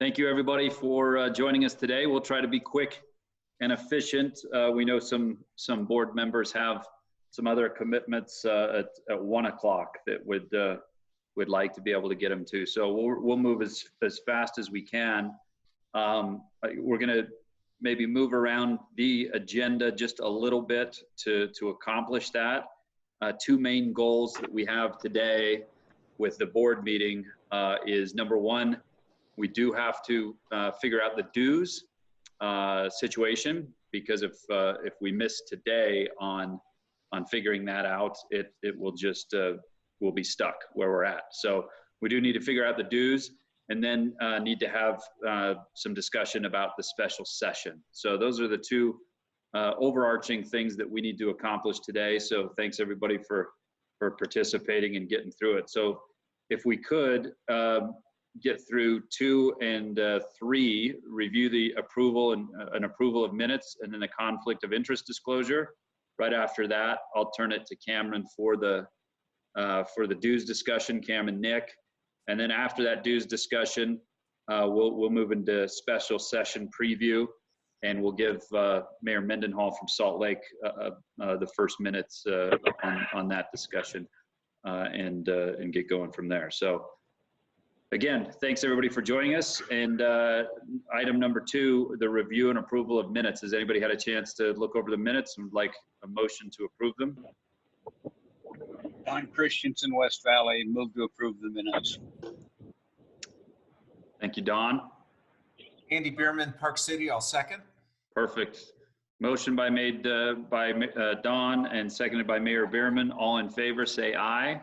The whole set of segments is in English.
Thank you, everybody, for joining us today. We'll try to be quick and efficient. We know some board members have some other commitments at 1 o'clock that would like to be able to get them to. So we'll move as fast as we can. We're going to maybe move around the agenda just a little bit to accomplish that. Two main goals that we have today with the board meeting is number one, we do have to figure out the dues situation, because if we miss today on figuring that out, it will just we'll be stuck where we're at. So we do need to figure out the dues, and then need to have some discussion about the special session. So those are the two overarching things that we need to accomplish today. So thanks everybody for participating and getting through it. So if we could get through 2 and 3, review the approval and an approval of minutes, and then the conflict of interest disclosure. Right after that, I'll turn it to Cameron for the dues discussion, Cam and Nick. And then after that dues discussion, we'll move into special session preview, and we'll give Mayor Mendenhall from Salt Lake the first minutes on that discussion, and get going from there. So again, thanks everybody for joining us. And item number 2, the review and approval of minutes. Has anybody had a chance to look over the minutes and would like a motion to approve them? Don Christensen, West Valley, move to approve the minutes. Thank you, Don. Andy Bierman, Park City, I'll second. Perfect. Motion made by Don and seconded by Mayor Bierman. All in favor, say aye.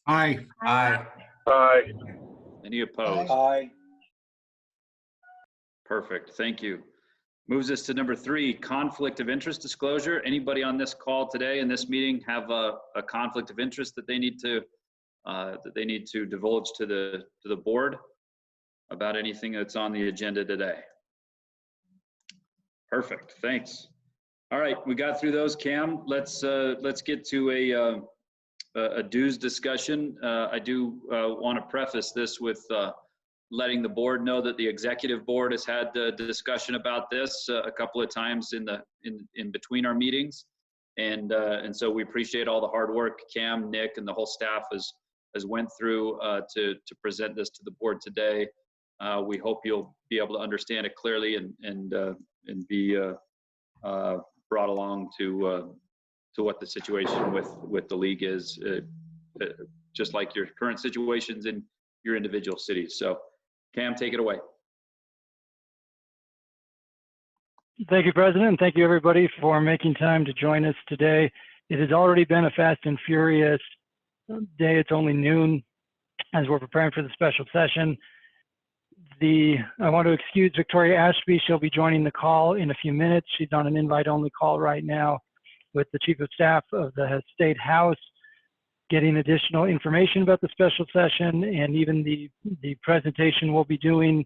Aye. Aye. Aye. Any opposed? Aye. Perfect. Thank you. Moves us to number 3, conflict of interest disclosure. Anybody on this call today in this meeting have a conflict of interest that they need to divulge to the board about anything that's on the agenda today? Perfect. Thanks. All right, we got through those. Cam, let's get to a dues discussion. I do want to preface this with letting the board know that the executive board has had the discussion about this a couple of times in between our meetings, and so we appreciate all the hard work Cam, Nick, and the whole staff has went through to present this to the board today. We hope you'll be able to understand it clearly and be brought along to what the situation with the league is, just like your current situations in your individual cities. So Cam, take it away. Thank you, President, and thank you everybody for making time to join us today. It has already been a fast and furious day. It's only noon as we're preparing for the special session. I want to excuse Victoria Ashby. She'll be joining the call in a few minutes. She's on an invite-only call right now with the Chief of Staff of the State House, getting additional information about the special session, and even the presentation we'll be doing.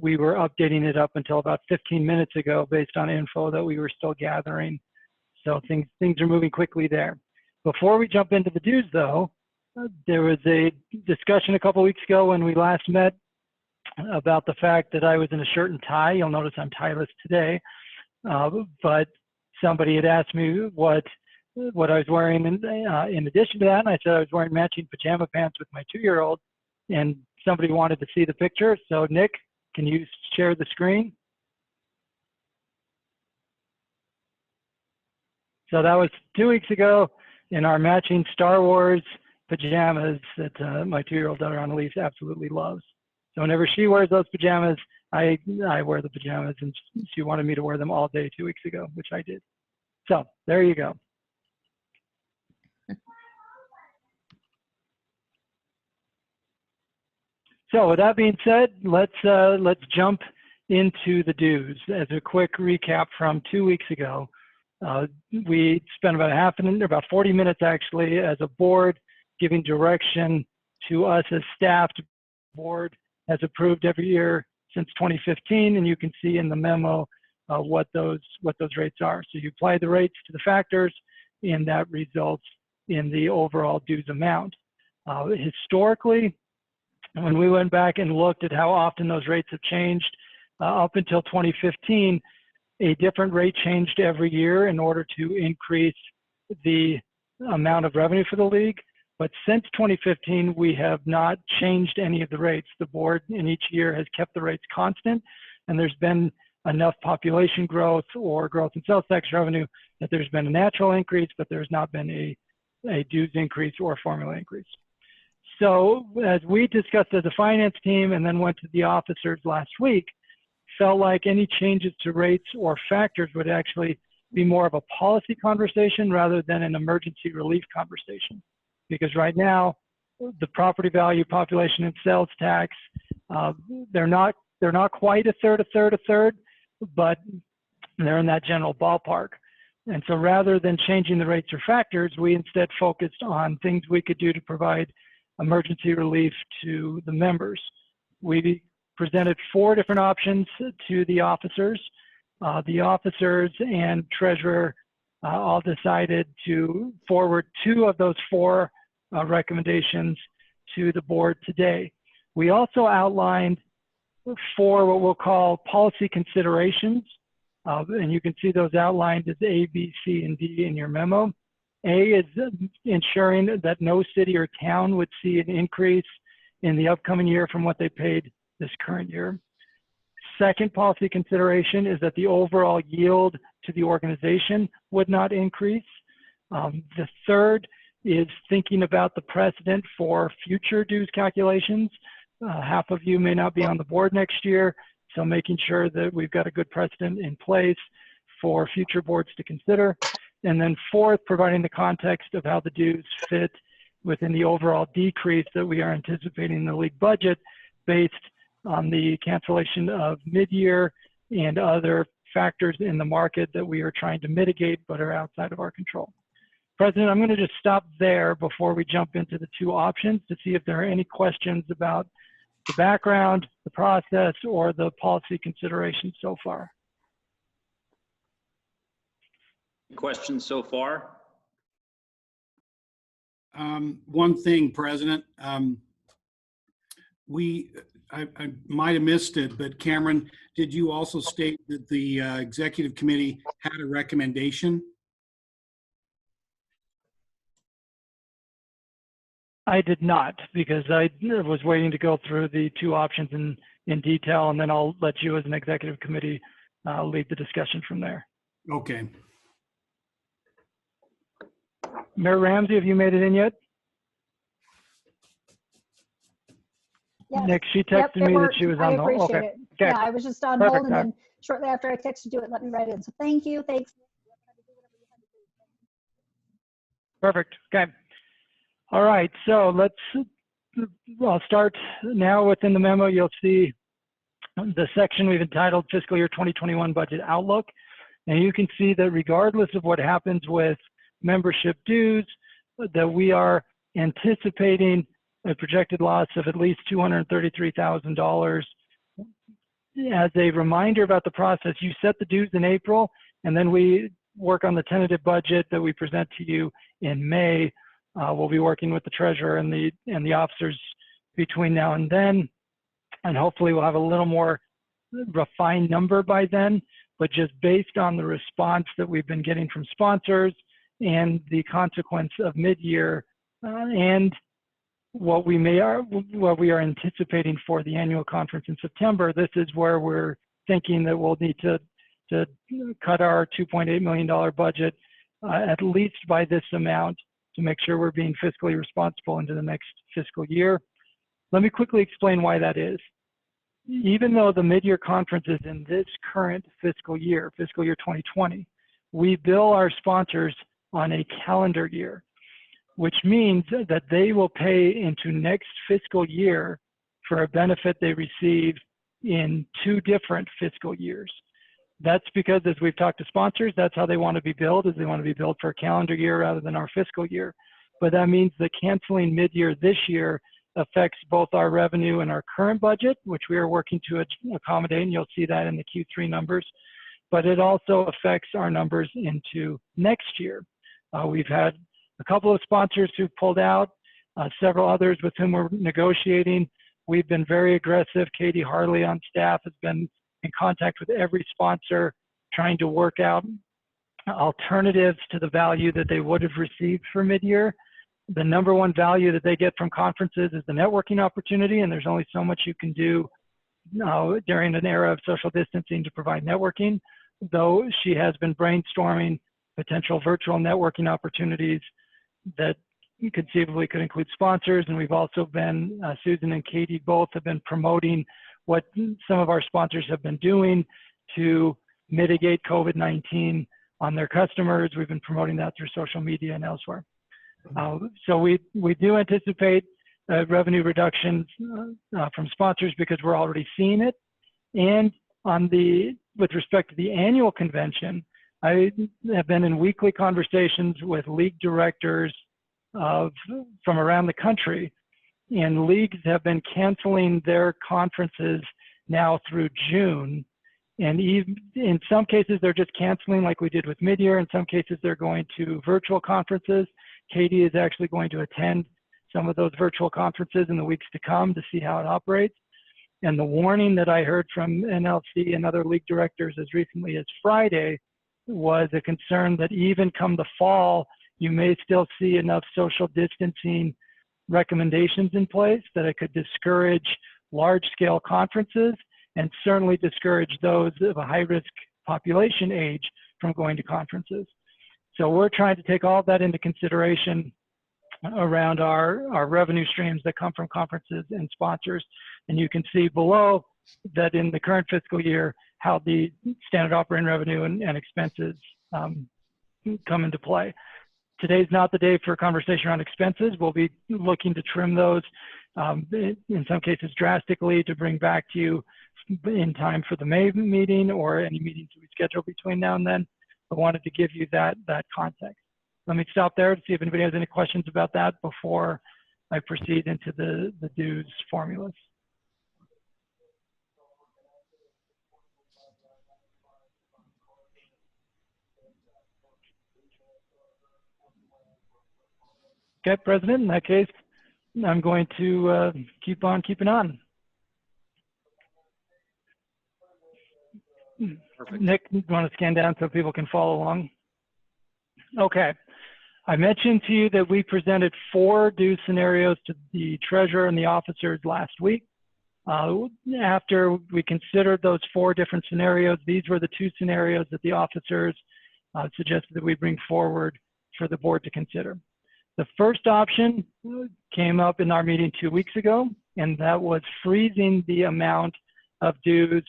We were updating it up until about 15 minutes ago based on info that we were still gathering. So things are moving quickly there. Before we jump into the dues though, there was a discussion a couple weeks ago when we last met about the fact that I was in a shirt and tie. You'll notice I'm tieless today, but somebody had asked me what I was wearing in addition to that, and I said I was wearing matching pajama pants with my 2-year-old, and somebody wanted to see the picture. So Nick, can you share the screen? So that was 2 weeks ago in our matching Star Wars pajamas that my 2-year-old daughter Annalise absolutely loves. So whenever she wears those pajamas, I wear the pajamas, and she wanted me to wear them all day 2 weeks ago, which I did. So there you go. So with that being said, let's jump into the dues. As a quick recap from 2 weeks ago, we spent about 40 minutes actually as a board giving direction to us as staff. The board has approved every year since 2015, and you can see in the memo what those rates are. So you apply the rates to the factors, and that results in the overall dues amount. Historically, when we went back and looked at how often those rates have changed, up until 2015, a different rate changed every year in order to increase the amount of revenue for the league. But since 2015, we have not changed any of the rates. The board in each year has kept the rates constant, and there's been enough population growth or growth in sales tax revenue that there's been a natural increase, but there's not been a dues increase or formula increase. So as we discussed as a finance team and then went to the officers last week, felt like any changes to rates or factors would actually be more of a policy conversation rather than an emergency relief conversation. Because right now, the property value, population, and sales tax, they're not quite a third, but they're in that general ballpark. And so rather than changing the rates or factors, we instead focused on things we could do to provide emergency relief to the members. We presented 4 different options to the officers. The officers and treasurer all decided to forward 2 of those 4 recommendations to the board today. We also outlined 4 what we'll call policy considerations, and you can see those outlined as A, B, C, and D in your memo. A is ensuring that no city or town would see an increase in the upcoming year from what they paid this current year. Second policy consideration is that the overall yield to the organization would not increase. The third is thinking about the precedent for future dues calculations. Half of you may not be on the board next year, so making sure that we've got a good precedent in place for future boards to consider. And then fourth, providing the context of how the dues fit within the overall decrease that we are anticipating in the league budget based on the cancellation of mid-year and other factors in the market that we are trying to mitigate but are outside of our control. President, I'm going to just stop there before we jump into the 2 options to see if there are any questions about the background, the process, or the policy considerations so far. Questions so far? One thing, President, I might have missed it, but Cameron, did you also state that the executive committee had a recommendation? I did not, because I was waiting to go through the 2 options in detail, and then I'll let you as an executive committee lead the discussion from there. Okay. Mayor Ramsey, have you made it in yet? Yes. Nick, she texted me that she was on the I appreciate okay. it. Okay. Yeah, I was just on Perfect. hold, and then shortly after I texted you, it let me right in. So thank you. Thanks. Perfect. Okay. All right. So I'll start now within the memo. You'll see the section we've entitled Fiscal Year 2021 Budget Outlook. And you can see that regardless of what happens with membership dues, that we are anticipating a projected loss of at least $233,000. As a reminder about the process, you set the dues in April, and then we work on the tentative budget that we present to you in May. We'll be working with the treasurer and the officers between now and then, and hopefully we'll have a little more refined number by then. But just based on the response that we've been getting from sponsors and the consequence of mid-year and what we are anticipating for the annual conference in September, this is where we're thinking that we'll need to cut our $2.8 million budget at least by this amount to make sure we're being fiscally responsible into the next fiscal year. Let me quickly explain why that is. Even though the mid-year conference is in this current fiscal year 2020, we bill our sponsors on a calendar year, which means that they will pay into next fiscal year for a benefit they receive in 2 different fiscal years. That's because, as we've talked to sponsors, that's how they want to be billed, is they want to be billed for a calendar year rather than our fiscal year. But that means that canceling mid-year this year affects both our revenue and our current budget, which we are working to accommodate, and you'll see that in the Q3 numbers. But it also affects our numbers into next year. We've had a couple of sponsors who pulled out, several others with whom we're negotiating We've been very aggressive. Katie Harley on staff has been in contact with every sponsor, trying to work out alternatives to the value that they would have received for mid-year. The number one value that they get from conferences is the networking opportunity, and there's only so much you can do during an era of social distancing to provide networking, though she has been brainstorming potential virtual networking opportunities that conceivably could include sponsors. And we've also been, Susan and Katie both have been promoting what some of our sponsors have been doing to mitigate COVID-19 on their customers. We've been promoting that through social media and elsewhere. So we do anticipate revenue reductions from sponsors because we're already seeing it. And with respect to the annual convention, I have been in weekly conversations with league directors from around the country, and leagues have been canceling their conferences now through June. And even in some cases, they're just canceling like we did with mid-year. In some cases, they're going to virtual conferences. Katie is actually going to attend some of those virtual conferences in the weeks to come to see how it operates. And the warning that I heard from NLC and other league directors as recently as Friday was a concern that even come the fall, you may still see enough social distancing recommendations in place that it could discourage large-scale conferences and certainly discourage those of a high-risk population age from going to conferences. So we're trying to take all of that into consideration around our revenue streams that come from conferences and sponsors. And you can see below that in the current fiscal year, how the standard operating revenue and expenses come into play. Today's not the day for a conversation around expenses. We'll be looking to trim those, in some cases drastically, to bring back to you in time for the May meeting or any meetings we schedule between now and then. I wanted to give you that context. Let me stop there to see if anybody has any questions about that before I proceed into the dues formulas. Okay, President, in that case, I'm going to keep on keeping on. Perfect. Nick, you want to scan down so people can follow along? Okay. I mentioned to you that we presented 4 due scenarios to the treasurer and the officers last week. After we considered those 4 different scenarios, these were the 2 scenarios that the officers suggested that we bring forward for the board to consider. The first option came up in our meeting 2 weeks ago, and that was freezing the amount of dues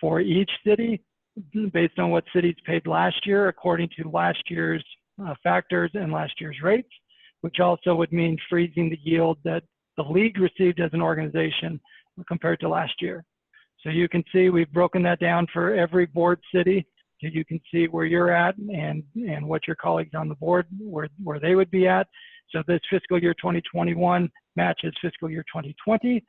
for each city based on what cities paid last year according to last year's factors and last year's rates, which also would mean freezing the yield that the league received as an organization compared to last year. So you can see we've broken that down for every board city, so you can see where you're at and what your colleagues on the board, where they would be at. So this fiscal year 2021 matches fiscal year 2020.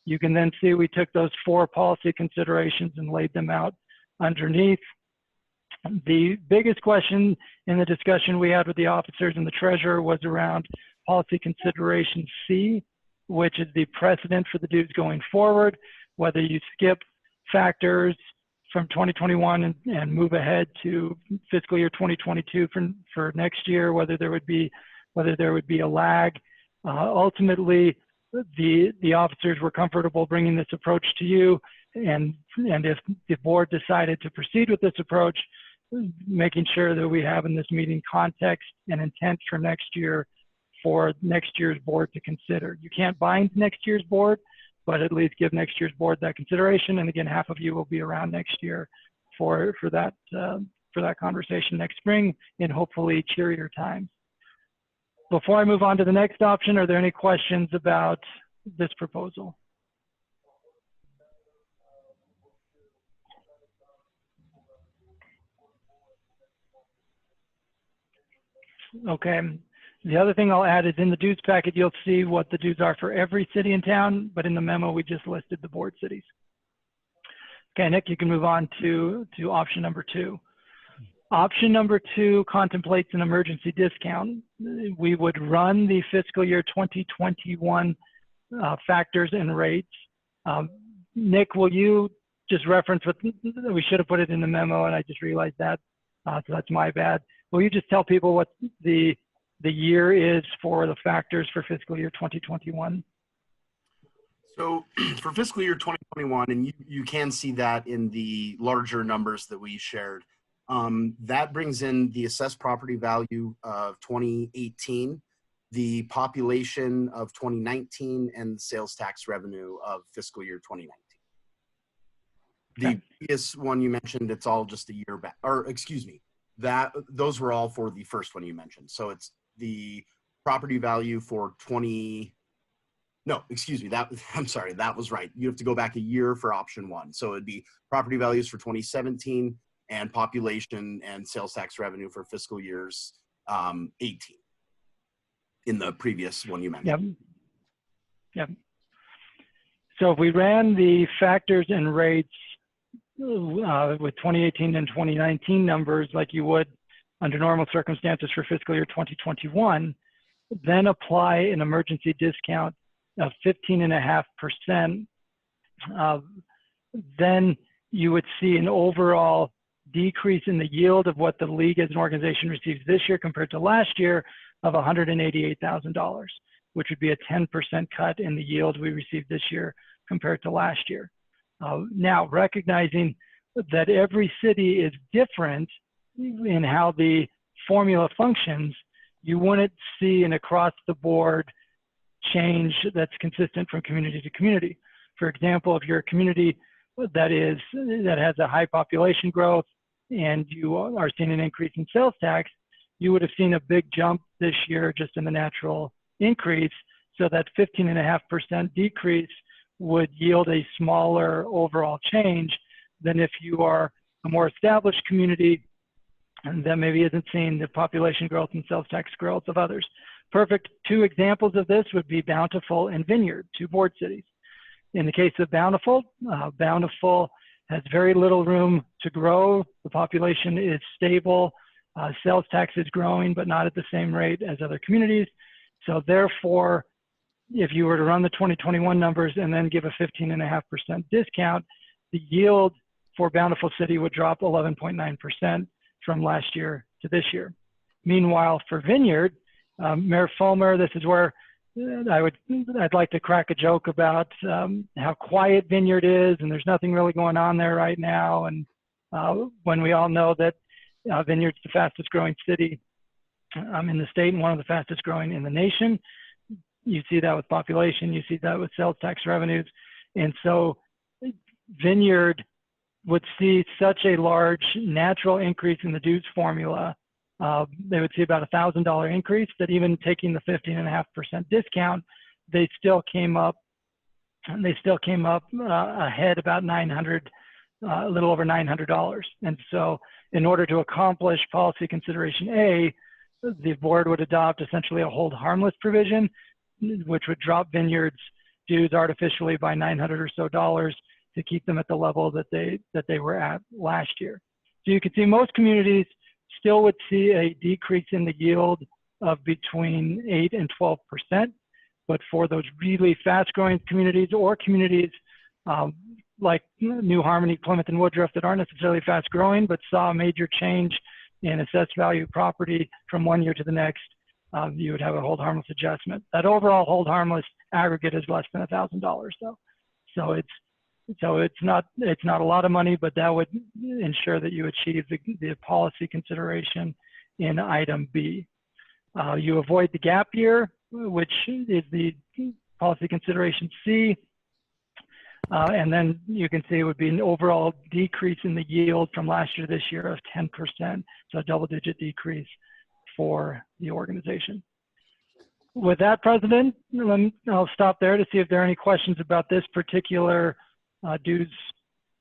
You can then see we took those 4 policy considerations and laid them out underneath. The biggest question in the discussion we had with the officers and the treasurer was around policy consideration C, which is the precedent for the dues going forward, whether you skip factors from 2021 and move ahead to fiscal year 2022 for next year, whether there would be a lag. Ultimately, the officers were comfortable bringing this approach to you, and if the board decided to proceed with this approach, making sure that we have in this meeting context and intent for next year for next year's board to consider. You can't bind next year's board, but at least give next year's board that consideration. And again, half of you will be around next year for that conversation next spring in hopefully cheerier times. Before I move on to the next option, are there any questions about this proposal? Okay. The other thing I'll add is in the dues packet, you'll see what the dues are for every city in town, but in the memo, we just listed the board cities. Okay, Nick, you can move on to option number 2. Option number 2 contemplates an emergency discount. We would run the fiscal year 2021 factors and rates Nick, will you just reference what we should have put it in the memo, and I just realized that, so that's my bad. Will you just tell people what the year is for the factors for fiscal year 2021? So for fiscal year 2021, and you can see that in the larger numbers that we shared, that brings in the assessed property value of 2018, the population of 2019, and the sales tax revenue of fiscal year 2019. The previous one you mentioned, it's all just a year back, or excuse me, those were all for the first one you mentioned. So it's the property value for I'm sorry, that was right. You have to go back a year for option one. So it'd be property values for 2017 and population and sales tax revenue for fiscal years 18 in the previous one you mentioned. Yep. So if we ran the factors and rates with 2018 and 2019 numbers like you would under normal circumstances for fiscal year 2021, then apply an emergency discount of 15.5%, then you would see an overall decrease in the yield of what the league as an organization receives this year compared to last year of $188,000, which would be a 10% cut in the yield we received this year compared to last year. Now, recognizing that every city is different in how the formula functions, you wouldn't see an across-the-board change that's consistent from community to community. For example, if you're a community that has a high population growth and you are seeing an increase in sales tax, you would have seen a big jump this year just in the natural increase. So that 15.5% decrease would yield a smaller overall change than if you are a more established community and that maybe isn't seeing the population growth and sales tax growth of others. Perfect two examples of this would be Bountiful and Vineyard, two board cities. In the case of Bountiful, Bountiful has very little room to grow. The population is stable. Sales tax is growing, but not at the same rate as other communities. So therefore, if you were to run the 2021 numbers and then give a 15.5% discount, the yield for Bountiful City would drop 11.9% from last year to this year. Meanwhile, for Vineyard, Mayor Fulmer, this is where I'd like to crack a joke about how quiet Vineyard is, and there's nothing really going on there right now. And when we all know that Vineyard's the fastest growing city in the state and one of the fastest growing in the nation, you see that with population, you see that with sales tax revenues. And so Vineyard would see such a large natural increase in the dues formula. They would see about a $1,000 increase, that even taking the 15.5% discount, they still came up ahead about a little over $900. And so in order to accomplish policy consideration A, the board would adopt essentially a hold harmless provision, which would drop Vineyard's dues artificially by $900 or so to keep them at the level that they were at last year. So you can see most communities still would see a decrease in the yield of between 8 and 12%. But for those really fast growing communities or communities like New Harmony, Plymouth, and Woodruff that aren't necessarily fast growing, but saw a major change in assessed value property from one year to the next, you would have a hold harmless adjustment. That overall hold harmless aggregate is less than $1,000 though. So it's not a lot of money, but that would ensure that you achieve the policy consideration in item B. You avoid the gap year, which is the policy consideration C. And then you can see it would be an overall decrease in the yield from last year to this year of 10%. So a double-digit decrease for the organization. With that, President, I'll stop there to see if there are any questions about this particular dues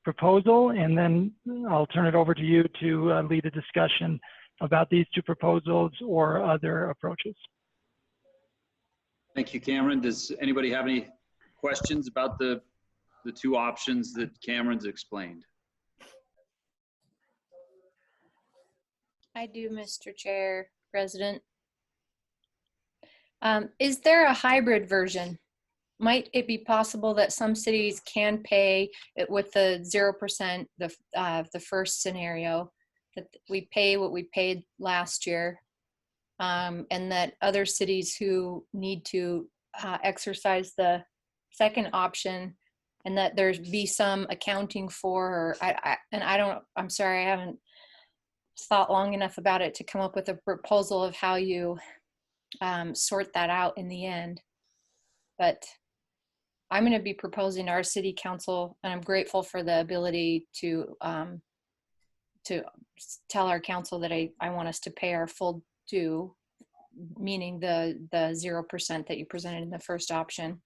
proposal, and then I'll turn it over to you to lead a discussion about these two proposals or other approaches. Thank you, Cameron. Does anybody have any questions about the two options that Cameron's explained? I do, Mr. Chair, President. Is there a hybrid version might it be possible that some cities can pay it with the 0%, the first scenario, that we pay what we paid last year, and that other cities who need to exercise the second option, and that there's be some accounting for, or I'm sorry, I haven't thought long enough about it to come up with a proposal of how you sort that out in the end. But I'm going to be proposing to our city council, and I'm grateful for the ability to tell our council that I want us to pay our full due, meaning the 0% that you presented in the first option.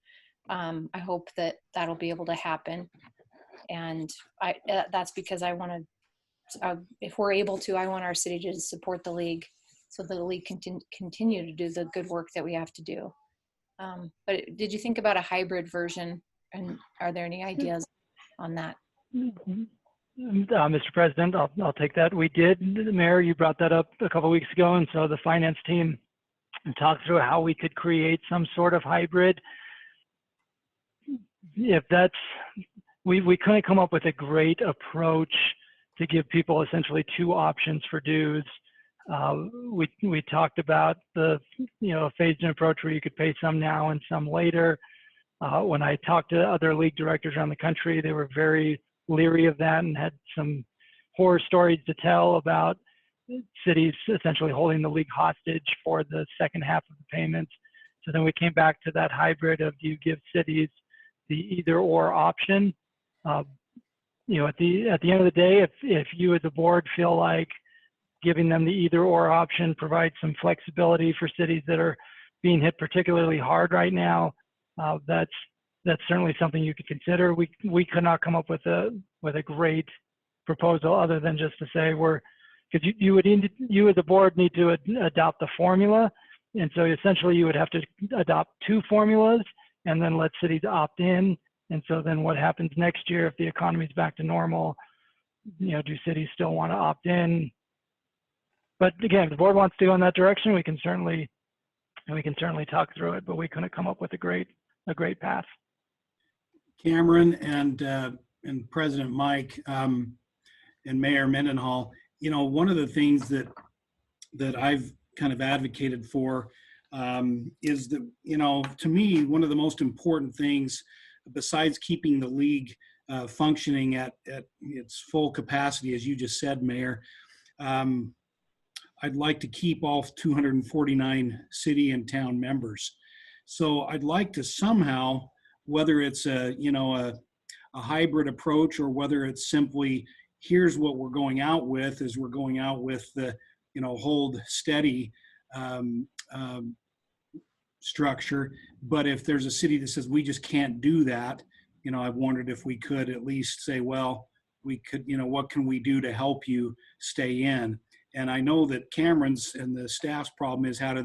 I hope that that'll be able to happen. And that's because I want to, if we're able to, I want our city to support the league so that the league can continue to do the good work that we have to do. But did you think about a hybrid version, and are there any ideas on that? Mr. President, I'll take that. We did, Mayor, you brought that up a couple of weeks ago, and so the finance team talked through how we could create some sort of hybrid. If that's, we couldn't come up with a great approach to give people essentially two options for dues. We talked about the phased-in approach where you could pay some now and some later. When I talked to other league directors around the country, they were very leery of that and had some horror stories to tell about cities essentially holding the league hostage for the second half of the payments. So then we came back to that hybrid of, do you give cities the either or option? At the end of the day, if you as a board feel like giving them the either or option provides some flexibility for cities that are being hit particularly hard right now, that's certainly something you could consider. We could not come up with a great proposal other than just to say because you as a board need to adopt the formula, and so essentially you would have to adopt two formulas and then let cities opt in. And so then what happens next year if the economy is back to normal? Do cities still want to opt in? But again, if the board wants to go in that direction, we can certainly talk through it, but we couldn't come up with a great path. Cameron and President Mike and Mayor Mendenhall, one of the things that I've kind of advocated for is that, to me, one of the most important things, besides keeping the league functioning at its full capacity, as you just said, Mayor, I'd like to keep all 249 city and town members. So I'd like to somehow, whether it's a hybrid approach or whether it's simply, here's what we're going out with, is we're going out with the, hold steady structure. But if there's a city that says we just can't do that, I've wondered if we could at least say, well, we could, what can we do to help you stay in? And I know that Cameron's and the staff's problem is how do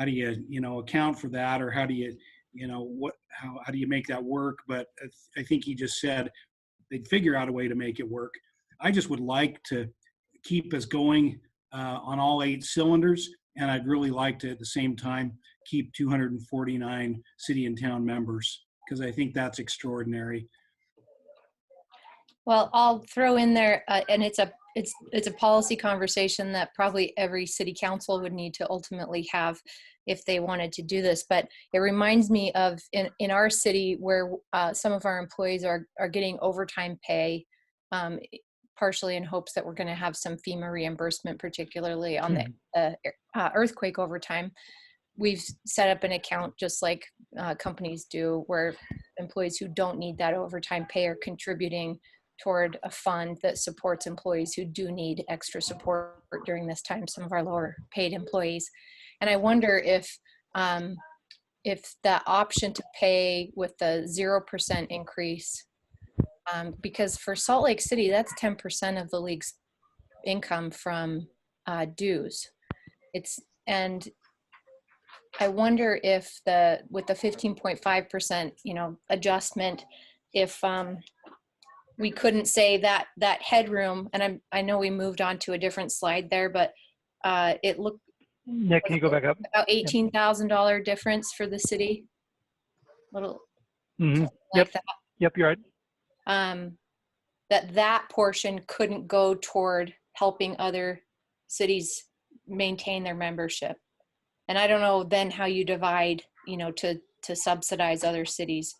you account for that, or how do you, how do you make that work? But I think he just said they'd figure out a way to make it work. I just would like to keep us going on all 8 cylinders, and I'd really like to at the same time keep 249 city and town members, because I think that's extraordinary. Well, I'll throw in there, and it's a policy conversation that probably every city council would need to ultimately have if they wanted to do this. But it reminds me of in our city where some of our employees are getting overtime pay, partially in hopes that we're going to have some FEMA reimbursement, particularly on the earthquake overtime. We've set up an account just like companies do, where employees who don't need that overtime pay are contributing toward a fund that supports employees who do need extra support during this time, some of our lower paid employees. And I wonder if the option to pay with the 0% increase, because for Salt Lake City, that's 10% of the league's income from dues. And I wonder if with the 15.5%, adjustment, if we couldn't say that headroom, and I know we moved on to a different slide there, but it looked, Nick, can you go back up? About $18,000 difference for the city. little Mhm. like Yep. Yep, you're right. that. That portion couldn't go toward helping other cities maintain their membership. And I don't know then how you divide, to subsidize other cities.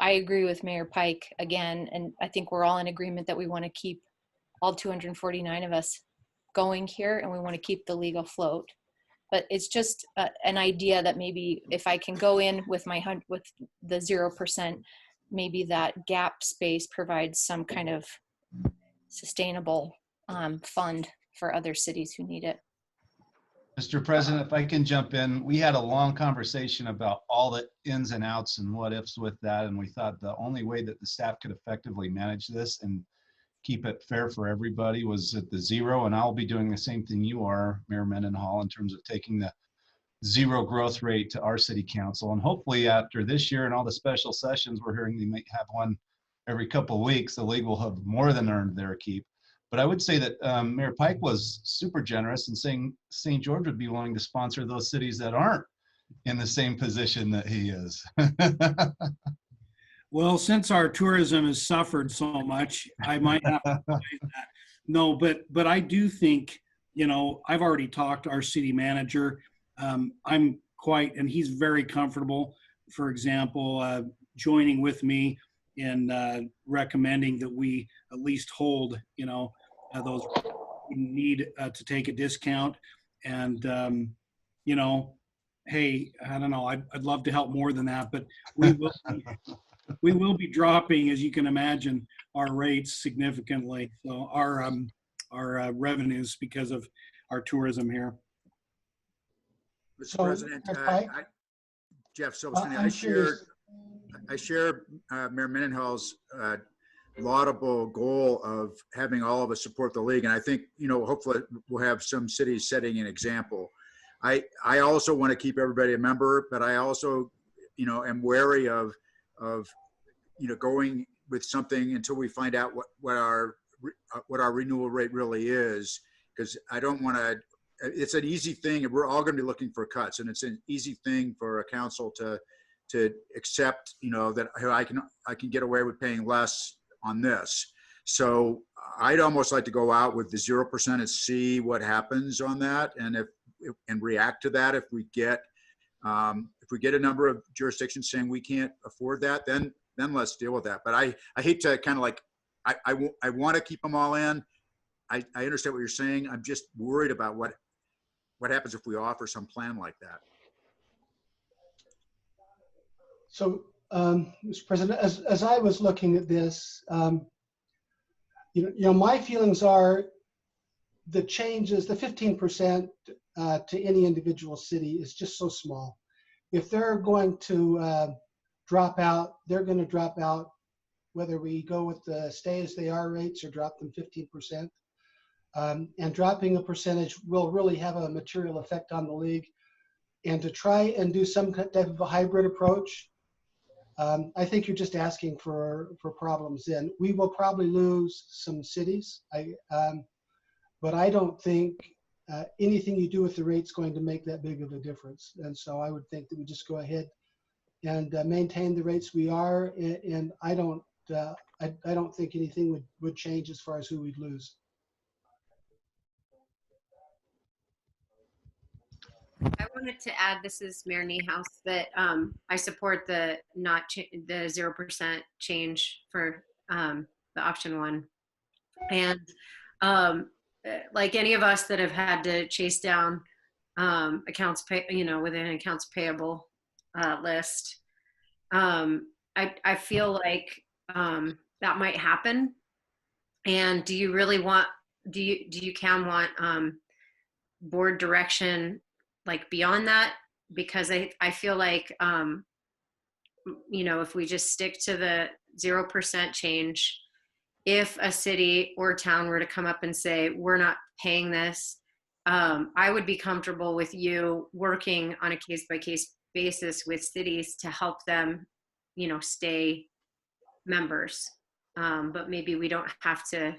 I agree with Mayor Pike again, and I think we're all in agreement that we want to keep all 249 of us going here, and we want to keep the league afloat. But it's just an idea that maybe if I can go in with with the 0%, maybe that gap space provides some kind of sustainable fund for other cities who need it. Mr. President, if I can jump in, we had a long conversation about all the ins and outs and what ifs with that. And we thought the only way that the staff could effectively manage this and keep it fair for everybody was at the 0. And I'll be doing the same thing you are, Mayor Mendenhall, in terms of taking the 0 growth rate to our city council. And hopefully after this year and all the special sessions, we're hearing they might have one every couple of weeks, the league will have more than earned their keep. But I would say that Mayor Pike was super generous in saying St. George would be willing to sponsor those cities that aren't in the same position that he is. Well, since our tourism has suffered so much, I might have to say that. No, but I do think, I've already talked to our city manager. I'm and he's very comfortable, for example, joining with me in recommending that we at least hold, those who need to take a discount. And, hey, I don't know, I'd love to help more than that, but we will be dropping, as you can imagine, our rates significantly. So our revenues because of our tourism here. Mr. So, President, Jeff Silverstein, I share Mayor Mendenhall's laudable goal of having all of us support the league. And I think, hopefully we'll have some cities setting an example. I also want to keep everybody a member, but I also, am wary of going with something until we find out what our renewal rate really is, because I don't want to. It's an easy thing. We're all going to be looking for cuts, and it's an easy thing for a council to accept, that I can get away with paying less on this. So I'd almost like to go out with the 0% and see what happens on that, and react to that. If we get a number of jurisdictions saying we can't afford that, then let's deal with that. But I hate to kind of like, I want to keep them all in. I understand what you're saying. I'm just worried about what happens if we offer some plan like that. So, Mr. President, as I was looking at this, my feelings are the changes, the 15% to any individual city is just so small. If they're going to drop out, they're going to drop out, whether we go with the stay as they are rates or drop them 15%. And dropping a percentage will really have a material effect on the league. And to try and do some type of a hybrid approach, I think you're just asking for problems. Then we will probably lose some cities, but I don't think anything you do with the rate's going to make that big of a difference. And so I would think that we just go ahead and maintain the rates we are. And I don't think anything would change as far as who we'd lose. I wanted to add, this is Mayor Niehaus, that I support the the 0% change for the option 1. And like any of us that have had to chase down accounts within accounts payable list, I feel like that might happen. And do you really want, do you want board direction like beyond that? Because I feel like, if we just stick to the 0% change, if a city or town were to come up and say, we're not paying this, I would be comfortable with you working on a case-by-case basis with cities to help them, stay members. But maybe we don't have to,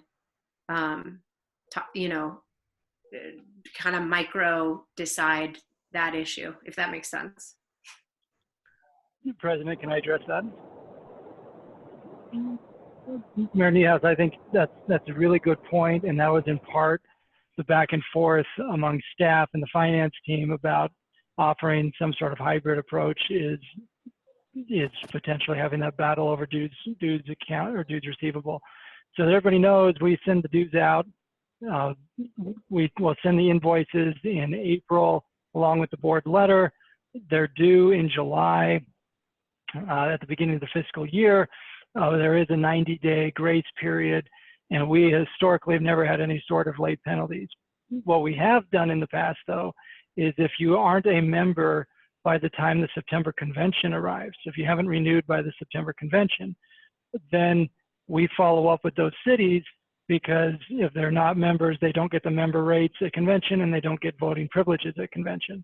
kind of micro decide that issue, if that makes sense. President, can I address that? Mayor Niehaus, I think that's a really good point, and that was in part the back and forth among staff and the finance team about offering some sort of hybrid approach is potentially having that battle over dues account or dues receivable. So that everybody knows, we send the dues out. We will send the invoices in April along with the board letter. They're due in July at the beginning of the fiscal year. There is a 90-day grace period, and we historically have never had any sort of late penalties. What we have done in the past, though, is if you aren't a member by the time the September convention arrives, if you haven't renewed by the September convention, then we follow up with those cities, because if they're not members, they don't get the member rates at convention and they don't get voting privileges at convention.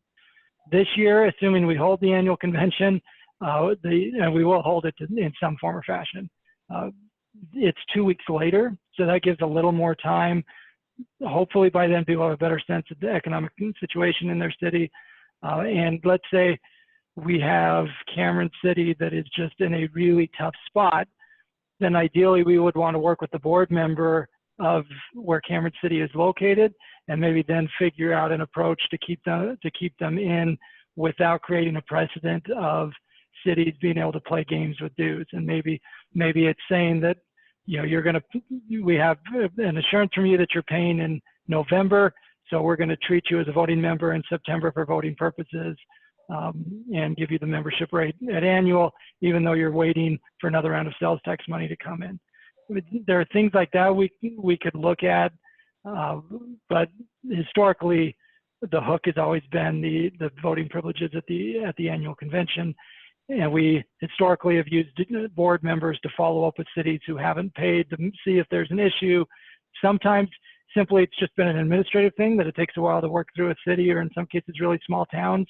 This year, assuming we hold the annual convention, and we will hold it in some form or fashion. It's 2 weeks later, so that gives a little more time. Hopefully by then people have a better sense of the economic situation in their city. And let's say we have Cameron City that is just in a really tough spot, then ideally we would want to work with the board member of where Cameron City is located, and maybe then figure out an approach to keep them in without creating a precedent of cities being able to play games with dues. And maybe it's saying that, you know, we have an assurance from you that you're paying in November, so we're going to treat you as a voting member in September for voting purposes, and give you the membership rate at annual, even though you're waiting for another round of sales tax money to come in. There are things like that we could look at, but historically, the hook has always been the voting privileges at the annual convention. And we historically have used board members to follow up with cities who haven't paid to see if there's an issue. Sometimes simply it's just been an administrative thing that it takes a while to work through a city, or in some cases really small towns.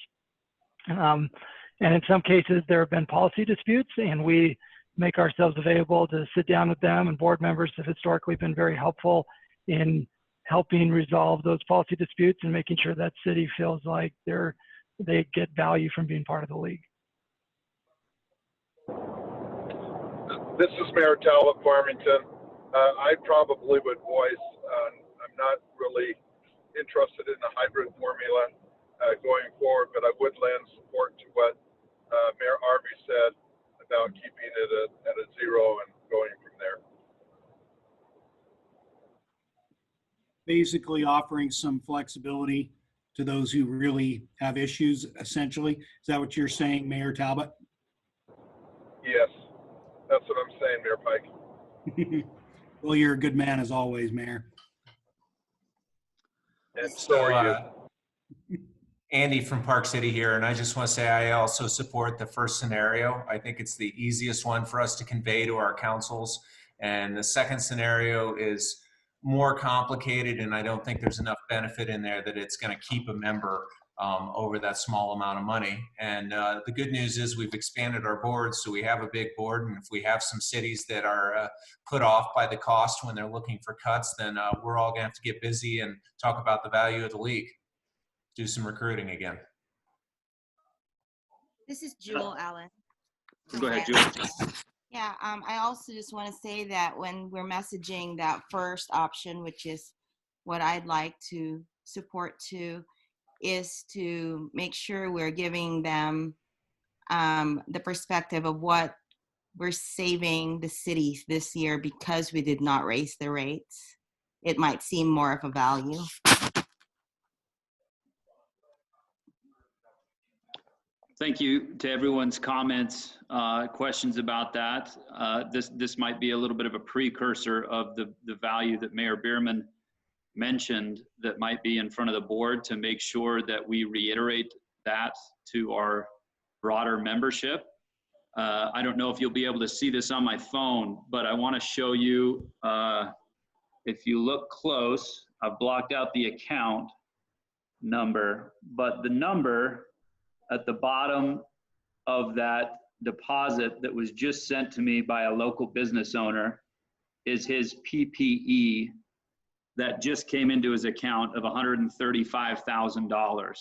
And in some cases there have been policy disputes, and we make ourselves available to sit down with them, and board members have historically been very helpful in helping resolve those policy disputes and making sure that city feels like they get value from being part of the league. This is Mayor Talbot, Farmington. I probably would voice, I'm not really interested in the hybrid formula going forward, but I would lend support to what Mayor Arby said about keeping it at a zero and going from there. Basically offering some flexibility to those who really have issues, essentially. Is that what you're saying, Mayor Talbot? Yes, that's what I'm saying, Mayor Pike. Well, you're a good man as always, Mayor. And so are you. Andy from Park City here, and I just want to say I also support the first scenario. I think it's the easiest one for us to convey to our councils. And the second scenario is more complicated, and I don't think there's enough benefit in there that it's going to keep a member over that small amount of money. And the good news is we've expanded our board, so we have a big board, and if we have some cities that are put off by the cost when they're looking for cuts, then we're all going to have to get busy and talk about the value of the league. Do some recruiting again. This is Jewel Allen. Go ahead, Jewel. Yeah, I also just want to say that when we're messaging that first option, which is what I'd like to support too, is to make sure we're giving them the perspective of what we're saving the cities this year because we did not raise the rates. It might seem more of a value. Thank you to everyone's comments, questions about that. This might be a little bit of a precursor of the value that Mayor Bierman mentioned that might be in front of the board, to make sure that we reiterate that to our broader membership. I don't know if you'll be able to see this on my phone, but I want to show you, if you look close, I've blocked out the account number, but the number at the bottom of that deposit that was just sent to me by a local business owner is his PPE that just came into his account of $135,000.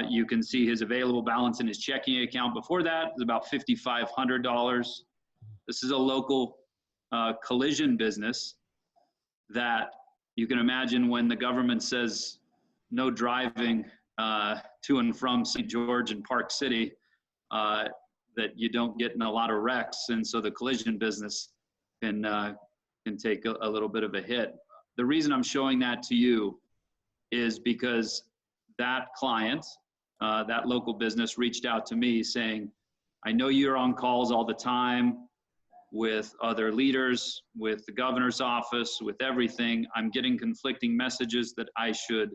You can see his available balance in his checking account. Before that, it was about $5,500. This is a local collision business that you can imagine when the government says no driving to and from St. George and Park City, that you don't get in a lot of wrecks. And so the collision business can take a little bit of a hit. The reason I'm showing that to you is because that client, that local business reached out to me saying, I know you're on calls all the time with other leaders, with the governor's office, with everything. I'm getting conflicting messages that I should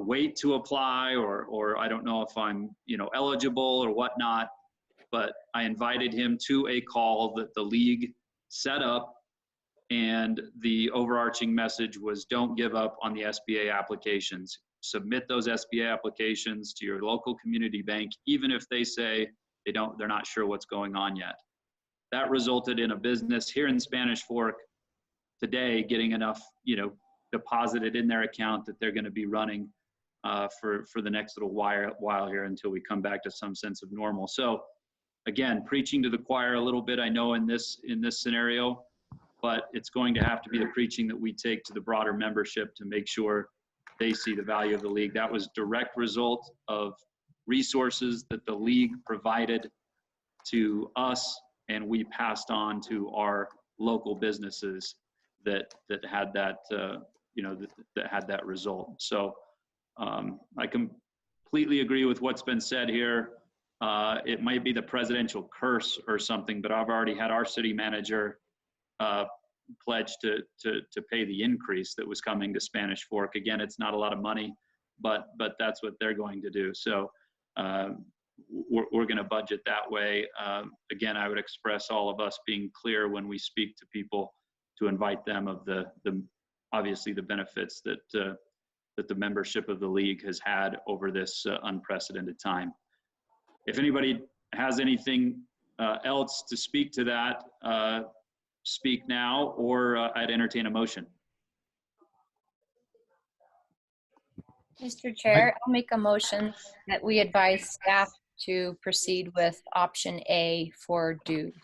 wait to apply, or I don't know if I'm, eligible or whatnot. But I invited him to a call that the league set up, and the overarching message was don't give up on the SBA applications. Submit those SBA applications to your local community bank, even if they say they're not sure what's going on yet. That resulted in a business here in Spanish Fork today getting enough, deposited in their account that they're going to be running for the next little while here until we come back to some sense of normal. So again, preaching to the choir a little bit, I know in this scenario, but it's going to have to be the preaching that we take to the broader membership to make sure they see the value of the league. That was direct result of resources that the league provided to us, and we passed on to our local businesses that had that that had that result. So I completely agree with what's been said here. It might be the presidential curse or something, but I've already had our city manager pledge to pay the increase that was coming to Spanish Fork. Again, it's not a lot of money, but that's what they're going to do. So we're going to budget that way. Again, I would express all of us being clear when we speak to people to invite them of the obviously the benefits that the membership of the league has had over this unprecedented time. If anybody has anything else to speak to that, speak now, or I'd entertain a motion. Mr. Chair, I'll make a motion that we advise staff to proceed with option A for dues.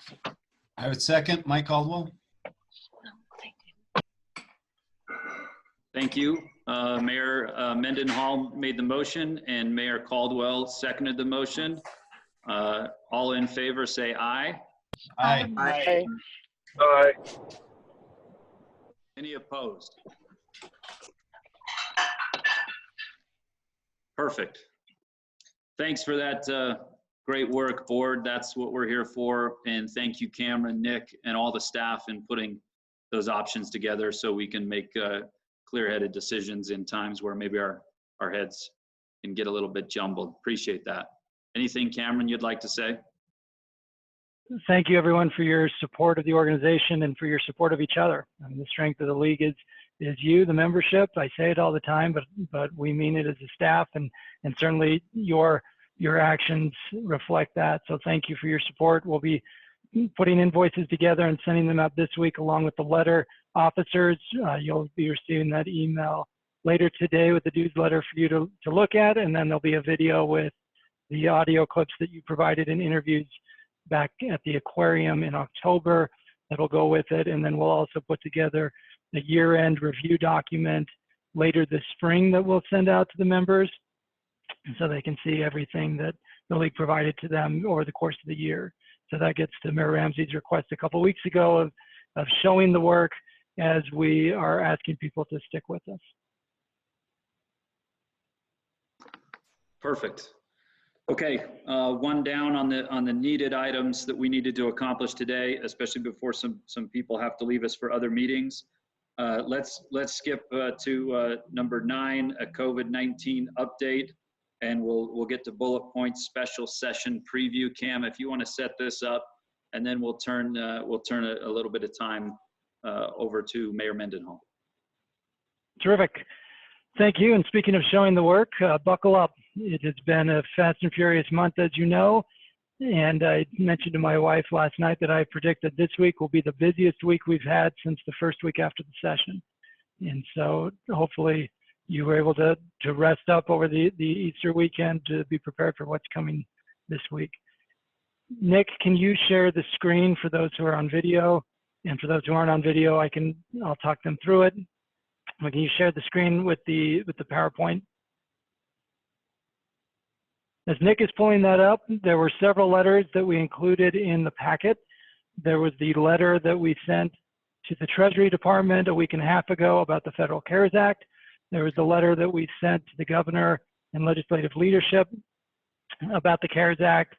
I would second. Mike Caldwell. Thank you. Mayor Mendenhall made the motion and Mayor Caldwell seconded the motion. All in favor say aye. Aye. Aye. Aye. Any opposed? Perfect. Thanks for that great work, board. That's what we're here for. And thank you, Cameron, Nick, and all the staff in putting those options together so we can make clear-headed decisions in times where maybe our heads can get a little bit jumbled. Appreciate that. Anything, Cameron, you'd like to say? Thank you, everyone, for your support of the organization and for your support of each other. The strength of the league is you, the membership. I say it all the time, but we mean it as a staff, and certainly your actions reflect that. So thank you for your support. We'll be putting invoices together and sending them out this week along with the letter. Officers, you'll be receiving that email later today with the dues letter for you to look at, and then there'll be a video with the audio clips that you provided in interviews back at the aquarium in October that'll go with it. And then we'll also put together a year-end review document later this spring that we'll send out to the members so they can see everything that the league provided to them over the course of the year. So that gets to Mayor Ramsey's request a couple of weeks ago of showing the work as we are asking people to stick with us. Perfect. Okay, one down on the needed items that we needed to accomplish today, especially before some people have to leave us for other meetings. Let's skip to number 9, a COVID-19 update, and we'll get to bullet points special session preview. Cam, if you want to set this up, and then we'll turn a little bit of time over to Mayor Mendenhall. Terrific. Thank you. And speaking of showing the work, buckle up. It has been a fast and furious month, as you know. And I mentioned to my wife last night that I predict that this week will be the busiest week we've had since the first week after the session. And so hopefully you were able to rest up over the Easter weekend to be prepared for what's coming this week. Nick, can you share the screen for those who are on video? And for those who aren't on video, I'll talk them through it. Can you share the screen with the PowerPoint? As Nick is pulling that up, there were several letters that we included in the packet. There was the letter that we sent to the Treasury Department a week and a half ago about the Federal CARES Act. There was the letter that we sent to the governor and legislative leadership about the CARES Act.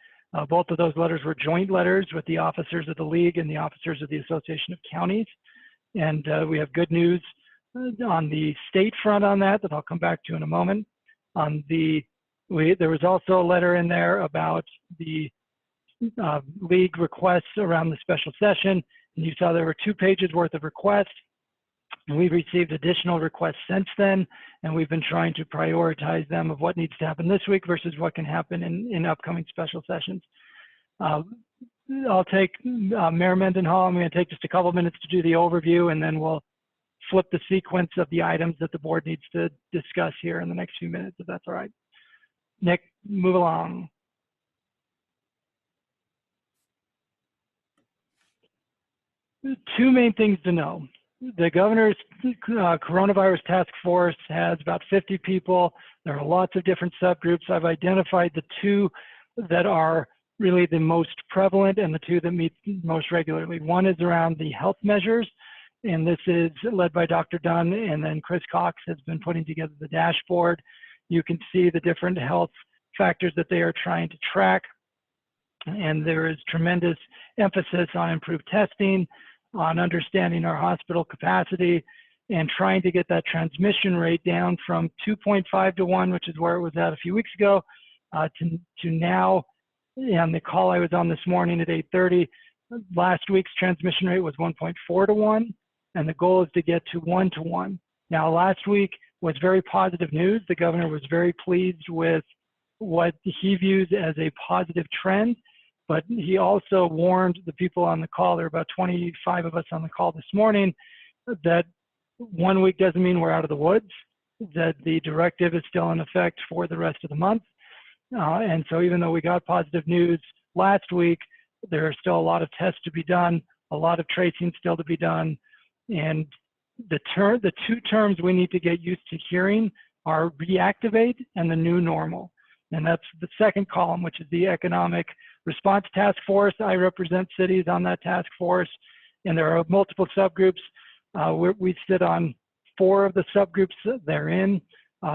Both of those letters were joint letters with the officers of the League and the officers of the Association of Counties. And we have good news on the state front on that I'll come back to in a moment. There was also a letter in there about the League requests around the special session. And you saw there were 2 pages worth of requests. And we've received additional requests since then, and we've been trying to prioritize them of what needs to happen this week versus what can happen in upcoming special sessions. I'll take Mayor Mendenhall. I'm going to take just a couple minutes to do the overview, and then we'll flip the sequence of the items that the board needs to discuss here in the next few minutes, if that's all right. Nick, move along. Two main things to know. The governor's coronavirus task force has about 50 people. There are lots of different subgroups. I've identified the 2 that are really the most prevalent and the 2 that meet most regularly. One is around the health measures, and this is led by Dr. Dunn, and then Chris Cox has been putting together the dashboard. You can see the different health factors that they are trying to track, and there is tremendous emphasis on improved testing, on understanding our hospital capacity, and trying to get that transmission rate down from 2.5 to 1, which is where it was at a few weeks ago, to now, on the call I was on this morning at 8:30, last week's transmission rate was 1.4 to 1, and the goal is to get to 1 to 1. Now, last week was very positive news. The governor was very pleased with what he views as a positive trend, but he also warned the people on the call, there were about 25 of us on the call this morning, that 1 week doesn't mean we're out of the woods, that the directive is still in effect for the rest of the month. And so even though we got positive news last week, there are still a lot of tests to be done, a lot of tracing still to be done. And the 2 terms we need to get used to hearing are reactivate and the new normal. And that's the second column, which is the Economic Response Task Force. I represent cities on that task force, and there are multiple subgroups. We sit on 4 of the subgroups they're in.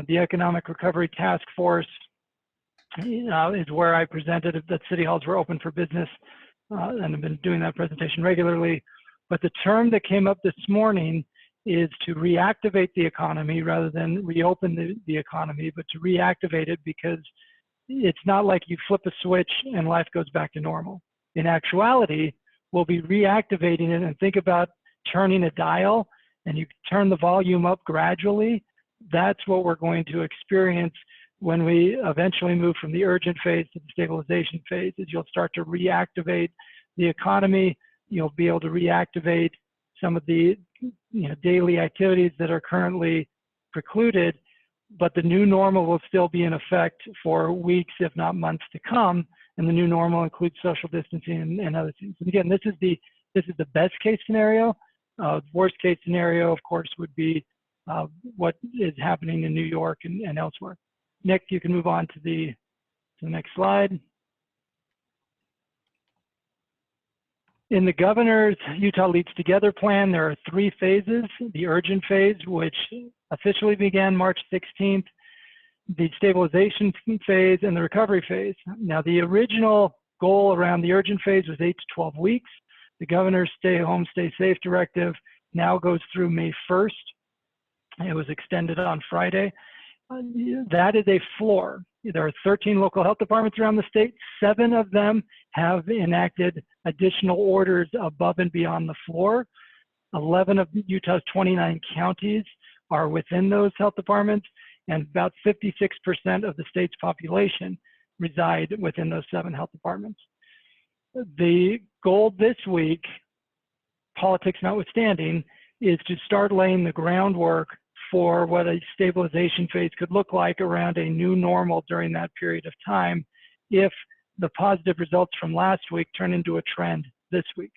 The Economic Recovery Task Force is where I presented that city halls were open for business, and I've been doing that presentation regularly. But the term that came up this morning is to reactivate the economy rather than reopen the economy, but to reactivate it, because it's not like you flip a switch and life goes back to normal. In actuality, we'll be reactivating it, and think about turning a dial and you turn the volume up gradually. That's what we're going to experience when we eventually move from the urgent phase to the stabilization phase. Is you'll start to reactivate the economy. You'll be able to reactivate some of the daily activities that are currently precluded, but the new normal will still be in effect for weeks, if not months to come. And the new normal includes social distancing and other things. And again, this is the best case scenario. Worst case scenario, of course, would be what is happening in New York and elsewhere. Nick, you can move on to the next slide. In the governor's Utah Leads Together plan, there are 3 phases: the urgent phase, which officially began March 16th, the stabilization phase, and the recovery phase. Now, the original goal around the urgent phase was 8 to 12 weeks. The governor's stay home, stay safe directive now goes through May 1st. It was extended on Friday. That is a floor. There are 13 local health departments around the state. 7 of them have enacted additional orders above and beyond the floor. 11 of Utah's 29 counties are within those health departments, and about 56% of the state's population reside within those 7 health departments. The goal this week, politics notwithstanding, is to start laying the groundwork for what a stabilization phase could look like around a new normal during that period of time if the positive results from last week turn into a trend this week.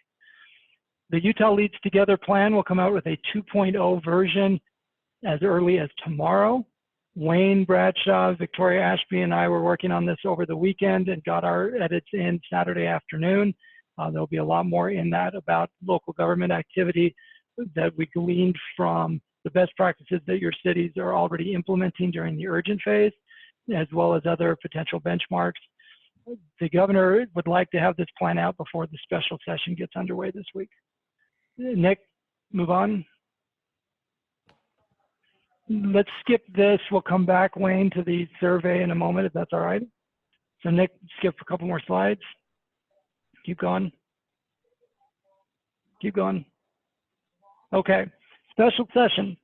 The Utah Leads Together plan will come out with a 2.0 version as early as tomorrow. Wayne Bradshaw, Victoria Ashby, and I were working on this over the weekend and got our edits in Saturday afternoon. There'll be a lot more in that about local government activity that we gleaned from the best practices that your cities are already implementing during the urgent phase, as well as other potential benchmarks. The governor would like to have this plan out before the special session gets underway this week. Nick, move on. Let's skip this. We'll come back, Wayne, to the survey in a moment, if that's all right. So Nick, skip a couple more slides. Keep going. Keep going. Okay, special session.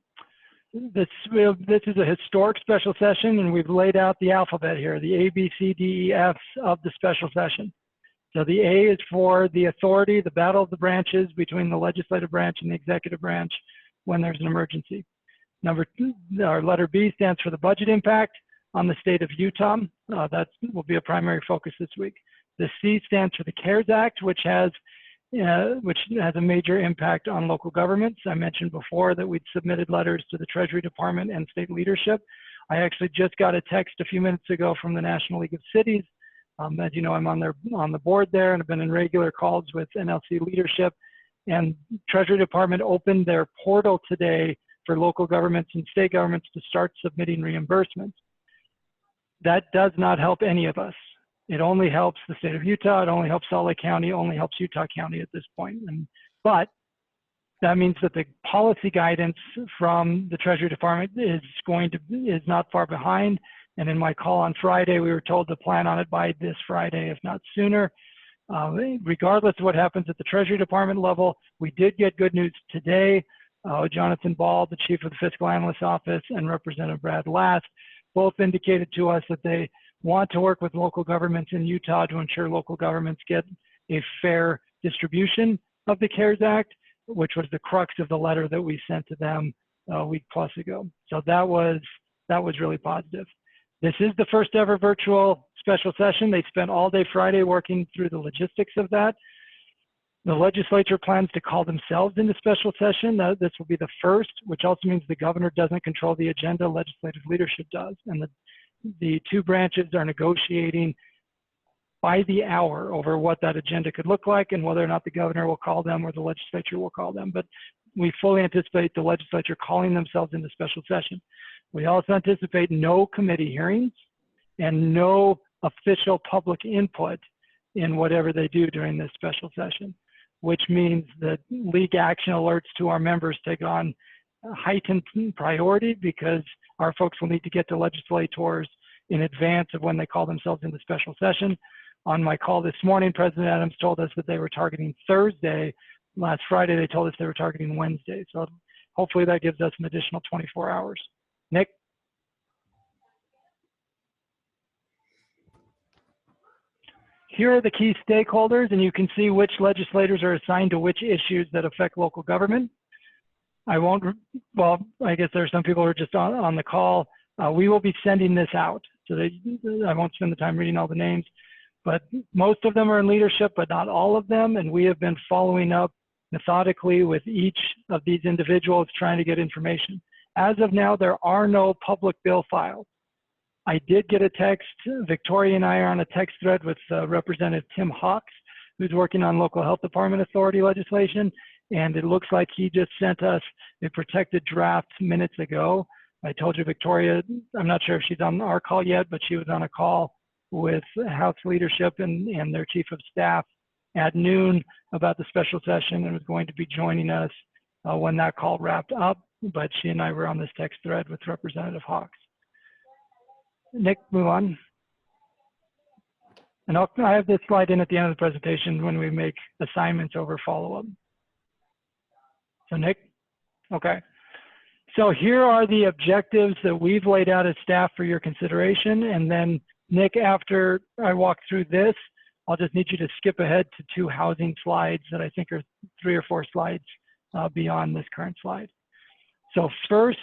This is a historic special session, and we've laid out the alphabet here, the A, B, C, D, E, Fs of the special session. So the A is for the authority, the battle of the branches between the legislative branch and the executive branch when there's an emergency. Number two, our letter B stands for the budget impact on the state of Utah. That will be a primary focus this week. The C stands for the CARES Act, which has a major impact on local governments. I mentioned before that we'd submitted letters to the Treasury Department and state leadership. I actually just got a text a few minutes ago from the National League of Cities. As you know, I'm on the board there and have been in regular calls with NLC leadership. And Treasury Department opened their portal today for local governments and state governments to start submitting reimbursements. That does not help any of us. It only helps the state of Utah. It only helps Salt Lake County. It only helps Utah County at this point. But that means that the policy guidance from the Treasury Department is not far behind. And in my call on Friday, we were told to plan on it by this Friday, if not sooner. Regardless of what happens at the Treasury Department level, we did get good news today. Jonathan Ball, the chief of the Fiscal Analyst's Office, and Representative Brad Last both indicated to us that they want to work with local governments in Utah to ensure local governments get a fair distribution of the CARES Act, which was the crux of the letter that we sent to them a week plus ago. So that was really positive. This is the first ever virtual special session. They spent all day Friday working through the logistics of that. The legislature plans to call themselves into special session. This will be the first, which also means the governor doesn't control the agenda, legislative leadership does. And the two branches are negotiating by the hour over what that agenda could look like and whether or not the governor will call them or the legislature will call them. But we fully anticipate the legislature calling themselves into special session. We also anticipate no committee hearings and no official public input in whatever they do during this special session, which means that league action alerts to our members take on heightened priority because our folks will need to get to legislators in advance of when they call themselves into special session. On my call this morning, President Adams told us that they were targeting Thursday. Last Friday, they told us they were targeting Wednesday. So hopefully that gives us an additional 24 hours. Nick? Here are the key stakeholders, and you can see which legislators are assigned to which issues that affect local government. I guess there are some people who are just on the call. We will be sending this out, so I won't spend the time reading all the names, but most of them are in leadership, but not all of them, and we have been following up methodically with each of these individuals trying to get information. As of now, there are no public bill files. I did get a text. Victoria and I are on a text thread with Representative Tim Hawks, who's working on local health department authority legislation. And it looks like he just sent us a protected draft minutes ago. I told you, Victoria, I'm not sure if she's on our call yet, but she was on a call with House leadership and their chief of staff at noon about the special session and was going to be joining us when that call wrapped up. But she and I were on this text thread with Representative Hawks. Nick, move on. And I have this slide in at the end of the presentation when we make assignments over follow-up. So Nick, okay. So here are the objectives that we've laid out as staff for your consideration. And then Nick, after I walk through this, I'll just need you to skip ahead to 2 housing slides that I think are 3 or 4 slides beyond this current slide. So first,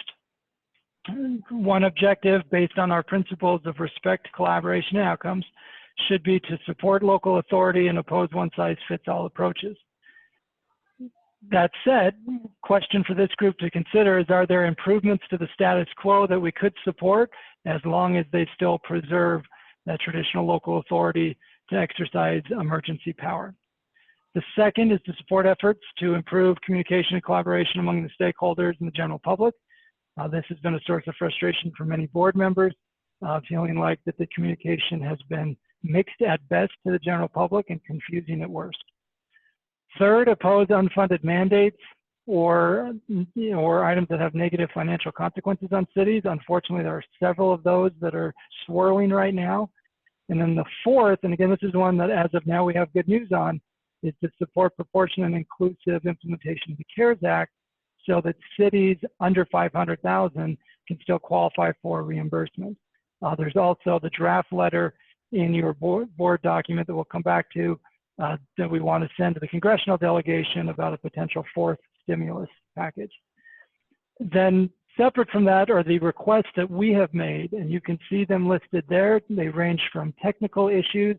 One objective based on our principles of respect, collaboration, and outcomes should be to support local authority and oppose one-size-fits-all approaches. That said, question for this group to consider is, are there improvements to the status quo that we could support as long as they still preserve that traditional local authority to exercise emergency power? The second is to support efforts to improve communication and collaboration among the stakeholders and the general public. This has been a source of frustration for many board members, feeling like that the communication has been mixed at best to the general public and confusing at worst. Third, oppose unfunded mandates or items that have negative financial consequences on cities. Unfortunately, there are several of those that are swirling right now. And then the fourth, and again, this is one that as of now we have good news on, is to support proportionate and inclusive implementation of the CARES Act so that cities under 500,000 can still qualify for reimbursement. There's also the draft letter in your board document that we'll come back to that we want to send to the congressional delegation about a potential fourth stimulus package. Then separate from that are the requests that we have made, and you can see them listed there. They range from technical issues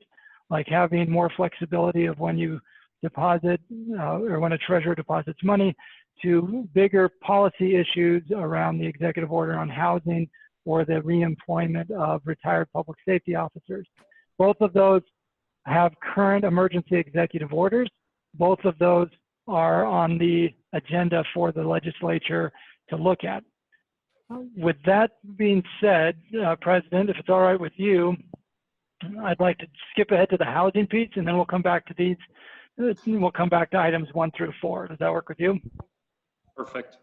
like having more flexibility of when you deposit or when a treasurer deposits money, to bigger policy issues around the executive order on housing or the reemployment of retired public safety officers. Both of those have current emergency executive orders. Both of those are on the agenda for the legislature to look at. With that being said, President, if it's all right with you, I'd like to skip ahead to the housing piece, and then we'll come back to these. We'll come back to items 1 through 4. Does that work with you? Perfect.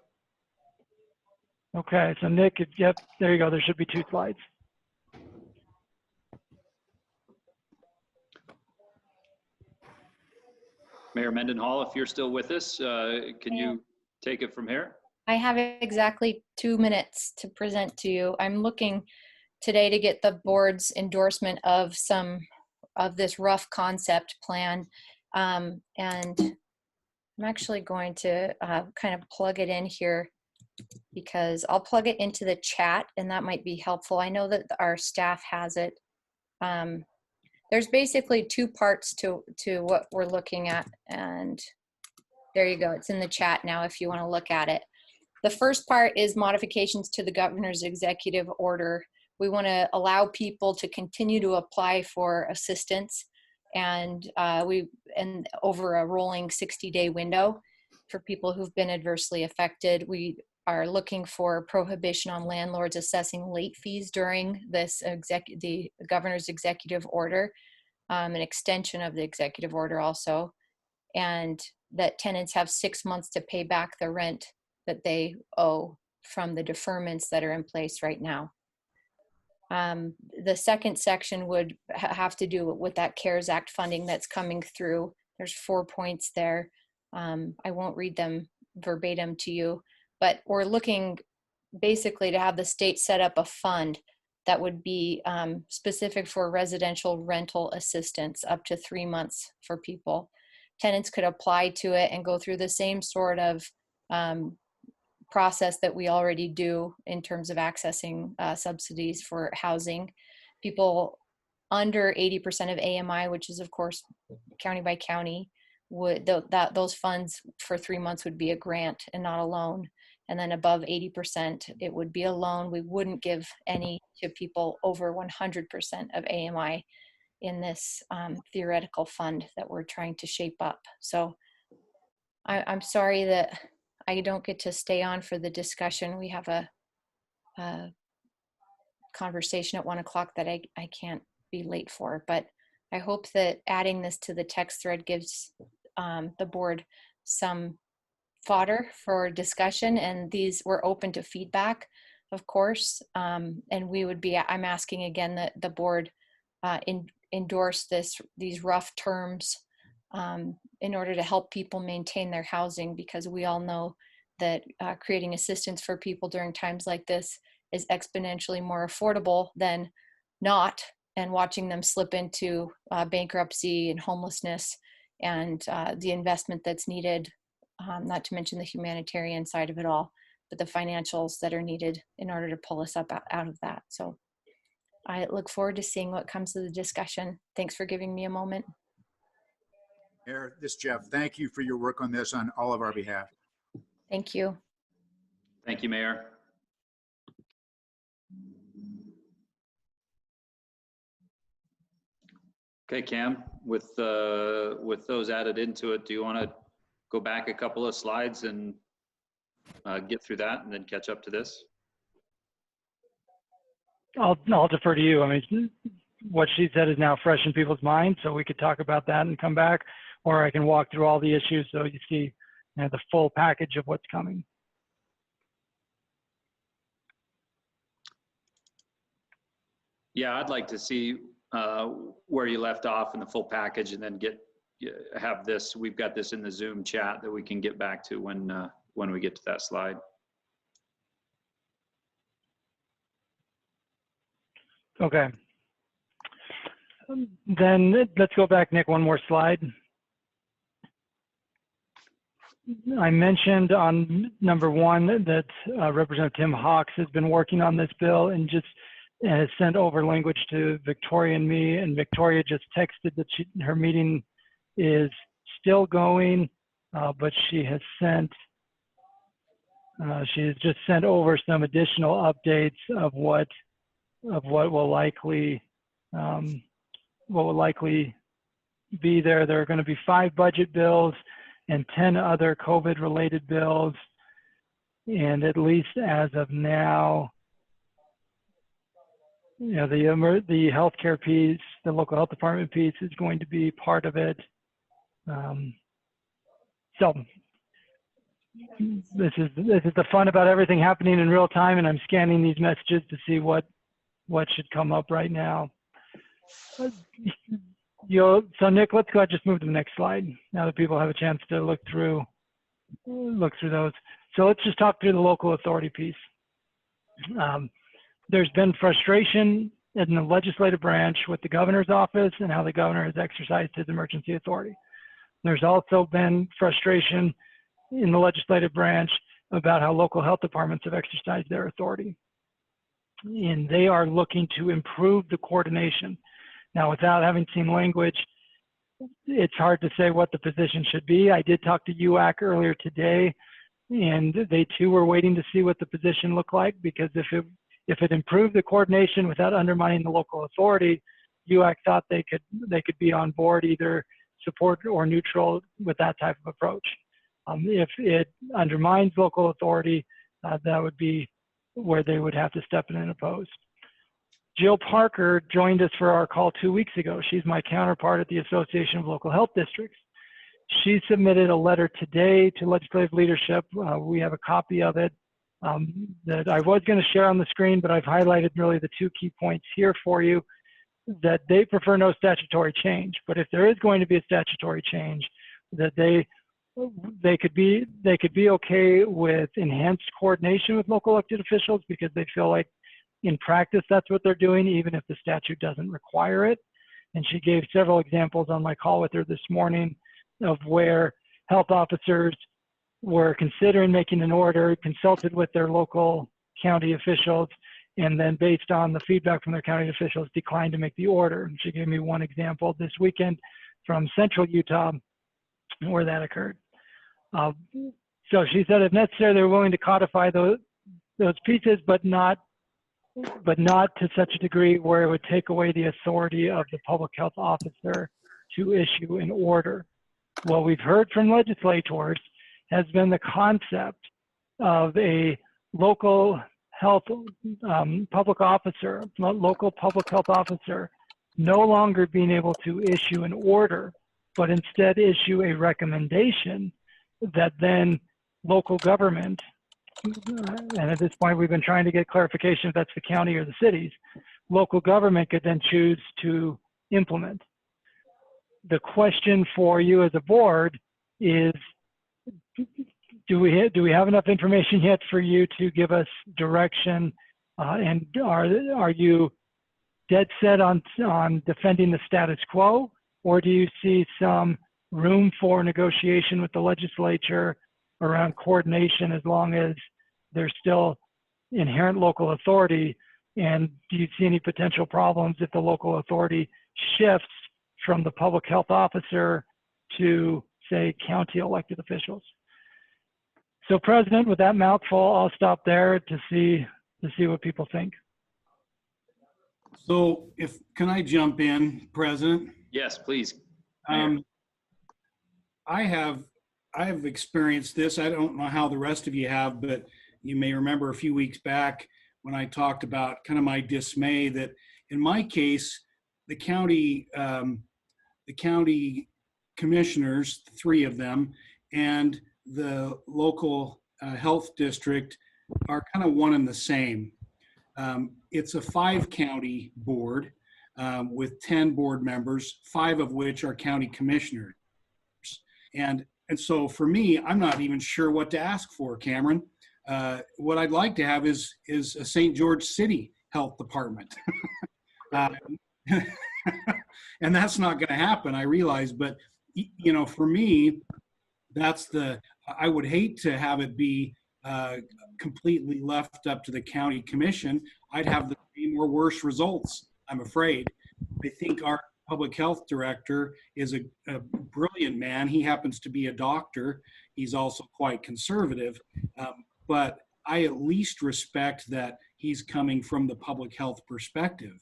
Okay, so Nick, yep, there you go. There should be 2 slides. Mayor Mendenhall, if you're still with us, can you take it from here? I have exactly 2 minutes to present to you. I'm looking today to get the board's endorsement of this rough concept plan. And I'm actually going to kind of plug it in here, because I'll plug it into the chat and that might be helpful. I know that our staff has it. There's basically 2 parts to what we're looking at, and there you go. It's in the chat now if you want to look at it. The first part is modifications to the governor's executive order. We want to allow people to continue to apply for assistance, and over a rolling 60-day window for people who've been adversely affected. We are looking for prohibition on landlords assessing late fees during this the governor's executive order, an extension of the executive order also, and that tenants have 6 months to pay back the rent that they owe from the deferments that are in place right now. The second section would have to do with that CARES Act funding that's coming through. There's 4 points there. I won't read them verbatim to you, but we're looking basically to have the state set up a fund that would be specific for residential rental assistance up to 3 months for people. Tenants could apply to it and go through the same sort of process that we already do in terms of accessing subsidies for housing. People under 80% of AMI, which is of course county by county, those funds for 3 months would be a grant and not a loan. And then above 80%, it would be a loan. We wouldn't give any to people over 100% of AMI in this theoretical fund that we're trying to shape up. So I'm sorry that I don't get to stay on for the discussion. We have a conversation at 1 o'clock that I can't be late for, but I hope that adding this to the text thread gives the board some fodder for discussion, and we're open to feedback, of course, and I'm asking again that the board endorse these rough terms in order to help people maintain their housing, because we all know that creating assistance for people during times like this is exponentially more affordable than not, and watching them slip into bankruptcy and homelessness and the investment that's needed, not to mention the humanitarian side of it all. but the financials that are needed in order to pull us up out of that. So I look forward to seeing what comes of the discussion. Thanks for giving me a moment. Mayor, this is Jeff. Thank you for your work on this on all of our behalf. Thank you. Thank you, Mayor. Okay, Cam, with those added into it, do you want to go back a couple of slides and get through that and then catch up to this? I'll defer to you. I mean, what she said is now fresh in people's minds, so we could talk about that and come back, or I can walk through all the issues so you see, you know, the full package of what's coming. Yeah, I'd like to see where you left off in the full package, and then have this. We've got this in the Zoom chat that we can get back to when we get to that slide. Okay. Then let's go back, Nick, one more slide. I mentioned on number one that Representative Tim Hawks has been working on this bill and just has sent over language to Victoria and me, and Victoria just texted that her meeting is still going, but she has just sent over some additional updates of what will likely be there. There are going to be 5 budget bills and 10 other COVID-related bills, and at least as of now, you know, the healthcare piece, the local health department piece is going to be part of it. So this is the fun about everything happening in real time, and I'm scanning these messages to see what should come up right now. So Nick, let's go ahead and just move to the next slide now that people have a chance to look through those. So let's just talk through the local authority piece. There's been frustration in the legislative branch with the governor's office and how the governor has exercised his emergency authority. There's also been frustration in the legislative branch about how local health departments have exercised their authority. And they are looking to improve the coordination. Now, without having seen language, it's hard to say what the position should be. I did talk to UAC earlier today, and they too were waiting to see what the position looked like, because if it improved the coordination without undermining the local authority, UAC thought they could be on board, either support or neutral with that type of approach. If it undermines local authority, that would be where they would have to step in and oppose. Jill Parker joined us for our call 2 weeks ago. She's my counterpart at the Association of Local Health Districts. She submitted a letter today to legislative leadership. We have a copy of it that I was going to share on the screen, but I've highlighted really the 2 key points here for you, that they prefer no statutory change. But if there is going to be a statutory change, that they could be okay with enhanced coordination with local elected officials, because they feel like in practice that's what they're doing, even if the statute doesn't require it. And she gave several examples on my call with her this morning of where health officers were considering making an order, consulted with their local county officials, and then based on the feedback from their county officials, declined to make the order. And she gave me one example this weekend from central Utah where that occurred. So she said if necessary, they're willing to codify those pieces, but not to such a degree where it would take away the authority of the public health officer to issue an order. What we've heard from legislators has been the concept of a local health public health officer no longer being able to issue an order, but instead issue a recommendation that then local government, and at this point we've been trying to get clarification if that's the county or the cities, local government could then choose to implement. The question for you as a board is, do we have enough information yet for you to give us direction, and are you dead set on defending the status quo, or do you see some room for negotiation with the legislature around coordination, as long as there's still inherent local authority. And do you see any potential problems if the local authority shifts from the public health officer to, say, county elected officials? So, President, with that mouthful, I'll stop there to see what people think. So, can I jump in, President? Yes, please. I have experienced this. I don't know how the rest of you have, but you may remember a few weeks back when I talked about kind of my dismay that in my case, the county commissioners, 3 of them, and the local health district are kind of one and the same. It's a 5-county board with 10 board members, 5 of which are county commissioners. And so for me, I'm not even sure what to ask for, Cameron. What I'd like to have is a St. George City Health Department. And that's not going to happen, I realize. But, you know, for me, I would hate to have it be completely left up to the county commission. I'd have the same or worse results, I'm afraid. I think our public health director is a brilliant man. He happens to be a doctor. He's also quite conservative. But I at least respect that he's coming from the public health perspective.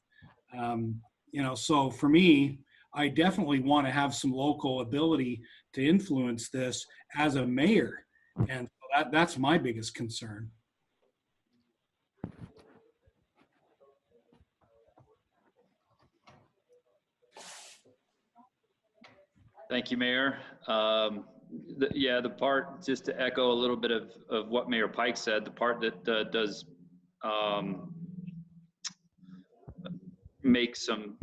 You know, so for me, I definitely want to have some local ability to influence this as a mayor. And that's my biggest concern. Thank you, Mayor. The part, just to echo a little bit of what Mayor Pike said, the part that does make some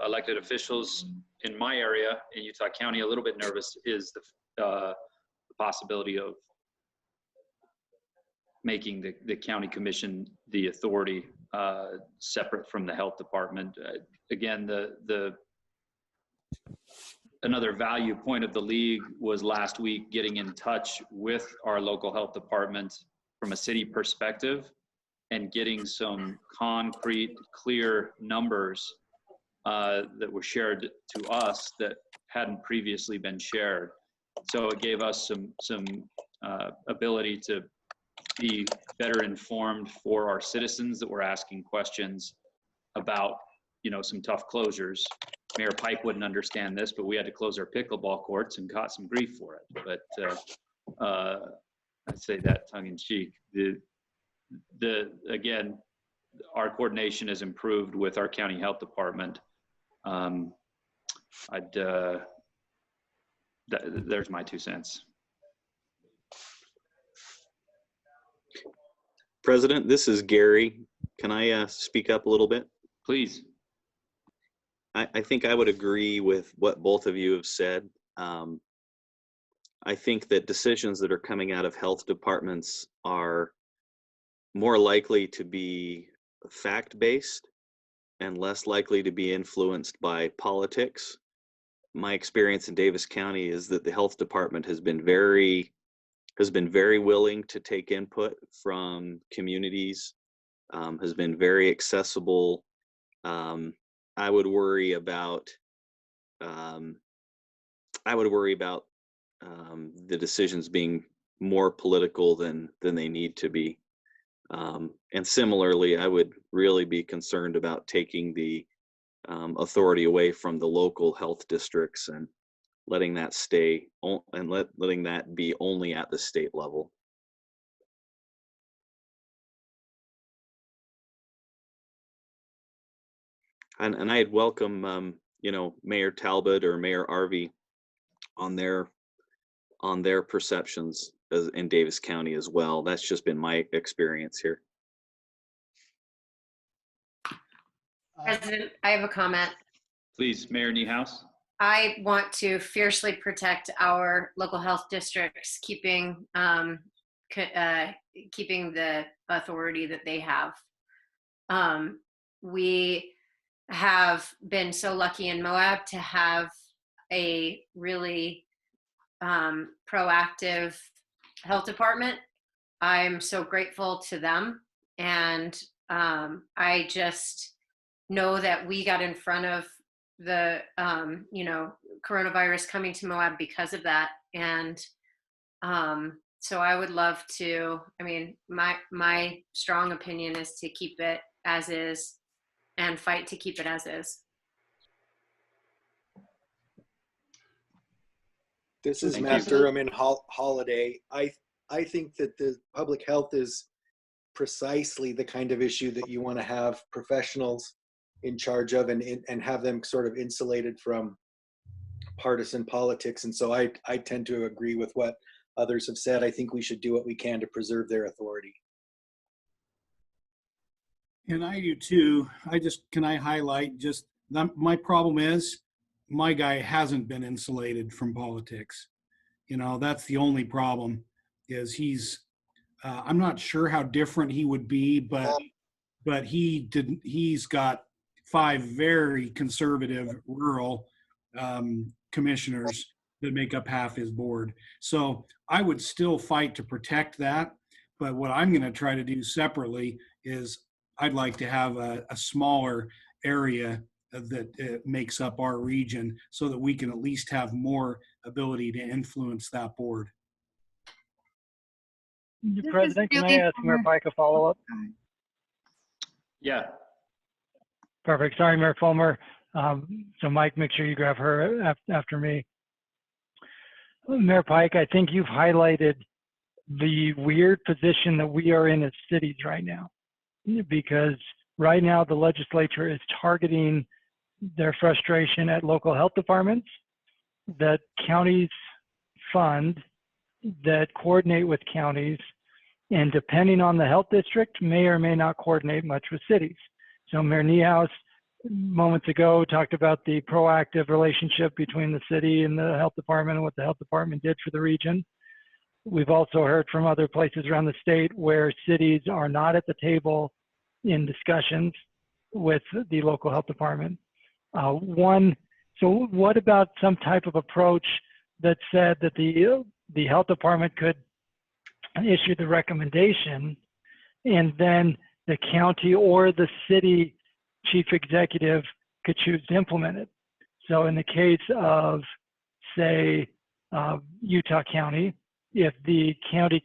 elected officials in my area in Utah County a little bit nervous is the possibility of making the county commission the authority separate from the health department. Again, another value point of the league was last week getting in touch with our local health department from a city perspective and getting some concrete, clear numbers that were shared to us that hadn't previously been shared. So it gave us some ability to be better informed for our citizens that were asking questions about, you know, some tough closures. Mayor Pike wouldn't understand this, but we had to close our pickleball courts and caught some grief for it. But I'd say that tongue in cheek. Again, our coordination has improved with our county health department. There's my 2 cents. President, this is Gary. Can I speak up a little bit? Please. I think I would agree with what both of you have said. I think that decisions that are coming out of health departments are more likely to be fact-based and less likely to be influenced by politics. My experience in Davis County is that the health department has been very willing to take input from communities, has been very accessible. I would worry about the decisions being more political than they need to be. And similarly, I would really be concerned about taking the authority away from the local health districts and letting that stay and letting that be only at the state level. And I'd welcome, you know, Mayor Talbot or Mayor Arvey on their perceptions in Davis County as well. That's just been my experience here. President, I have a comment. Please, Mayor Niehaus. I want to fiercely protect our local health districts, keeping the authority that they have. We have been so lucky in Moab to have a really proactive health department. I'm so grateful to them. And I just know that we got in front of the, coronavirus coming to Moab because of that. And so I would love to, my strong opinion is to keep it as is and fight to keep it as is. This is Thank Matt you. Durham in Holiday. I think that the public health is precisely the kind of issue that you want to have professionals in charge of and have them sort of insulated from partisan politics. And so I tend to agree with what others have said. I think we should do what we can to preserve their authority. And I do too. Can I highlight just, my problem is my guy hasn't been insulated from politics. That's the only problem, is I'm not sure how different he would be, but he's got 5 very conservative rural commissioners that make up half his board. So I would still fight to protect that. But what I'm going to try to do separately is I'd like to have a smaller area that makes up our region so that we can at least have more ability to influence that board. Mr. President, can I ask Mayor Pike a follow-up? Yeah. Perfect. Sorry, Mayor Fulmer. So Mike, make sure you grab her after me. Mayor Pike, I think you've highlighted the weird position that we are in as cities right now, because right now the legislature is targeting their frustration at local health departments that counties fund, that coordinate with counties, and depending on the health district, may or may not coordinate much with cities. So Mayor Niehaus moments ago talked about the proactive relationship between the city and the health department and what the health department did for the region. We've also heard from other places around the state where cities are not at the table in discussions with the local health department. So what about some type of approach that said that the health department could issue the recommendation and then the county or the city chief executive could choose to implement it? So in the case of, say, Utah County, if the county,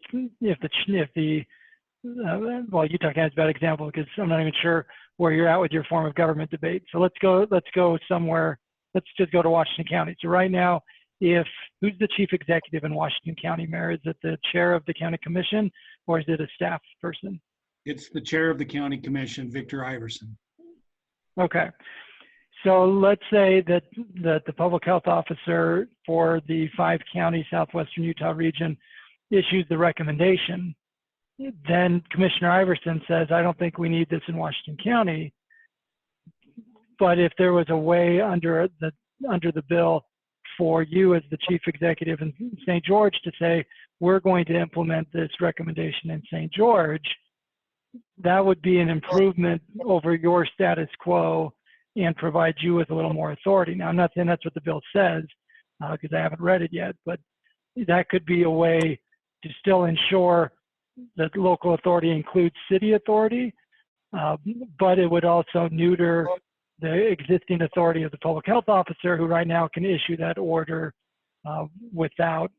well, Utah County is a bad example because I'm not even sure where you're at with your form of government debate. So let's go somewhere. Let's just go to Washington County. So right now, who's the chief executive in Washington County, Mayor? Is it the chair of the county commission or is it a staff person? It's the chair of the county commission, Victor Iverson. Okay. So let's say that the public health officer for the 5 county southwestern Utah region issues the recommendation. Then Commissioner Iverson says, I don't think we need this in Washington County. But if there was a way under the bill for you as the chief executive in St. George to say, we're going to implement this recommendation in St. George, that would be an improvement over your status quo and provide you with a little more authority. Now, I'm not saying that's what the bill says because I haven't read it yet, but that could be a way to still ensure that local authority includes city authority, but it would also neuter the existing authority of the public health officer, who right now can issue that order without,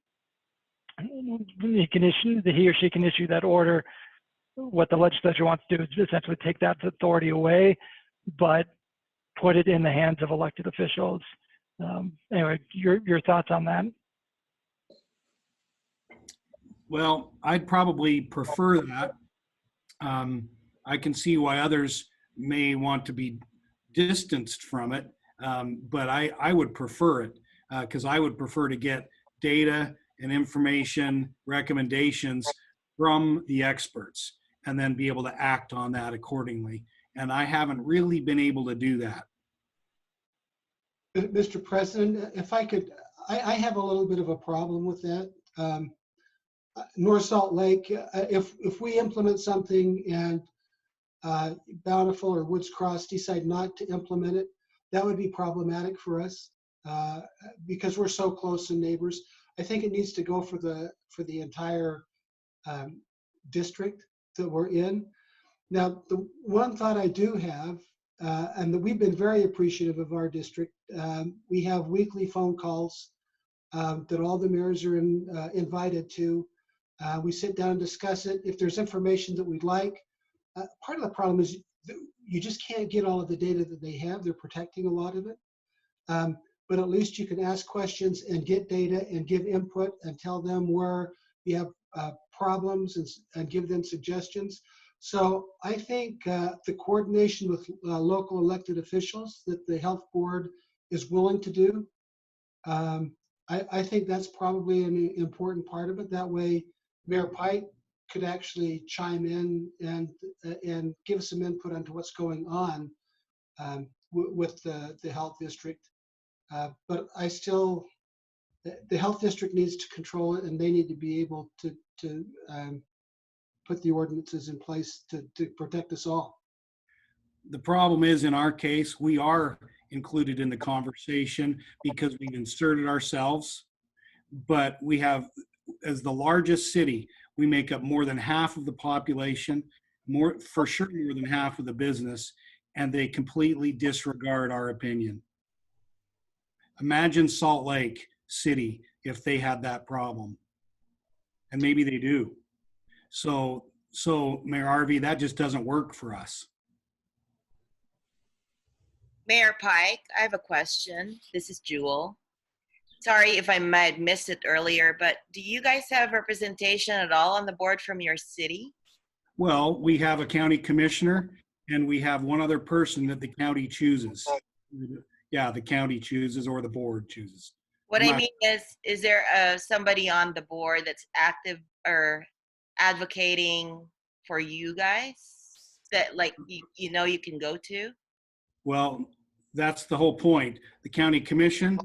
he or she can issue that order. What the legislature wants to do is essentially take that authority away, but put it in the hands of elected officials. Anyway, your thoughts on that? Well, I'd probably prefer that. I can see why others may want to be distanced from it, but I would prefer it because I would prefer to get data and information, recommendations from the experts, and then be able to act on that accordingly. And I haven't really been able to do that. Mr. President, if I could, I have a little bit of a problem with that. North Salt Lake, if we implement something and Bountiful or Woods Cross decide not to implement it, that would be problematic for us because we're so close in neighbors. I think it needs to go for the entire district that we're in. Now, the one thought I do have, and that we've been very appreciative of our district, we have weekly phone calls that all the mayors are invited to. We sit down and discuss it. If there's information that we'd like, part of the problem is you just can't get all of the data that they have. They're protecting a lot of it. But at least you can ask questions and get data and give input and tell them where you have problems and give them suggestions. So I think the coordination with local elected officials that the health board is willing to do, I think that's probably an important part of it. That way, Mayor Pike could actually chime in and give some input onto what's going on with the health district. But I still, the health district needs to control it, and they need to be able to put the ordinances in place to protect us all. The problem is, in our case, we are included in the conversation because we've inserted ourselves, but we have, as the largest city, we make up more than half of the population, for sure more than half of the business, and they completely disregard our opinion. Imagine Salt Lake City if they had that problem, and maybe they do. So Mayor Harvey, that just doesn't work for us. Mayor Pike, I have a question. This is Jewel. Sorry if I might have missed it earlier, but do you guys have representation at all on the board from your city? Well, we have a county commissioner, and we have one other person that the county chooses. Yeah, the county chooses or the board chooses. What I mean is there somebody on the board that's active or advocating for you guys that like you know you can go to? Well, that's the whole point. The county commission,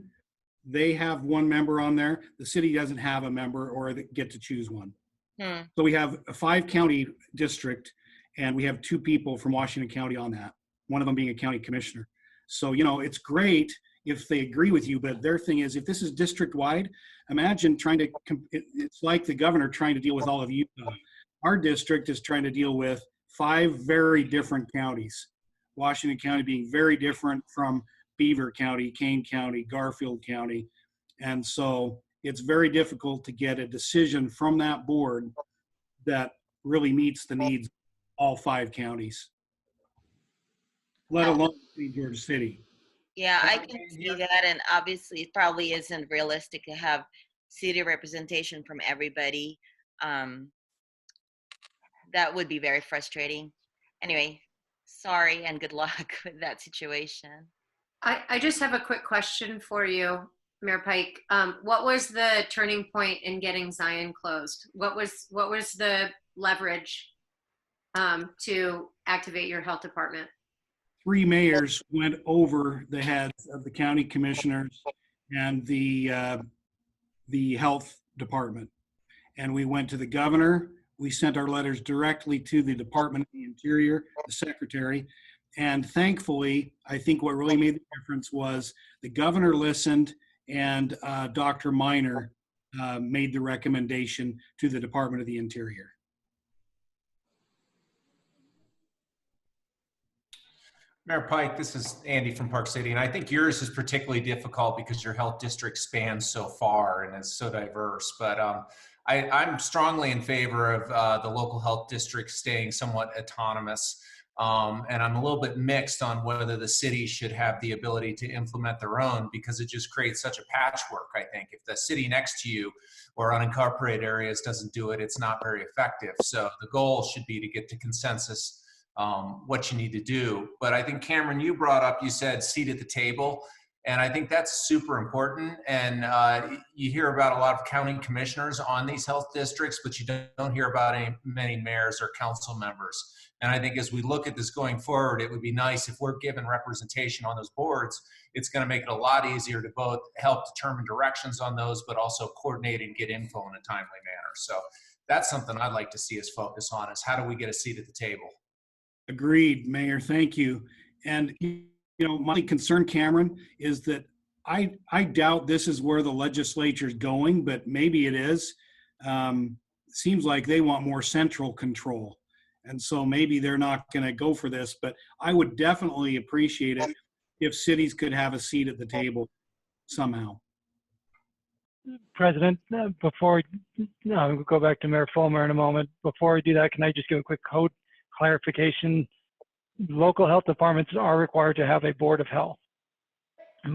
they have one member on there. The city doesn't have a member or they get to choose one. So we have a 5-county district, and we have 2 people from Washington County on that, one of them being a county commissioner. So, you know, it's great if they agree with you, but their thing is, if this is district-wide, imagine trying to, it's like the governor trying to deal with all of Utah. Our district is trying to deal with 5 very different counties. Washington County being very different from Beaver County, Kane County, Garfield County. And so it's very difficult to get a decision from that board that really meets the needs of all 5 counties, let alone St. George City. Yeah, I can see that, and obviously it probably isn't realistic to have city representation from everybody. That would be very frustrating. Anyway, sorry and good luck with that situation. I just have a quick question for you, Mayor Pike. What was the turning point in getting Zion closed? What was the leverage to activate your health department? 3 mayors went over the heads of the county commissioners and the health department. And we went to the governor. We sent our letters directly to the Department of the Interior, the secretary. And thankfully, I think what really made the difference was the governor listened, and Dr. Minor made the recommendation to the Department of the Interior. Mayor Pike, this is Andy from Park City, and I think yours is particularly difficult because your health district spans so far and is so diverse. But I'm strongly in favor of the local health district staying somewhat autonomous. And I'm a little bit mixed on whether the city should have the ability to implement their own, because it just creates such a patchwork, I think. If the city next to you or unincorporated areas doesn't do it, it's not very effective. So the goal should be to get to consensus what you need to do. But I think, Cameron, you brought up, you said seat at the table. And I think that's super important. And you hear about a lot of county commissioners on these health districts, but you don't hear about many mayors or council members. And I think as we look at this going forward, it would be nice if we're given representation on those boards. It's going to make it a lot easier to both help determine directions on those, but also coordinate and get info in a timely manner. So that's something I'd like to see us focus on, is how do we get a seat at the table? Agreed, Mayor. Thank you. And you know, my concern, Cameron, is that I doubt this is where the legislature is going, but maybe it is. seems like they want more central control. And so maybe they're not going to go for this, but I would definitely appreciate it if cities could have a seat at the table somehow. President, before we'll go back to Mayor Fulmer in a moment. Before we do that, can I just give a quick code clarification? Local health departments are required to have a board of health,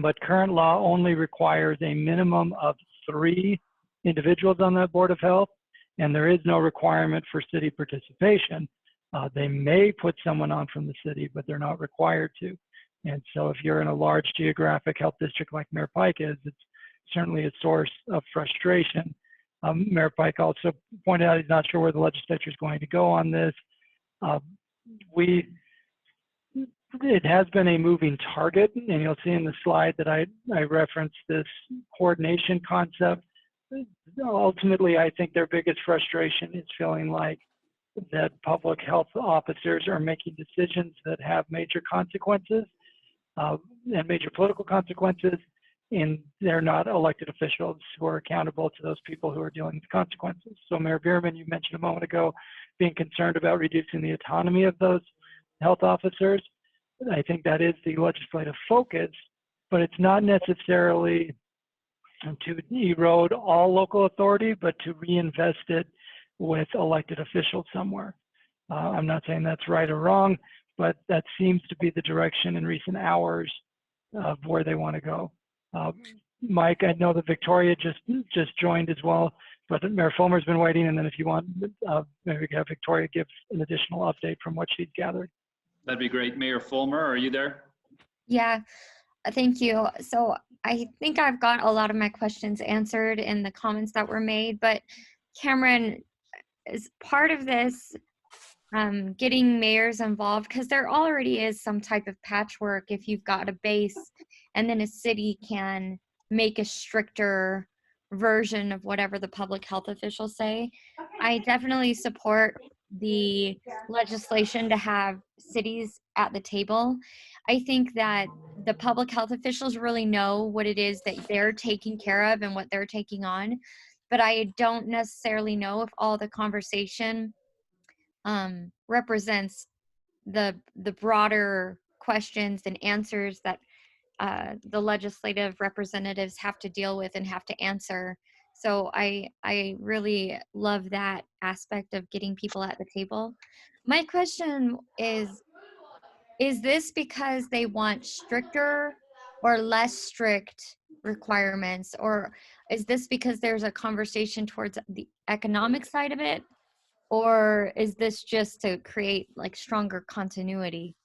but current law only requires a minimum of 3 individuals on that board of health, and there is no requirement for city participation. They may put someone on from the city, but they're not required to. And so if you're in a large geographic health district like Mayor Pike is, it's certainly a source of frustration. Mayor Pike also pointed out he's not sure where the legislature is going to go on this. It has been a moving target, and you'll see in the slide that I referenced this coordination concept. Ultimately, I think their biggest frustration is feeling like that public health officers are making decisions that have major consequences and major political consequences, and they're not elected officials who are accountable to those people who are dealing with consequences. So Mayor Bierman, you mentioned a moment ago being concerned about reducing the autonomy of those health officers. I think that is the legislative focus, but it's not necessarily to erode all local authority, but to reinvest it with elected officials somewhere. I'm not saying that's right or wrong, but that seems to be the direction in recent hours of where they want to go. Mike, I know that Victoria just joined as well, but Mayor Fulmer's been waiting, and then if you want, maybe we can have Victoria give an additional update from what she's gathered. That'd be great. Mayor Fulmer, are you there? Yeah, thank you. So I think I've got a lot of my questions answered in the comments that were made, but Cameron, is part of this getting mayors involved, because there already is some type of patchwork if you've got a base and then a city can make a stricter version of whatever the public health officials say. I definitely support the legislation to have cities at the table. I think that the public health officials really know what it is that they're taking care of and what they're taking on, but I don't necessarily know if all the conversation represents the broader questions and answers that the legislative representatives have to deal with and have to answer. So I really love that aspect of getting people at the table. My question is this because they want stricter or less strict requirements, or is this because there's a conversation towards the economic side of it, or is this just to create like stronger continuity?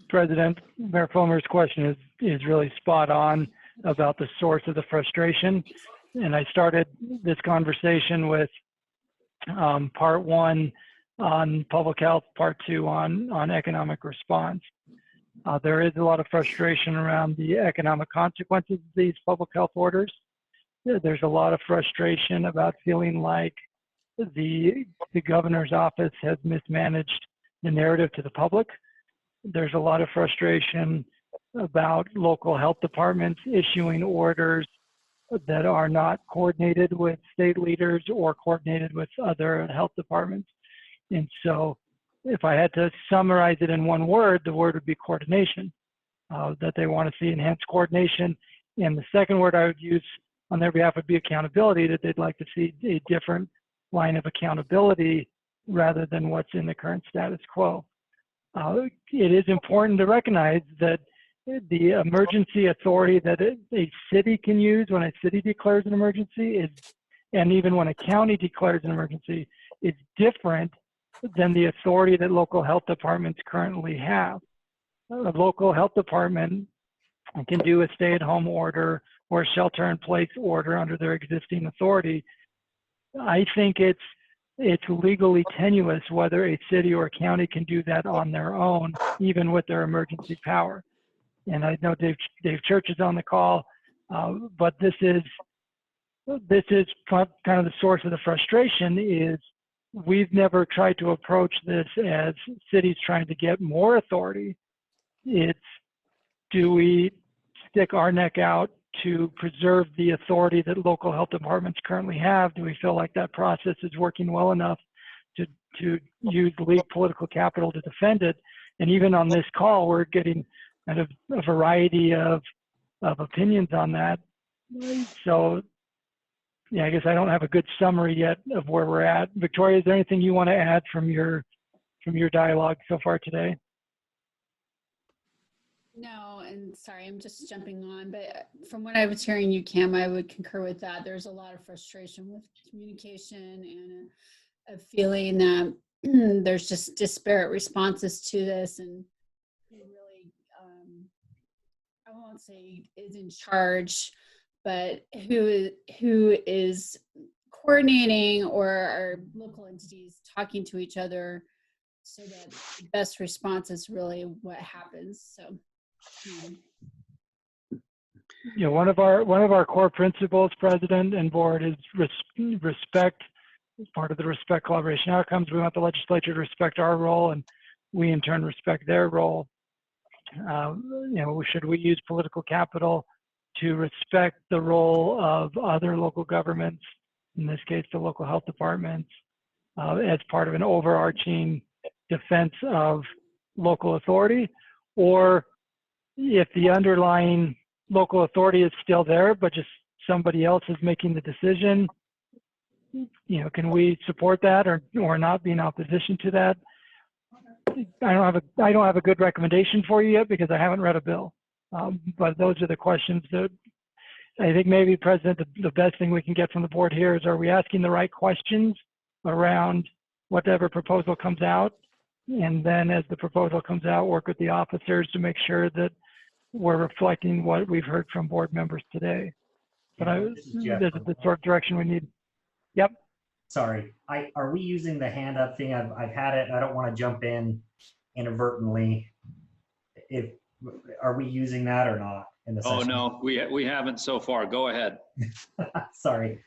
President, Mayor Fulmer's question is really spot on about the source of the frustration. And I started this conversation with part 1 on public health, part 2 on economic response. There is a lot of frustration around the economic consequences of these public health orders. There's a lot of frustration about feeling like the governor's office has mismanaged the narrative to the public. There's a lot of frustration about local health departments issuing orders that are not coordinated with state leaders or coordinated with other health departments. And so if I had to summarize it in one word, the word would be coordination, that they want to see enhanced coordination. And the second word I would use on their behalf would be accountability, that they'd like to see a different line of accountability rather than what's in the current status quo. It is important to recognize that the emergency authority that a city can use when a city declares an emergency is, and even when a county declares an emergency, is different than the authority that local health departments currently have. A local health department can do a stay-at-home order or shelter-in-place order under their existing authority. I think it's legally tenuous whether a city or a county can do that on their own, even with their emergency power. And I know Dave Church is on the call, but this is kind of the source of the frustration. Is we've never tried to approach this as cities trying to get more authority. It's, do we stick our neck out to preserve the authority that local health departments currently have? Do we feel like that process is working well enough to use league political capital to defend it? And even on this call, we're getting kind of a variety of opinions on that. So yeah, I guess I don't have a good summary yet of where we're at. Victoria, is there anything you want to add from your dialogue so far today? No, and sorry, I'm just jumping on, but from what I was hearing you, Cam, I would concur with that. There's a lot of frustration with communication and a feeling that there's just disparate responses to this, and really, I won't say is in charge, but who is coordinating, or are local entities talking to each other so that the best response is really what happens. So. Yeah, one of our core principles, President and Board, is respect. As part of the respect collaboration outcomes, we want the legislature to respect our role, and we in turn respect their role. Should we use political capital to respect the role of other local governments, in this case the local health departments, as part of an overarching defense of local authority? Or if the underlying local authority is still there, but just somebody else is making the decision, can we support that or not be in opposition to that? I don't have a good recommendation for you yet because I haven't read a bill. But those are the questions that I think maybe, President, the best thing we can get from the board here is, are we asking the right questions around whatever proposal comes out? And then as the proposal comes out, work with the officers to make sure that we're reflecting what we've heard from board members today. But this is the sort of direction we need. Yep. Sorry, are we using the hand up thing? I've had it. I don't want to jump in inadvertently. Are we using that or not in the session? Oh no, we haven't so far. Go ahead. Sorry,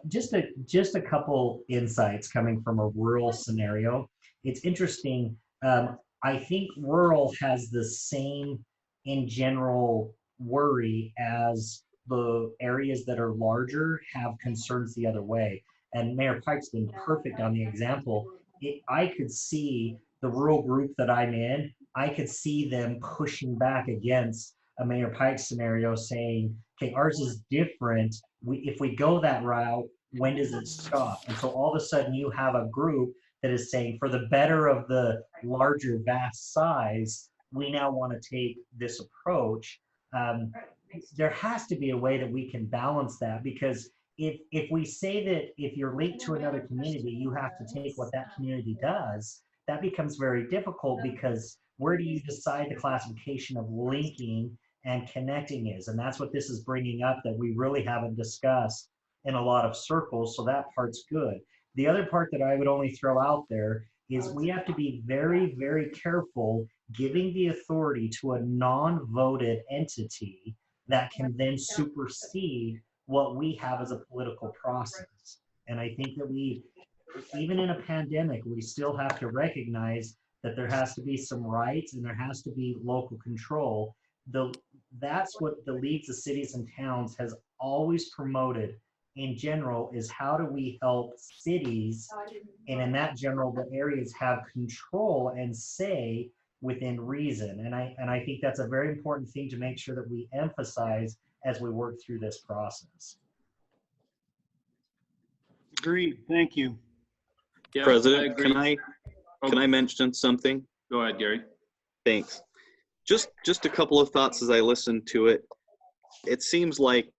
just a couple insights coming from a rural scenario. It's interesting. I think rural has the same, in general, worry as the areas that are larger have concerns the other way. And Mayor Pike's been perfect on the example. I could see the rural group that I'm in, I could see them pushing back against a Mayor Pike scenario, saying, okay, ours is different. If we go that route, when does it stop? And so all of a sudden you have a group that is saying, for the better of the larger, vast size, we now want to take this approach. There has to be a way that we can balance that, because if we say that if you're linked to another community, you have to take what that community does, that becomes very difficult, because where do you decide the classification of linking and connecting is? And that's what this is bringing up that we really haven't discussed in a lot of circles. So that part's good. The other part that I would only throw out there is we have to be very, very careful giving the authority to a non-voted entity that can then supersede what we have as a political process. And I think that we, even in a pandemic, we still have to recognize that there has to be some rights and there has to be local control. That's what the Leagues of Cities and Towns has always promoted in general, is how do we help cities, and in that general, the areas have control and say within reason. And I think that's a very important thing to make sure that we emphasize as we work through this process. Agreed. Thank you. Yeah, President, can I mention something? Go ahead, Gary. Thanks. Just a couple of thoughts as I listened to it. It seems like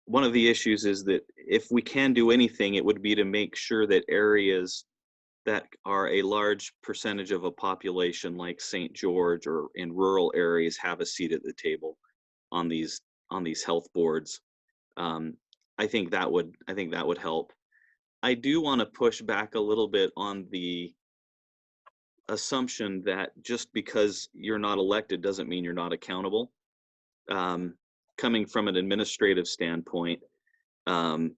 one of the issues is that if we can do anything, it would be to make sure that areas that are a large percentage of a population like St. George or in rural areas have a seat at the table on these health boards. I think that would help. I do want to push back a little bit on the assumption that just because you're not elected doesn't mean you're not accountable. Coming from an administrative standpoint, you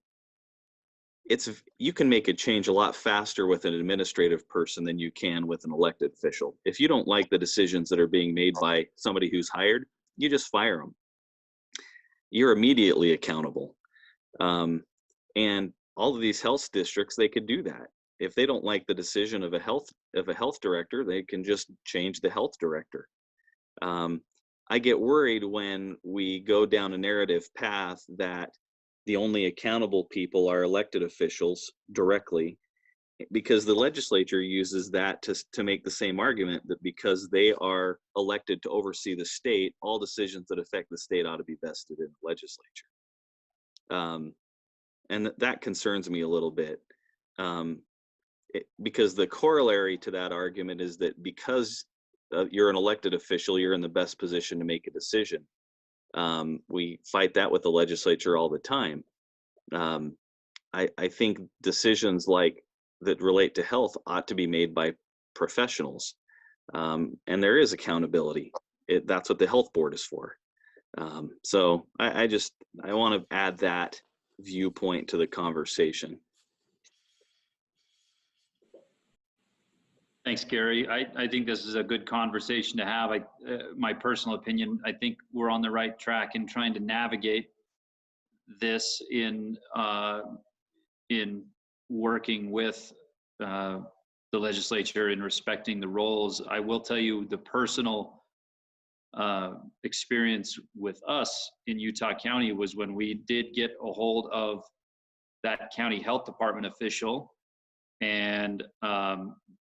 can make a change a lot faster with an administrative person than you can with an elected official. If you don't like the decisions that are being made by somebody who's hired, you just fire them. you're immediately accountable. And all of these health districts, they could do that. If they don't like the decision of a health director, they can just change the health director. I get worried when we go down a narrative path that the only accountable people are elected officials directly, because the legislature uses that to make the same argument that because they are elected to oversee the state, all decisions that affect the state ought to be vested in the legislature. And that concerns me a little bit, because the corollary to that argument is that because you're an elected official, you're in the best position to make a decision. We fight that with the legislature all the time. I think decisions like that relate to health ought to be made by professionals, and there is accountability. That's what the health board is for. So I want to add that viewpoint to the conversation. Thanks, Gary. I think this is a good conversation to have. My personal opinion, I think we're on the right track in trying to navigate this in working with the legislature in respecting the roles. I will tell you the personal experience with us in Utah County was when we did get a hold of that county health department official, and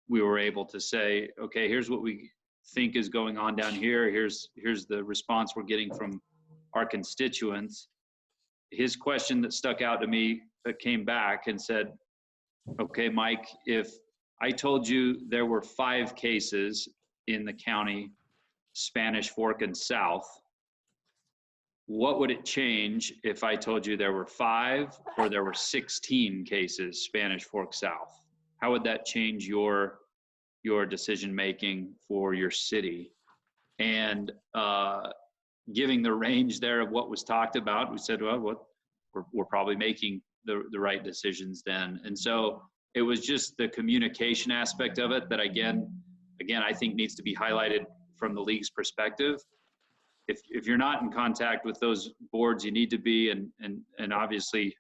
we were able to say, okay, here's what we think is going on down here. Here's the response we're getting from our constituents. His question that stuck out to me came back and said, okay, Mike, if I told you there were 5 cases in the county, Spanish Fork and South, what would it change if I told you there were 5 or there were 16 cases, Spanish Fork South? How would that change your decision making for your city? And giving the range there of what was talked about, we said, well, we're probably making the right decisions then. And so it was just the communication aspect of it that again, I think needs to be highlighted from the league's perspective. If you're not in contact with those boards, you need to be, and obviously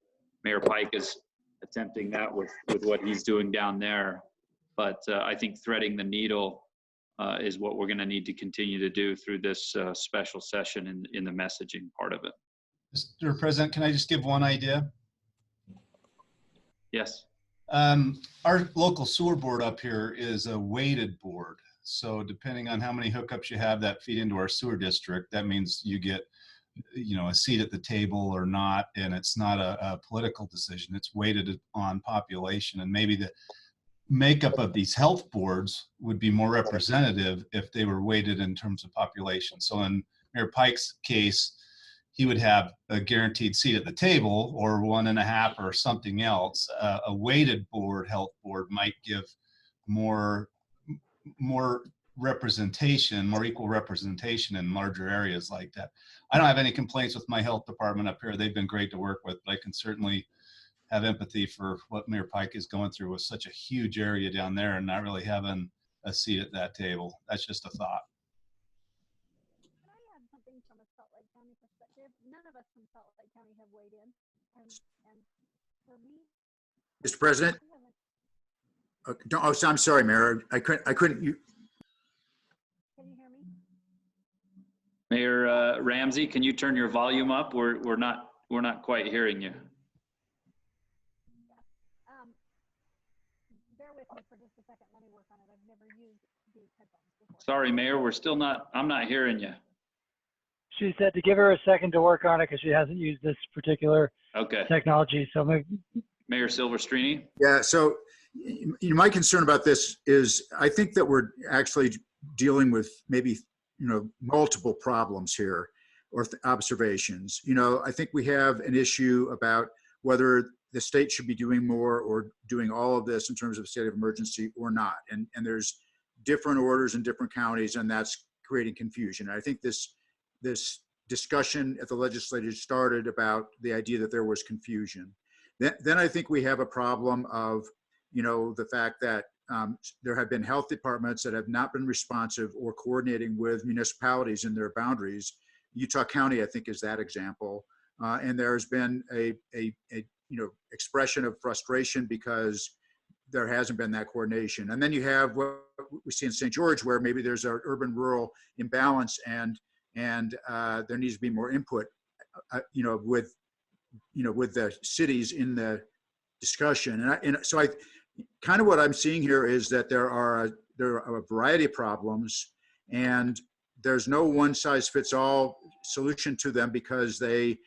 Mayor Pike is attempting that with what he's doing down there. But I think threading the needle is what we're going to need to continue to do through this special session in the messaging part of it. Mr. President, can I just give one idea? Yes. Our local sewer board up here is a weighted board. So depending on how many hookups you have that feed into our sewer district, that means you get, a seat at the table or not. And it's not a political decision. It's weighted on population, and maybe the makeup of these health boards would be more representative if they were weighted in terms of population. So in Mayor Pike's case, he would have a guaranteed seat at the table or 1.5 or something else. A weighted board, health board, might give more representation, more equal representation in larger areas like that. I don't have any complaints with my health department up here. They've been great to work with, but I can certainly have empathy for what Mayor Pike is going through with such a huge area down there and not really having a seat at that table. That's just a thought. Can I add something from a Salt Lake County perspective? None of us from Salt Lake County have weighed in. And for me, Mr. President? I'm sorry, Mayor. I couldn't. Can you hear me? Mayor Ramsey, can you turn your volume up? We're not quite hearing you. Bear with me for just a second. Let me work on it. I've never used these headphones before. Sorry, Mayor, I'm not hearing you. She said to give her a second to work on it because she hasn't used this particular technology. So maybe Mayor Silvestrini. Yeah. So, my concern about this is I think that we're actually dealing with maybe multiple problems here or observations. I think we have an issue about whether the state should be doing more or doing all of this in terms of state of emergency or not. And there's different orders in different counties, and that's creating confusion. And I think this discussion at the legislature started about the idea that there was confusion. Then I think we have a problem of, the fact that there have been health departments that have not been responsive or coordinating with municipalities in their boundaries, Utah County, I think, is that example. And there's been a expression of frustration because there hasn't been that coordination. And then you have what we see in St. George, where maybe there's an urban-rural imbalance, and there needs to be more input, with the cities in the discussion. And so I kind of what I'm seeing here is that there are a variety of problems, and there's no one-size-fits-all solution to them because they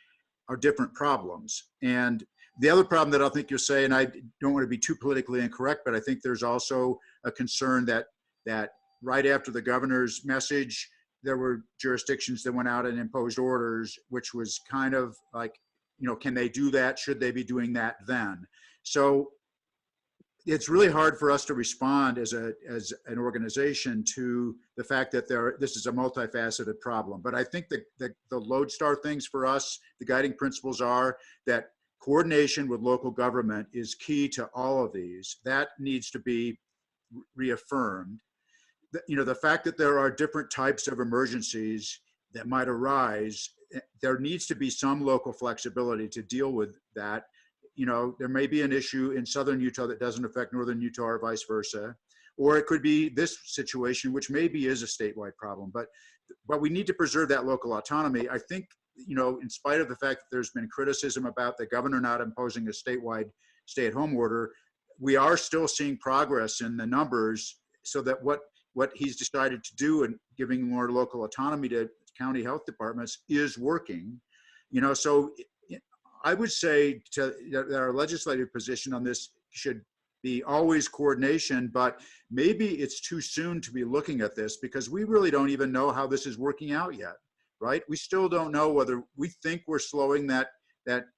are different problems. And the other problem that I think you'll say, and I don't want to be too politically incorrect, but I think there's also a concern that right after the governor's message, there were jurisdictions that went out and imposed orders, which was kind of like, can they do that? Should they be doing that then? So it's really hard for us to respond as an organization to the fact that this is a multifaceted problem. But I think that the lodestar things for us, the guiding principles are that coordination with local government is key to all of these. That needs to be reaffirmed. The fact that there are different types of emergencies that might arise, there needs to be some local flexibility to deal with that. There may be an issue in southern Utah that doesn't affect northern Utah or vice versa, or it could be this situation, which maybe is a statewide problem, but we need to preserve that local autonomy. I think, in spite of the fact that there's been criticism about the governor not imposing a statewide stay-at-home order, we are still seeing progress in the numbers, so that what he's decided to do and giving more local autonomy to county health departments is working. So I would say that our legislative position on this should be always coordination, but maybe it's too soon to be looking at this because we really don't even know how this is working out yet, right? We still don't know whether we think we're slowing that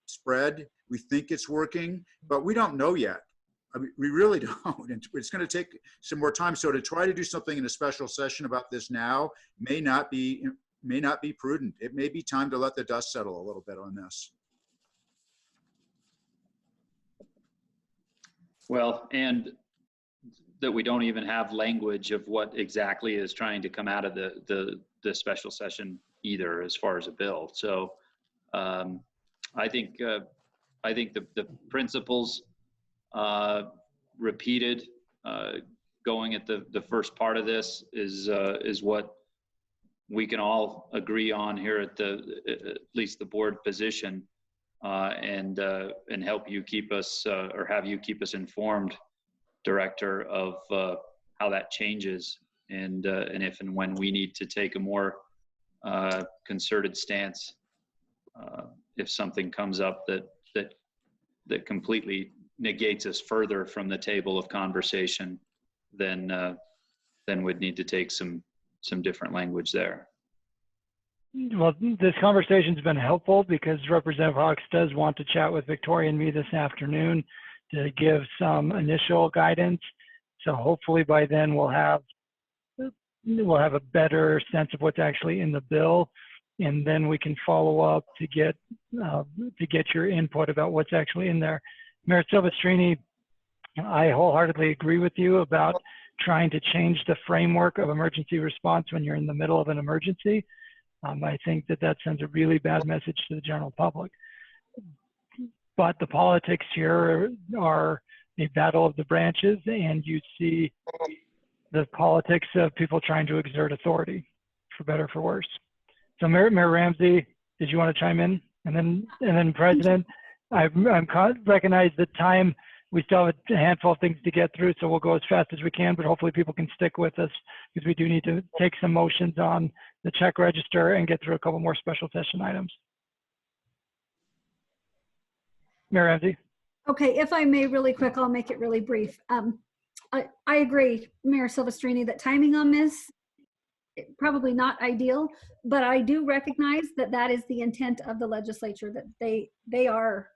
spread. We think it's working, but we don't know yet. I mean, we really don't. And it's going to take some more time. So to try to do something in a special session about this now may not be prudent. It may be time to let the dust settle a little bit on this. Well, and that we don't even have language of what exactly is trying to come out of the special session either, as far as a bill. So I think the principles repeated going at the first part of this is what we can all agree on here at least the board position. And help you keep us or have you keep us informed, Director, of how that changes and if and when we need to take a more concerted stance if something comes up that completely negates us further from the table of conversation, then we'd need to take some different language there. Well, this conversation's been helpful because Representative Hawks does want to chat with Victoria and me this afternoon to give some initial guidance. So hopefully by then we'll have a better sense of what's actually in the bill, and then we can follow up to get your input about what's actually in there. Mayor Silvestrini, I wholeheartedly agree with you about trying to change the framework of emergency response when you're in the middle of an emergency. I think that sends a really bad message to the general public. But the politics here are a battle of the branches, and you see the politics of people trying to exert authority, for better or for worse. So Mayor Ramsey, did you want to chime in? And then President, I recognize the time. We still have a handful of things to get through, so we'll go as fast as we can, but hopefully people can stick with us because we do need to take some motions on the check register and get through a couple more special session items. Mayor Ramsey. Okay, if I may really quick, I'll make it really brief. I agree, Mayor Silvestrini, that timing on this, probably not ideal, but I do recognize that is the intent of the legislature, that they are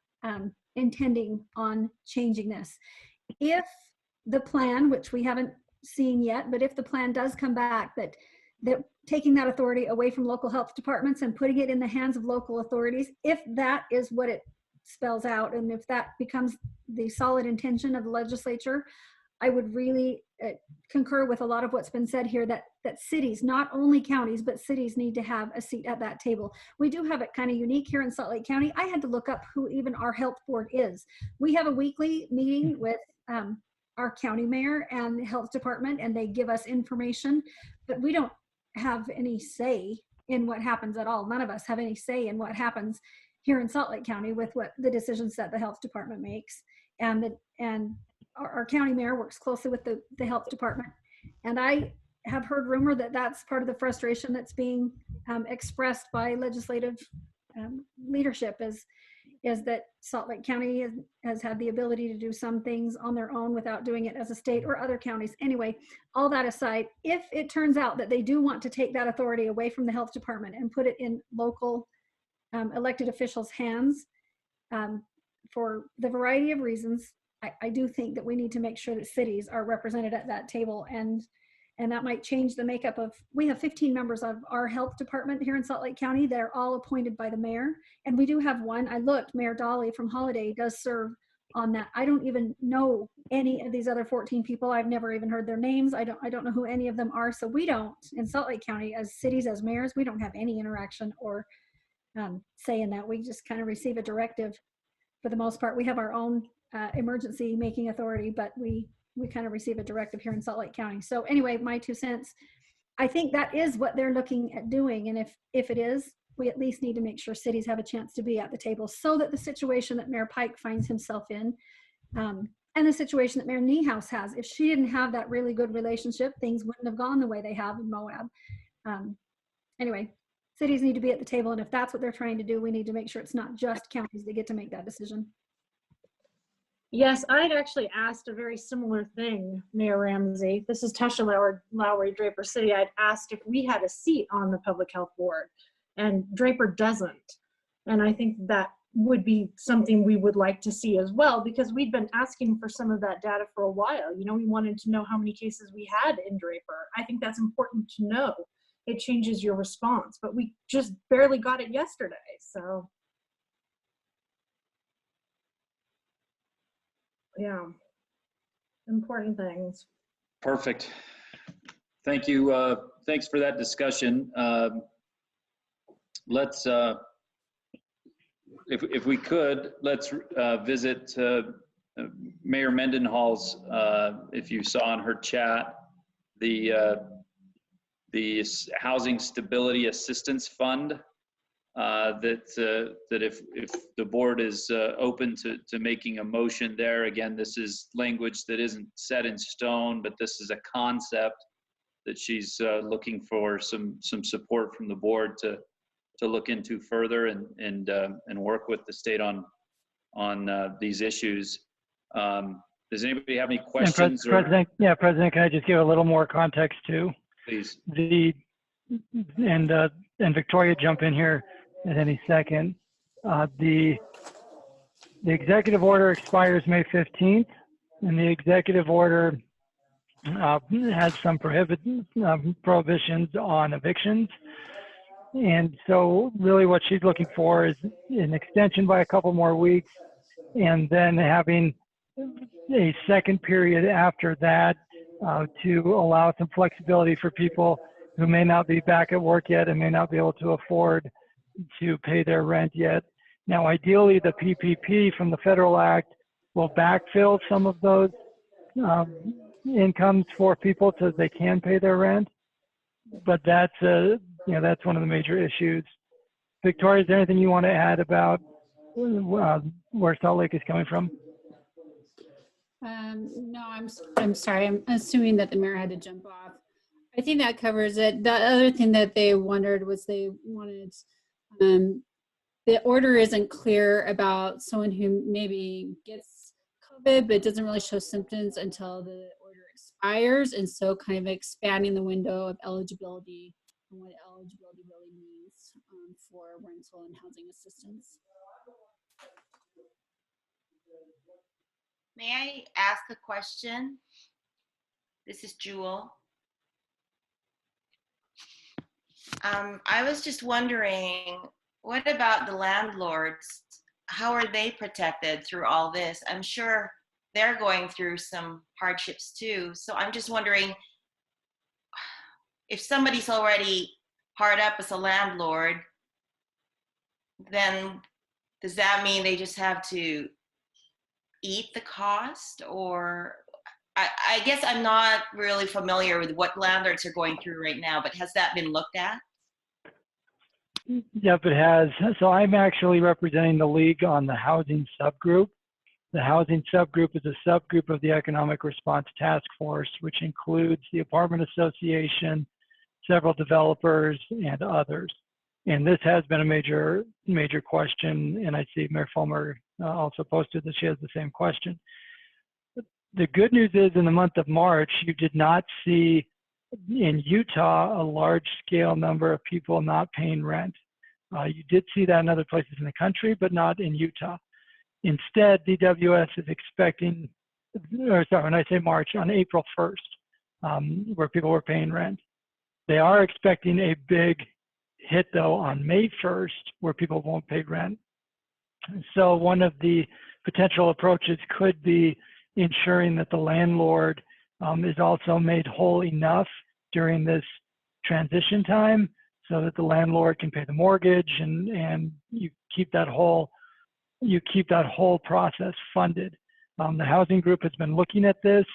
intending on changing this. If the plan, which we haven't seen yet, but if the plan does come back that taking that authority away from local health departments and putting it in the hands of local authorities, if that is what it spells out, and if that becomes the solid intention of the legislature, I would really concur with a lot of what's been said here, that cities, not only counties, but cities need to have a seat at that table. We do have it kind of unique here in Salt Lake County. I had to look up who even our health board is. We have a weekly meeting with our county mayor and the health department, and they give us information, but we don't have any say in what happens at all. None of us have any say in what happens here in Salt Lake County with what the decisions that the health department makes. And our county mayor works closely with the health department. And I have heard rumor that that's part of the frustration that's being expressed by legislative leadership is that Salt Lake County has had the ability to do some things on their own without doing it as a state or other counties. Anyway, all that aside, if it turns out that they do want to take that authority away from the health department and put it in local elected officials' hands, for the variety of reasons, I do think that we need to make sure that cities are represented at that table, and that might change the makeup of, we have 15 members of our health department here in Salt Lake County. They're all appointed by the mayor. And we do have one, I looked, Mayor Dolly from Holiday does serve on that. I don't even know any of these other 14 people. I've never even heard their names. I don't know who any of them are. So we don't, in Salt Lake County, as cities, as mayors, we don't have any interaction or say in that. We just kind of receive a directive for the most part. We have our own emergency making authority, but we kind of receive a directive here in Salt Lake County. So anyway, my 2 cents, I think that is what they're looking at doing. And if it is, we at least need to make sure cities have a chance to be at the table, so that the situation that Mayor Pike finds himself in, and the situation that Mayor Niehaus has, if she didn't have that really good relationship, things wouldn't have gone the way they have in Moab. Anyway, cities need to be at the table. And if that's what they're trying to do, we need to make sure it's not just counties that get to make that decision. Yes, I'd actually asked a very similar thing, Mayor Ramsey. This is Tasha Lowry, Draper City. I'd asked if we had a seat on the Public Health Board, and Draper doesn't. And I think that would be something we would like to see as well, because we'd been asking for some of that data for a while. You know, we wanted to know how many cases we had in Draper. I think that's important to know. It changes your response, but we just barely got it yesterday, so. Yeah, important things. Perfect. Thank you. Thanks for that discussion. Let's, if we could, let's visit Mayor Mendenhall's, if you saw in her chat, the Housing Stability Assistance Fund. That if the board is open to making a motion there, again, this is language that isn't set in stone, but this is a concept that she's looking for some support from the board to look into further and work with the state on these issues. Does anybody have any questions? President, can I just give a little more context too? Please. And Victoria, jump in here at any second. The executive order expires May 15th, and the executive order has some prohibitions on evictions. And so really what she's looking for is an extension by a couple more weeks, and then having a second period after that to allow some flexibility for people who may not be back at work yet and may not be able to afford to pay their rent yet. Now, ideally, the PPP from the Federal Act will backfill some of those incomes for people so they can pay their rent. But that's that's one of the major issues. Victoria, is there anything you want to add about where Salt Lake is coming from? No, I'm sorry. I'm assuming that the mayor had to jump off. I think that covers it. The other thing that they wondered was they wanted, the order isn't clear about someone who maybe gets COVID but doesn't really show symptoms until the order expires, and so kind of expanding the window of eligibility and what eligibility really means for rental and housing assistance. May I ask a question? This is Jewel. I was just wondering, what about the landlords? How are they protected through all this? I'm sure they're going through some hardships too. So I'm just wondering, if somebody's already hard up as a landlord, then does that mean they just have to eat the cost? Or I guess I'm not really familiar with what landlords are going through right now, but has that been looked at? Yep, it has. So I'm actually representing the league on the housing subgroup. The housing subgroup is a subgroup of the Economic Response Task Force, which includes the Apartment Association, several developers, and others. And this has been a major question, and I see Mayor Fulmer also posted that she has the same question. The good news is in the month of March, you did not see in Utah a large-scale number of people not paying rent. You did see that in other places in the country, but not in Utah. Instead, DWS is expecting, or sorry, when I say March, on April 1st, where people were paying rent. They are expecting a big hit, though, on May 1st, where people won't pay rent. So one of the potential approaches could be ensuring that the landlord is also made whole enough during this transition time so that the landlord can pay the mortgage, and you keep that whole process funded. The housing group has been looking at this.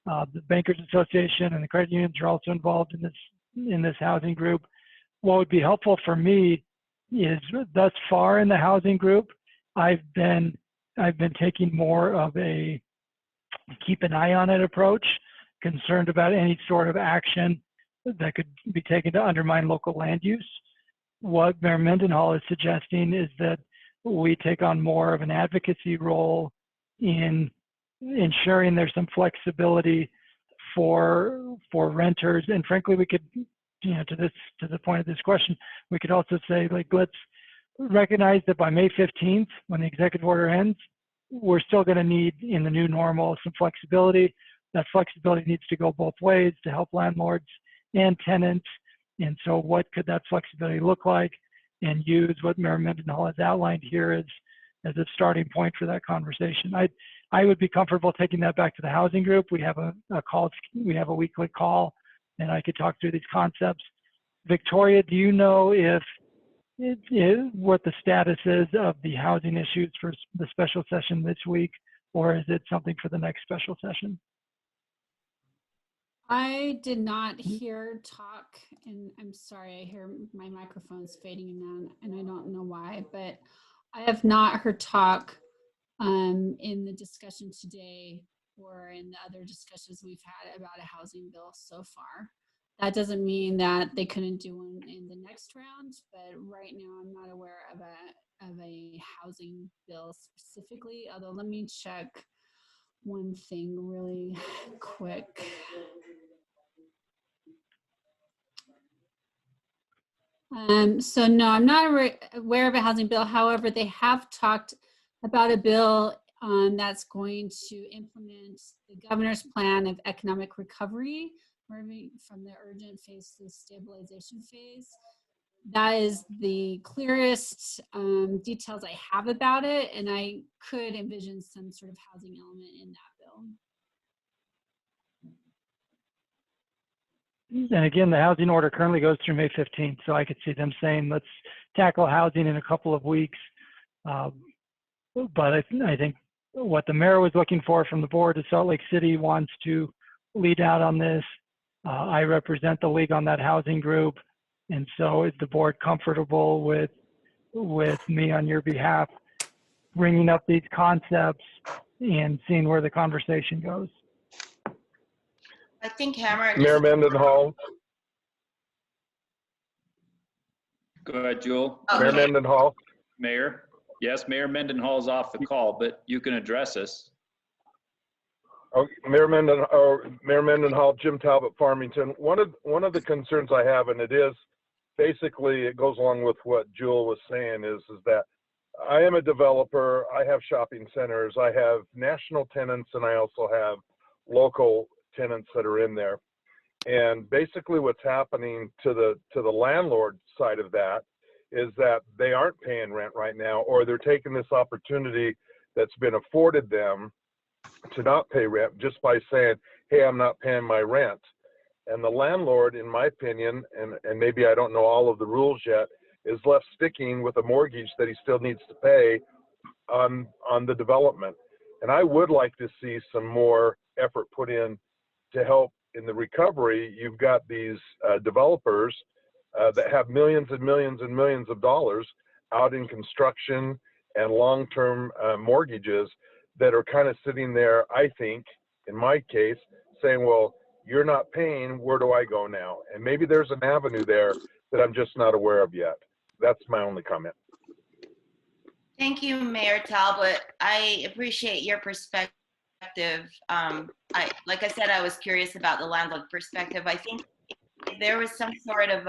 The Bankers Association and the credit unions are also involved in this housing group. What would be helpful for me is, thus far in the housing group, I've been taking more of a keep an eye on it approach, concerned about any sort of action that could be taken to undermine local land use. What Mayor Mendenhall is suggesting is that we take on more of an advocacy role in ensuring there's some flexibility for renters. And frankly, we could, to the point of this question, we could also say, like, let's recognize that by May 15th, when the executive order ends, we're still going to need, in the new normal, some flexibility. That flexibility needs to go both ways to help landlords and tenants. And so what could that flexibility look like? And use what Mayor Mendenhall has outlined here as a starting point for that conversation. I would be comfortable taking that back to the housing group. We have a weekly call, and I could talk through these concepts. Victoria, do you know what the status is of the housing issues for the special session this week, or is it something for the next special session? I did not hear talk, and I'm sorry, I hear my microphone's fading now, and I don't know why, but I have not heard talk in the discussion today or in the other discussions we've had about a housing bill so far. That doesn't mean that they couldn't do one in the next round, but right now I'm not aware of a housing bill specifically, although let me check one thing really quick. So no, I'm not aware of a housing bill. However, they have talked about a bill that's going to implement the governor's plan of economic recovery, moving from the urgent phase to the stabilization phase. That is the clearest details I have about it, and I could envision some sort of housing element in that bill. And again, the housing order currently goes through May 15th, so I could see them saying, let's tackle housing in a couple of weeks. But I think what the mayor was looking for from the board is Salt Lake City wants to lead out on this. I represent the league on that housing group. And so is the board comfortable with me on your behalf bringing up these concepts and seeing where the conversation goes? I think Cameron. Mayor Mendenhall. Go ahead, Jewel. Okay. Mayor Mendenhall. Mayor. Yes, Mayor Mendenhall's off the call, but you can address us. Oh, Mayor Mendenhall, Jim Talbot, Farmington. One of the concerns I have, and it is basically, it goes along with what Jewel was saying, is that I am a developer. I have shopping centers. I have national tenants, and I also have local tenants that are in there. And basically what's happening to the landlord side of that is that they aren't paying rent right now, or they're taking this opportunity that's been afforded them to not pay rent just by saying, hey, I'm not paying my rent. And the landlord, in my opinion, and maybe I don't know all of the rules yet, is left sticking with a mortgage that he still needs to pay on the development. And I would like to see some more effort put in to help in the recovery. You've got these developers that have millions and millions and millions of dollars out in construction and long-term mortgages that are kind of sitting there, I think, in my case, saying, well, you're not paying, where do I go now? And maybe there's an avenue there that I'm just not aware of yet. That's my only comment. Thank you, Mayor Talbot. I appreciate your perspective. Like I said, I was curious about the landlord perspective. I think if there was some sort of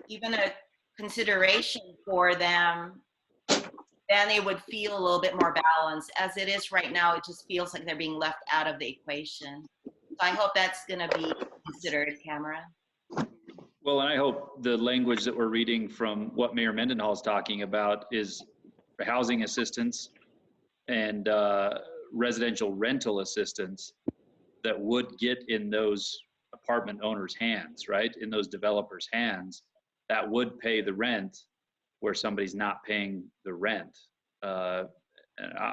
even a consideration for them, then it would feel a little bit more balanced. As it is right now, it just feels like they're being left out of the equation. So I hope that's going to be considered, Cameron. Well, and I hope the language that we're reading from what Mayor Mendenhall is talking about is housing assistance and residential rental assistance that would get in those apartment owners' hands, right? In those developers' hands, that would pay the rent where somebody's not paying the rent. And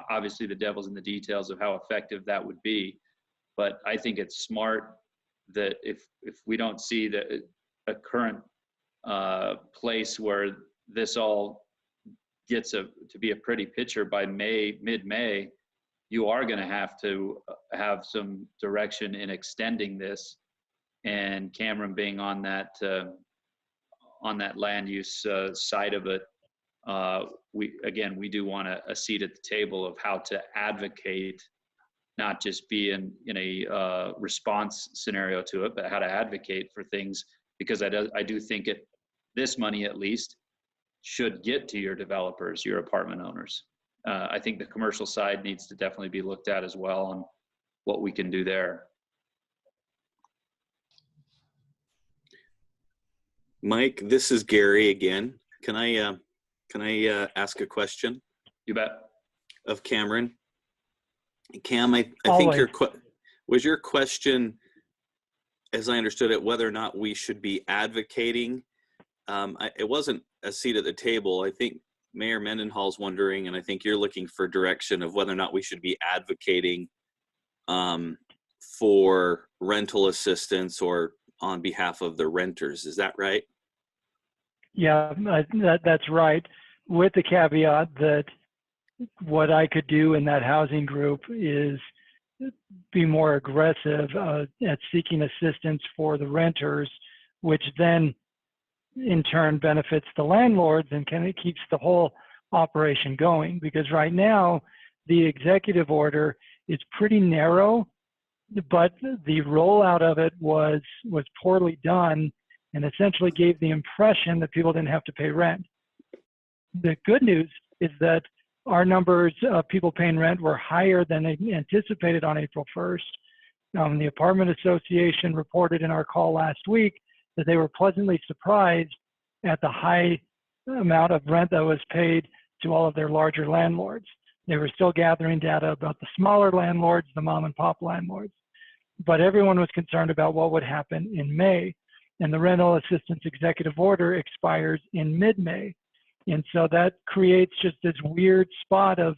obviously the devil's in the details of how effective that would be. But I think it's smart that if we don't see a current place where this all gets to be a pretty picture by mid-May, you are going to have some direction in extending this. And Cameron being on that land use side of it, we do want a seat at the table of how to advocate, not just be in a response scenario to it, but how to advocate for things, because I do think this money at least should get to your developers, your apartment owners. I think the commercial side needs to definitely be looked at as well on what we can do there. Mike, this is Gary again. Can I ask a question? You bet. Of Cameron. Cam, I think was your question, as I understood it, whether or not we should be advocating. It wasn't a seat at the table. I think Mayor Mendenhall's wondering, and I think you're looking for direction of whether or not we should be advocating for rental assistance or on behalf of the renters. Is that right? Yeah, that's right. With the caveat that what I could do in that housing group is be more aggressive at seeking assistance for the renters, which then in turn benefits the landlords and it keeps the whole operation going. Because right now, the executive order is pretty narrow, but the rollout of it was poorly done and essentially gave the impression that people didn't have to pay rent. The good news is that our numbers of people paying rent were higher than they anticipated on April 1st. The Apartment Association reported in our call last week that they were pleasantly surprised at the high amount of rent that was paid to all of their larger landlords. They were still gathering data about the smaller landlords, the mom and pop landlords. But everyone was concerned about what would happen in May. And the rental assistance executive order expires in mid-May. And so that creates just this weird spot of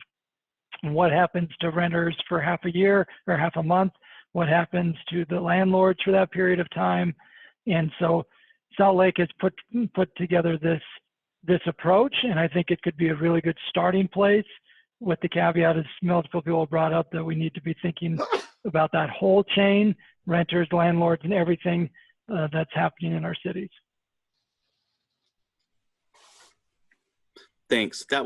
what happens to renters for half a year or half a month, what happens to the landlords for that period of time. And so Salt Lake has put together this approach, and I think it could be a really good starting place, with the caveat, as multiple people brought up, that we need to be thinking about that whole chain, renters, landlords, and everything that's happening in our cities. Thanks. I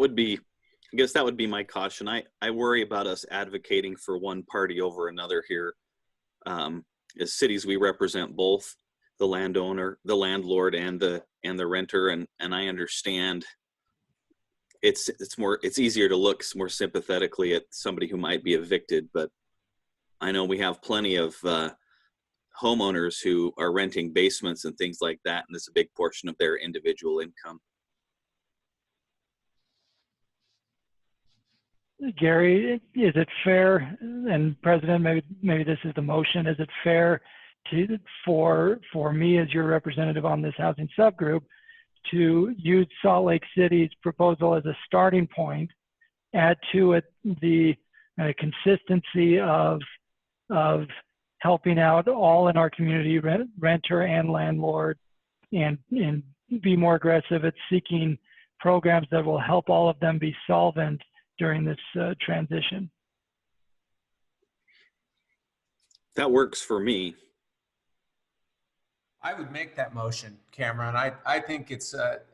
guess that would be my caution. I worry about us advocating for one party over another here. As cities, we represent both the landowner, the landlord, and the renter, and I understand it's easier to look more sympathetically at somebody who might be evicted, but I know we have plenty of homeowners who are renting basements and things like that, and it's a big portion of their individual income. Gary, is it fair, and President, maybe this is the motion, is it fair for me as your representative on this housing subgroup to use Salt Lake City's proposal as a starting point, add to it the consistency of helping out all in our community, renter and landlord, and be more aggressive at seeking programs that will help all of them be solvent during this transition? That works for me. I would make that motion, Cameron. I think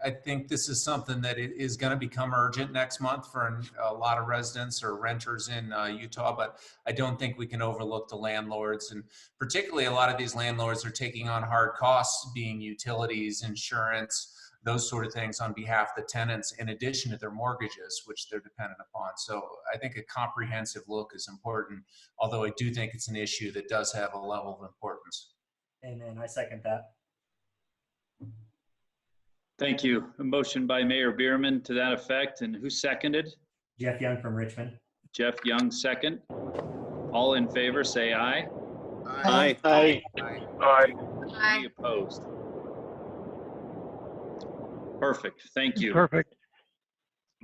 I think this is something that is going to become urgent next month for a lot of residents or renters in Utah, but I don't think we can overlook the landlords. And particularly a lot of these landlords are taking on hard costs, being utilities, insurance, those sort of things on behalf of the tenants, in addition to their mortgages, which they're dependent upon. So I think a comprehensive look is important, although I do think it's an issue that does have a level of importance. Amen. I second that. Thank you. A motion by Mayor Bierman to that effect. And who seconded? Jeff Young from Richmond. Jeff Young, second. All in favor, say aye. Aye. Aye. Aye. Any opposed? Perfect. Thank you. Perfect.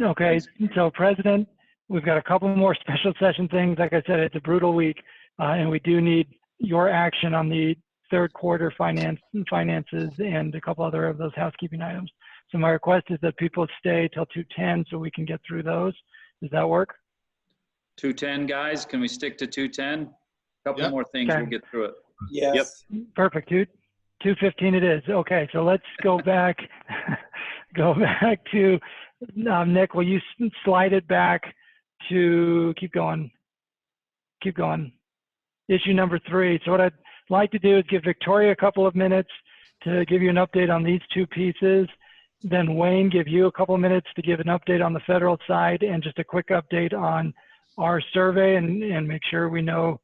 Okay, so President, we've got a couple more special session things. Like I said, it's a brutal week, and we do need your action on the third quarter finances and a couple other of those housekeeping items. So my request is that people stay till 2:10 so we can get through those. Does that work? 2:10, guys. Can we stick to 2:10? Couple more things, Okay. we'll get through it. Yes. Yep. Perfect. 2:15 it is. Okay, so let's go back. Go back to Nick. Will you slide it back to keep going? Keep going. Issue number 3. So what I'd like to do is give Victoria a couple of minutes to give you an update on these two pieces. Then Wayne, give you a couple of minutes to give an update on the federal side and just a quick update on our survey and make sure we know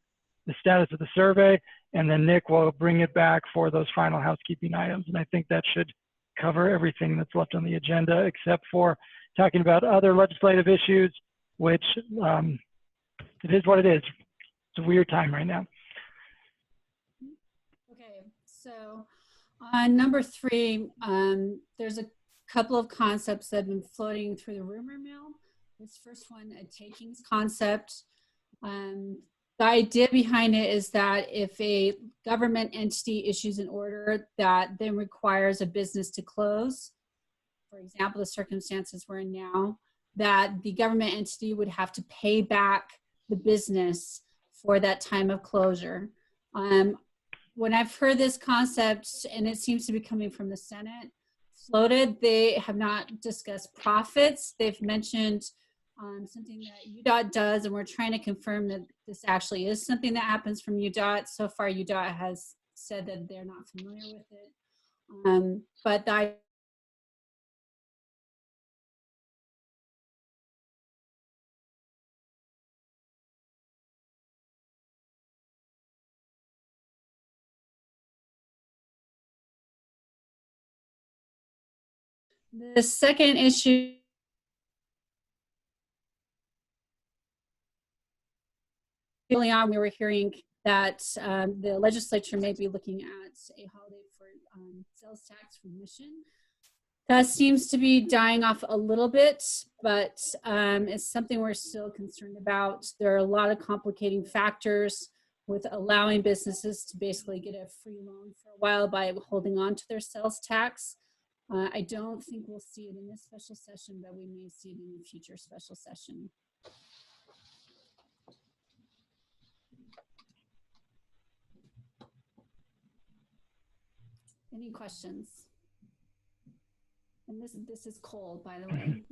the status of the survey. And then Nick will bring it back for those final housekeeping items. And I think that should cover everything that's left on the agenda, except for talking about other legislative issues, which it is what it is. It's a weird time right now. Okay, so on number 3, there's a couple of concepts that have been floating through the rumor mill. This first one, a takings concept. The idea behind it is that if a government entity issues an order that then requires a business to close, for example, the circumstances we're in now, that the government entity would have to pay back the business for that time of closure. When I've heard this concept, and it seems to be coming from the Senate, floated, they have not discussed profits. They've mentioned something that UDOT does, and we're trying to confirm that this actually is something that happens from UDOT. So far, UDOT has said that they're not familiar with it. But the second issue early on, we were hearing that the legislature may be looking at a holiday for sales tax remission. That seems to be dying off a little bit, but it's something we're still concerned about. There are a lot of complicating factors with allowing businesses to basically get a free loan for a while by holding on to their sales tax. I don't think we'll see it in this special session, but we may see it in a future special session. Any questions? And this is Cole, by the way.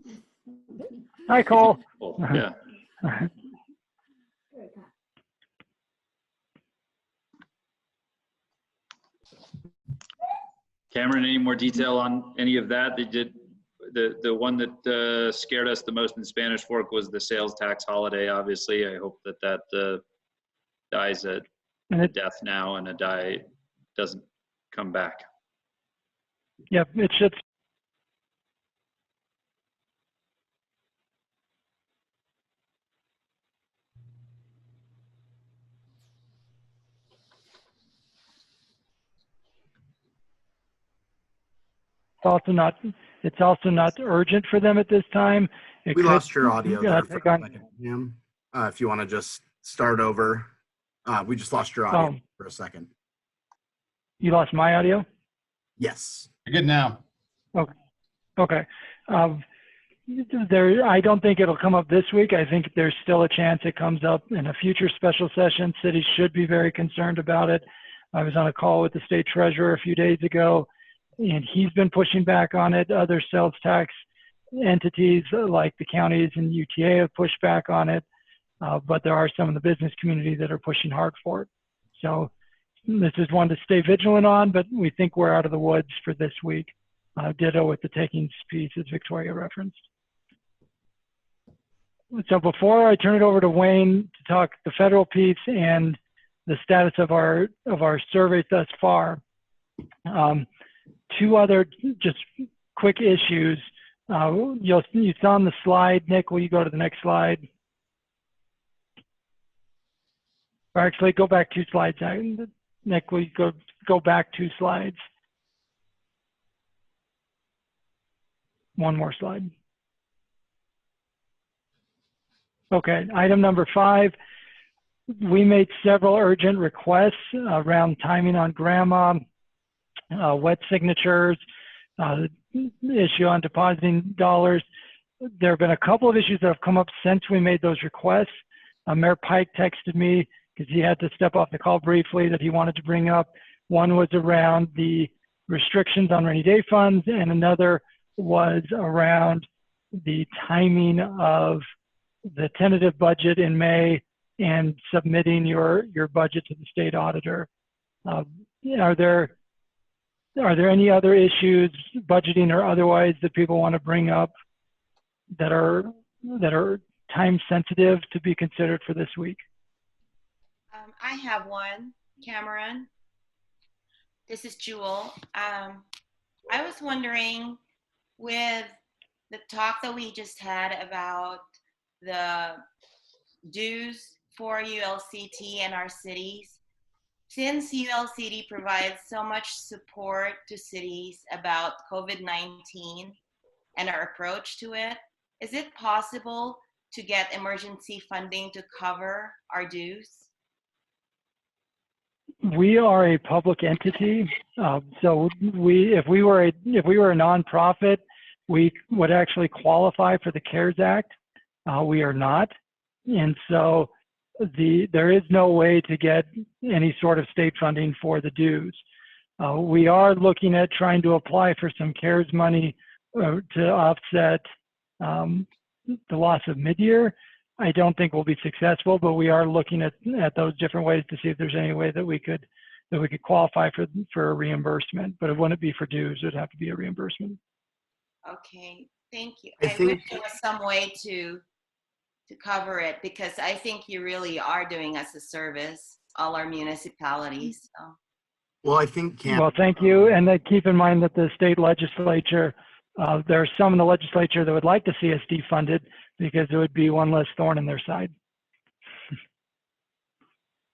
Hi, Cole. Yeah. Cameron, any more detail on any of that? They did the one that scared us the most in Spanish Fork was the sales tax holiday. Obviously, I hope that dies a death now and doesn't come back. Yep, it should. it's also not urgent for them at this time. We lost your audio there for take a on, second, Jim. If you want to just start over. We just lost your audio for a second. You lost my audio? Yes. You're good now. Okay. Okay. I don't think it'll come up this week. I think there's still a chance it comes up in a future special session. Cities should be very concerned about it. I was on a call with the state treasurer a few days ago, and he's been pushing back on it. Other sales tax entities like the counties and UTA have pushed back on it, but there are some in the business community that are pushing hard for it. So this is one to stay vigilant on, but we think we're out of the woods for this week. Ditto with the takings piece, as Victoria referenced. So before I turn it over to Wayne to talk the federal piece and the status of our survey thus far, two other just quick issues. You saw on the slide. Nick, will you go to the next slide? Or actually, go back 2 slides. Nick, will you go back 2 slides? One more slide. Okay, item number 5. We made several urgent requests around timing on grandma, wet signatures, issue on depositing dollars. There have been a couple of issues that have come up since we made those requests. Mayor Pike texted me because he had to step off the call briefly that he wanted to bring up. One was around the restrictions on rainy day funds, and another was around the timing of the tentative budget in May and submitting your budget to the state auditor. Are there any other issues, budgeting or otherwise, that people want to bring up that are time sensitive to be considered for this week? I have one, Cameron. This is Jewel. I was wondering, with the talk that we just had about the dues for ULCT and our cities, since ULCT provides so much support to cities about COVID-19 and our approach to it, is it possible to get emergency funding to cover our dues? We are a public entity, so if we were a nonprofit, we would actually qualify for the CARES Act. We are not, and so there is no way to get any sort of state funding for the dues. We are looking at trying to apply for some CARES money to offset the loss of mid-year. I don't think we'll be successful, but we are looking at those different ways to see if there's any way that we could qualify for a reimbursement. But it wouldn't be for dues; it'd have to be a reimbursement. Okay, thank you. I wish there was some way to cover it, because I think you really are doing us a service, all our municipalities. So. Well, I think Well, thank you, and then keep in mind that the state legislature, there are some in the legislature that would like to see us defunded because it would be one less thorn in their side.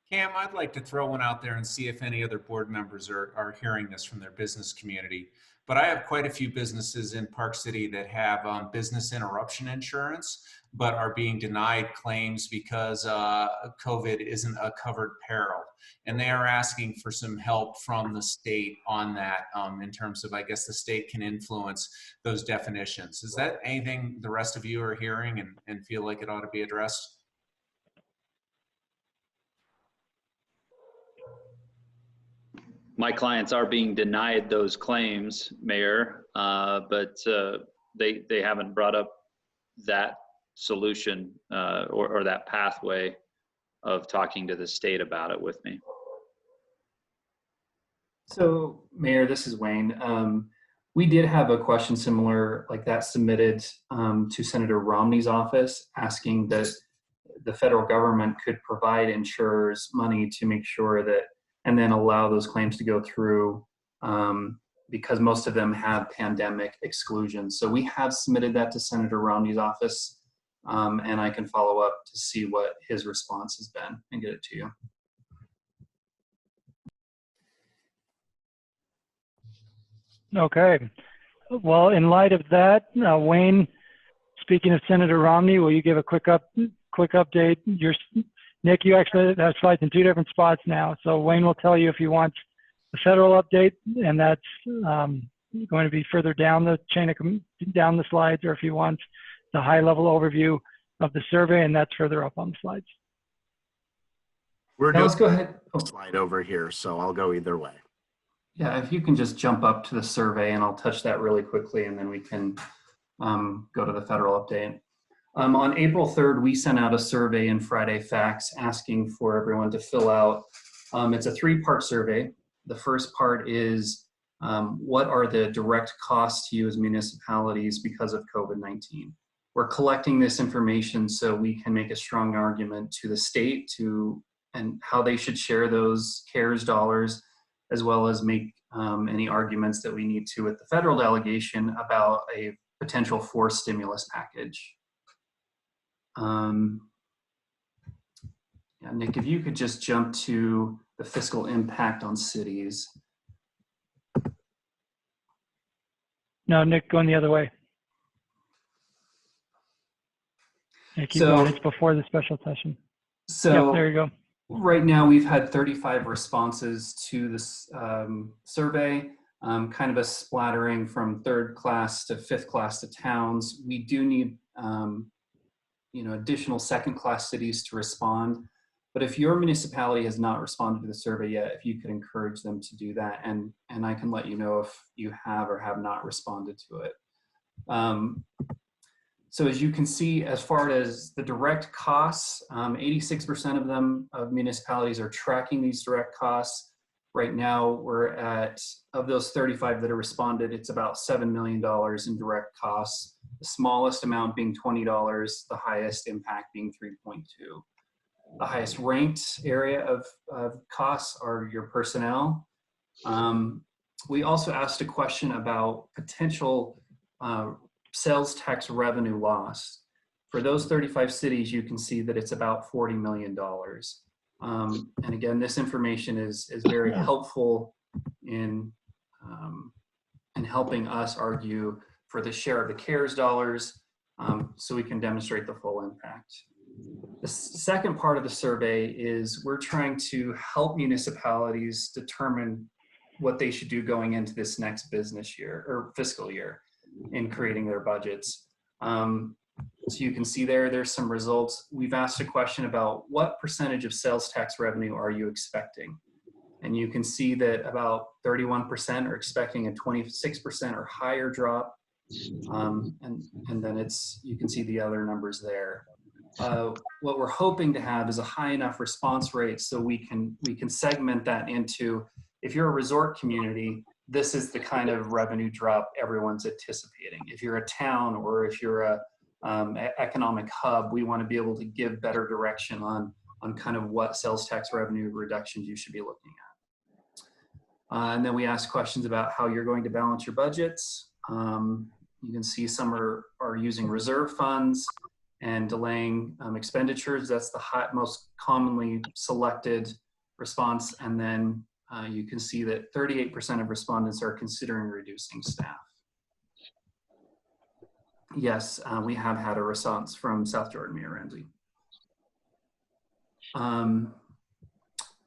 Cam, I'd like to throw one out there and see if any other board members are hearing this from their business community. But I have quite a few businesses in Park City that have business interruption insurance, but are being denied claims because COVID isn't a covered peril. And they are asking for some help from the state on that in terms of, I guess, the state can influence those definitions. Is that anything the rest of you are hearing and feel like it ought to be addressed? My clients are being denied those claims, Mayor, but they haven't brought up that solution or that pathway of talking to the state about it with me. So, Mayor, this is Wayne. We did have a question similar like that submitted to Senator Romney's office, asking that the federal government could provide insurers money to make sure that, and then allow those claims to go through because most of them have pandemic exclusions. So we have submitted that to Senator Romney's office, and I can follow up to see what his response has been and get it to you. Okay. Well, in light of that, Wayne, speaking of Senator Romney, will you give a quick update? Nick, you actually have slides in 2 different spots now. So Wayne will tell you if he wants the federal update, and that's going to be further down the chain down the slides, or if he wants the high-level overview of the survey, and that's further up on the slides. We're Now doing let's go ahead. Oh. Slide over here, so I'll go either way. Yeah, if you can just jump up to the survey, and I'll touch that really quickly, and then we can go to the federal update. On April 3rd, we sent out a survey in Friday Facts asking for everyone to fill out. It's a 3-part survey. The first part is what are the direct costs to you as municipalities because of COVID-19? We're collecting this information so we can make a strong argument to the state and how they should share those CARES dollars, as well as make any arguments that we need to with the federal delegation about a potential forced stimulus package. Yeah, Nick, if you could just jump to the fiscal impact on cities. No, Nick, going the other way. Yeah, keep going. It's before the special session. So yep, there you go. Right now, we've had 35 responses to this survey, kind of a splattering from 3rd class to 5th class to towns. We do need additional 2nd class cities to respond. But if your municipality has not responded to the survey yet, if you could encourage them to do that, and I can let you know if you have or have not responded to it. So as you can see, as far as the direct costs, 86% of them, of municipalities, are tracking these direct costs. Right now, we're at, of those 35 that have responded, it's about $7 million in direct costs. The smallest amount being $20, the highest impact being 3.2. The highest ranked area of costs are your personnel. We also asked a question about potential sales tax revenue loss. For those 35 cities, you can see that it's about $40 million. And again, this information is very helpful in helping us argue for the share of the CARES dollars, so we can demonstrate the full impact. The second part of the survey is we're trying to help municipalities determine what they should do going into this next business year or fiscal year in creating their budgets. So you can see there's some results. We've asked a question about what percentage of sales tax revenue are you expecting? And you can see that about 31% are expecting a 26% or higher drop. And then you can see the other numbers there. What we're hoping to have is a high enough response rate so we can segment that into, if you're a resort community, this is the kind of revenue drop everyone's anticipating. If you're a town or if you're a economic hub, we want to be able to give better direction on kind of what sales tax revenue reductions you should be looking at. And then we ask questions about how you're going to balance your budgets. You can see some are using reserve funds and delaying expenditures. That's the most commonly selected response. And then you can see that 38% of respondents are considering reducing staff. Yes, we have had a response from South Jordan, Mayor Ramsey.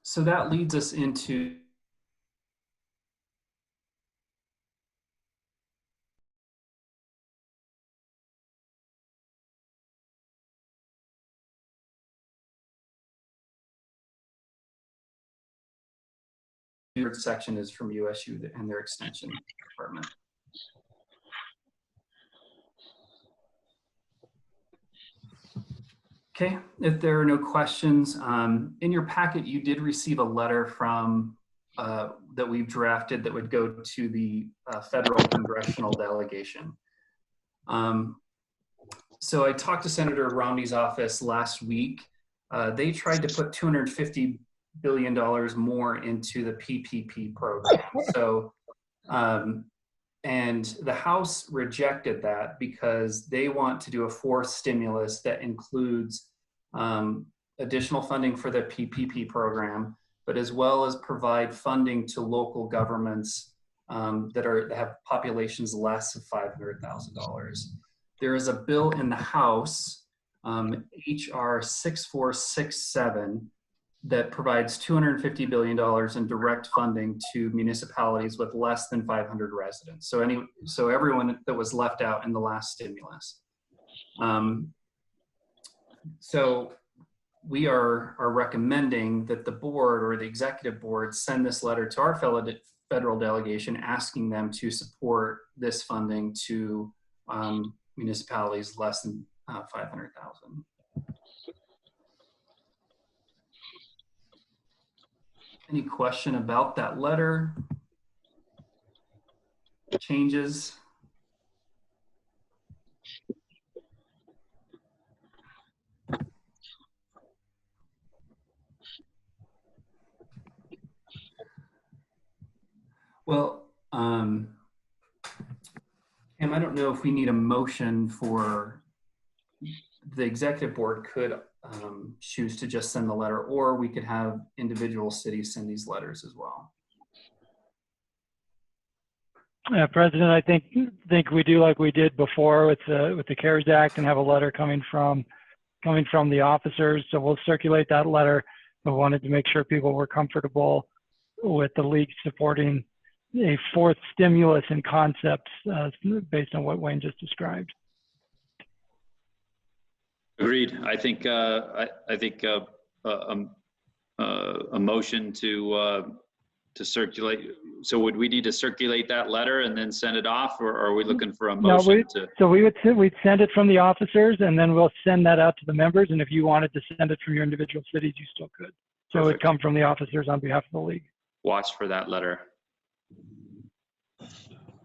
So that leads us into the third section is from USU and their extension department. Okay, if there are no questions, in your packet, you did receive a letter from that we've drafted that would go to the federal congressional delegation. So I talked to Senator Romney's office last week. They tried to put $250 billion more into the PPP program. So, and the House rejected that because they want to do a fourth stimulus that includes additional funding for the PPP program, but as well as provide funding to local governments that have populations less of $500,000. There is a bill in the House, HR 6467, that provides $250 billion in direct funding to municipalities with less than 500 residents. So everyone that was left out in the last stimulus. So we are recommending that the board or the executive board send this letter to our federal delegation asking them to support this funding to municipalities less than 500,000. Any question about that letter? Changes? Well, Cam, I don't know if we need a motion for the executive board could choose to just send the letter, or we could have individual cities send these letters as well. President, I think we do like we did before with the CARES Act and have a letter coming from the officers. So we'll circulate that letter. We wanted to make sure people were comfortable with the league supporting a fourth stimulus in concept based on what Wayne just described. Agreed. I think a motion to circulate. So would we need to circulate that letter and then send it off, or are we looking for a motion to? So we'd send it from the officers, and then we'll send that out to the members. And if you wanted to send it from your individual cities, you still could. So it would come from the officers on behalf of the league. Watch for that letter.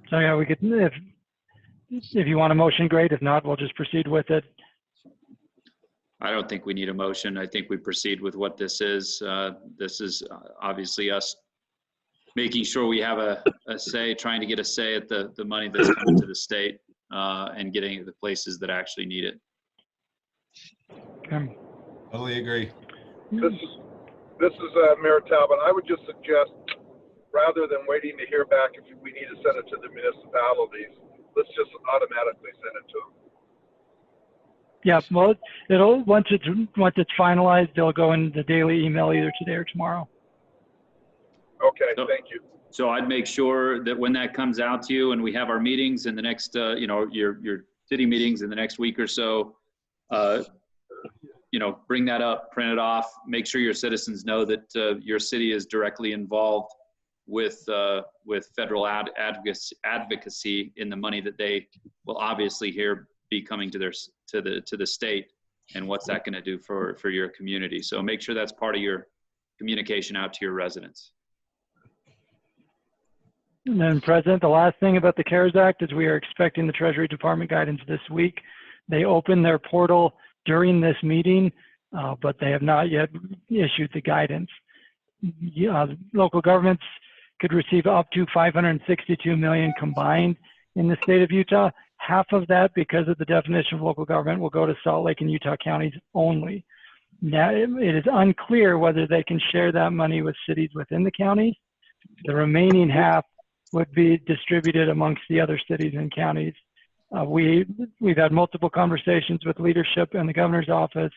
So yeah, we could, if you want a motion, great. If not, we'll just proceed with it. I don't think we need a motion. I think we proceed with what this is. This is obviously us making sure we have a say, trying to get a say at the money that's coming to the state and getting it to the places that actually need it. Okay. Totally agree. This is Mayor Talbot. I would just suggest, rather than waiting to hear back if we need to send it to the municipalities, let's just automatically send it to them. Yeah, well, it'll once it's finalized, it'll go in the daily email either today or tomorrow. Okay, thank you. So I'd make sure that when that comes out to you and we have our meetings in the next, your city meetings in the next week or so, bring that up, print it off, make sure your citizens know that your city is directly involved with federal advocacy in the money that they will obviously be coming to the state, and what's that going to do for your community. So make sure that's part of your communication out to your residents. And then, President, the last thing about the CARES Act is we are expecting the Treasury Department guidance this week. They opened their portal during this meeting, but they have not yet issued the guidance. Local governments could receive up to $562 million combined in the state of Utah. Half of that, because of the definition of local government, will go to Salt Lake and Utah counties only. Now, it is unclear whether they can share that money with cities within the counties. The remaining half would be distributed amongst the other cities and counties. We've had multiple conversations with leadership and the governor's office,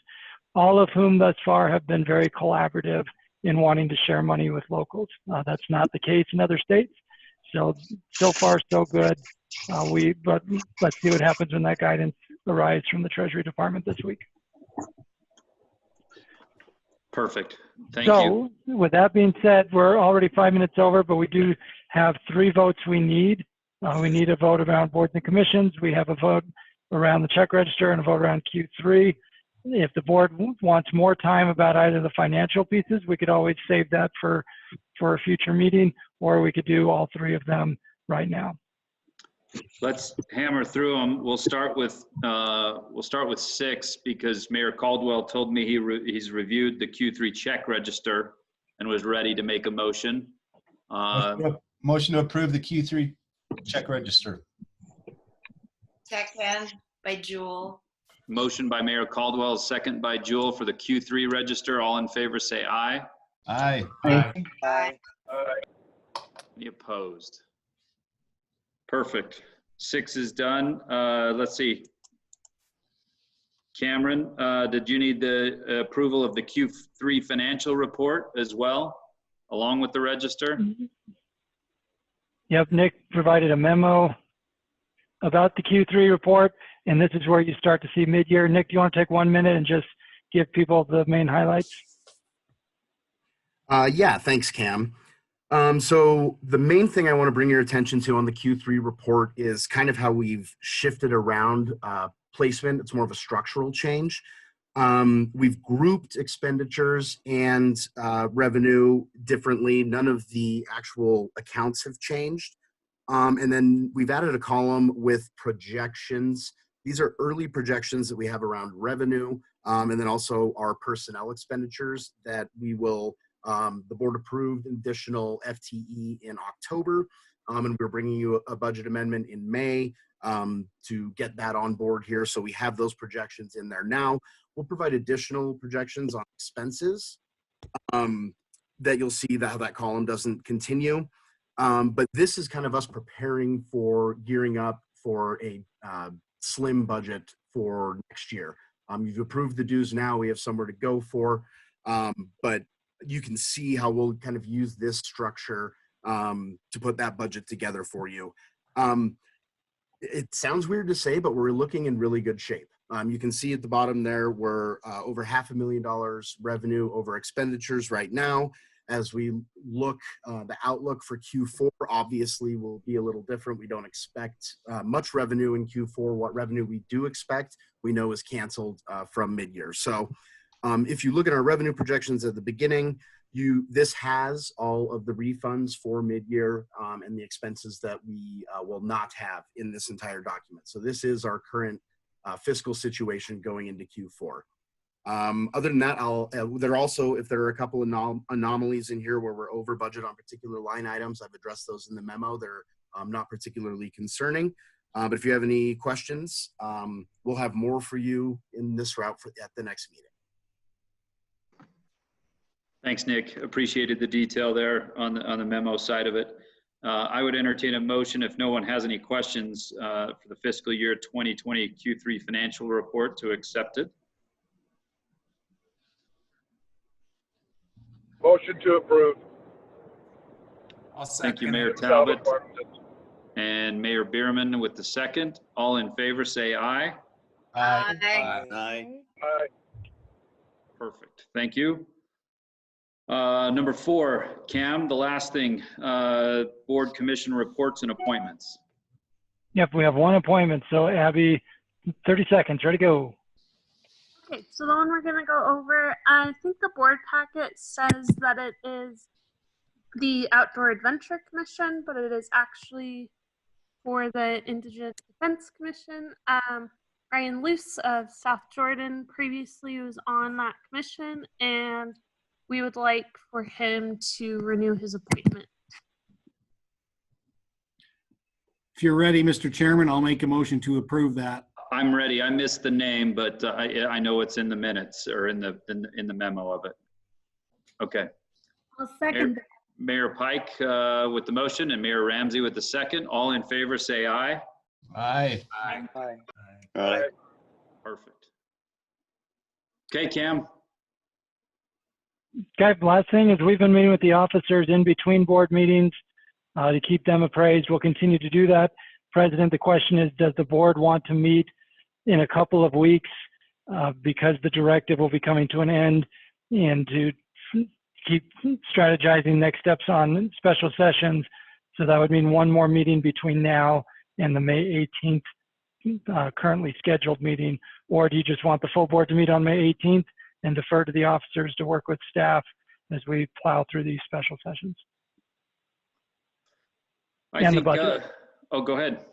all of whom thus far have been very collaborative in wanting to share money with locals. That's not the case in other states. So far, so good. But let's see what happens when that guidance arrives from the Treasury Department this week. Perfect. Thank you. So with that being said, we're already 5 minutes over, but we do have 3 votes we need. We need a vote around boards and commissions. We have a vote around the check register and a vote around Q3. If the board wants more time about either the financial pieces, we could always save that for a future meeting, or we could do all 3 of them right now. Let's hammer through them. We'll start with 6 because Mayor Caldwell told me he's reviewed the Q3 check register and was ready to make a motion. Motion to approve the Q3 check register. Second by Jewel. Motion by Mayor Caldwell, second by Jewel for the Q3 register. All in favor say aye. Aye. Aye. Any opposed? Perfect. 6 is done. Let's see. Cameron, did you need the approval of the Q3 financial report as well, along with the register? Yep, Nick provided a memo about the Q3 report, and this is where you start to see mid-year. Nick, do you want to take 1 minute and just give people the main highlights? Yeah, thanks, Cam. So the main thing I want to bring your attention to on the Q3 report is kind of how we've shifted around placement. It's more of a structural change. We've grouped expenditures and revenue differently. None of the actual accounts have changed. And then we've added a column with projections. These are early projections that we have around revenue, and then also our personnel expenditures that we will, the board approved additional FTE in October, and we're bringing you a budget amendment in May to get that on board here. So we have those projections in there now. We'll provide additional projections on expenses that you'll see that how that column doesn't continue. But this is kind of us preparing for gearing up for a slim budget for next year. You've approved the dues now. We have somewhere to go for, but you can see how we'll kind of use this structure to put that budget together for you. It sounds weird to say, but we're looking in really good shape. You can see at the bottom there, we're over $500,000 revenue over expenditures right now. As we look, the outlook for Q4 obviously will be a little different. We don't expect much revenue in Q4. What revenue we do expect, we know is canceled from mid-year. So if you look at our revenue projections at the beginning, this has all of the refunds for mid-year and the expenses that we will not have in this entire document. So this is our current fiscal situation going into Q4. Other than that, there also, if there are a couple of anomalies in here where we're over budget on particular line items, I've addressed those in the memo. They're not particularly concerning. But if you have any questions, we'll have more for you in this route at the next meeting. Thanks, Nick. Appreciated the detail there on the memo side of it. I would entertain a motion if no one has any questions for the fiscal year 2020 Q3 financial report to accept it. Motion to approve. Thank you, Mayor Talbot and Mayor Bierman with the second. All in favor, say aye. Aye. Aye. Aye. Perfect. Thank you. Number 4, Cam, the last thing, board commission reports and appointments. Yep, we have one appointment. So Abby, 30 seconds, ready to go. Okay, so the one we're going to go over, I think the board packet says that it is the Outdoor Adventure Commission, but it is actually for the Indigenous Defense Commission. Ryan Luce of South Jordan previously was on that commission, and we would like for him to renew his appointment. If you're ready, Mr. Chairman, I'll make a motion to approve that. I'm ready. I missed the name, but I know it's in the minutes or in the memo of it. Okay. I'll second. Mayor Pike with the motion and Mayor Ramsey with the second. All in favor, say aye. Aye. Aye. Aye. Perfect. Okay, Cam. Okay, last thing is we've been meeting with the officers in between board meetings to keep them appraised. We'll continue to do that. President, the question is, does the board want to meet in a couple of weeks because the directive will be coming to an end, and to keep strategizing next steps on special sessions? So that would mean one more meeting between now and the May 18th currently scheduled meeting. Or do you just want the full board to meet on May 18th and defer to the officers to work with staff as we plow through these special sessions? I think, oh, go ahead.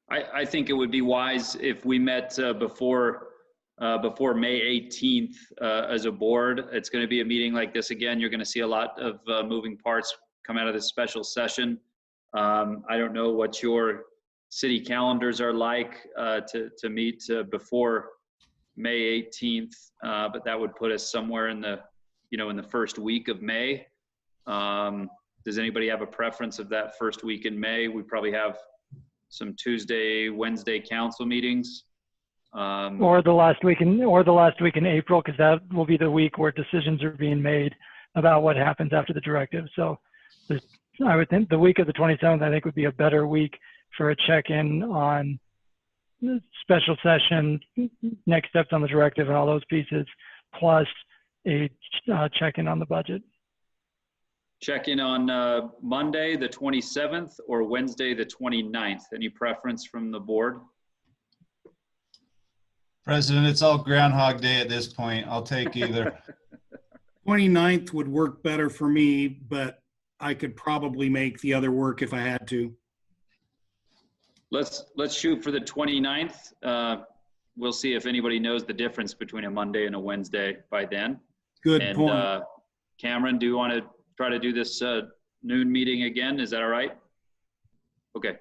I think it would be wise if we met before May 18th as a board. It's going to be a meeting like this again. You're going to see a lot of moving parts come out of this special session. I don't know what your city calendars are like to meet before May 18th, but that would put us somewhere in the, in the first week of May. Does anybody have a preference of that first week in May? We probably have some Tuesday, Wednesday council meetings. Or the last week in April, because that will be the week where decisions are being made about what happens after the directive. So I would think the week of the 27th, I think, would be a better week for a check-in on special session, next steps on the directive and all those pieces, plus a check-in on the budget. Check-in on Monday, the 27th, or Wednesday, the 29th. Any preference from the board? President, it's all Groundhog Day at this point. I'll take either. 29th would work better for me, but I could probably make the other work if I had to. Let's shoot for the 29th. We'll see if anybody knows the difference between a Monday and a Wednesday by then. Good point. Cameron, do you want to try to do this noon meeting again? Is that all right? Okay.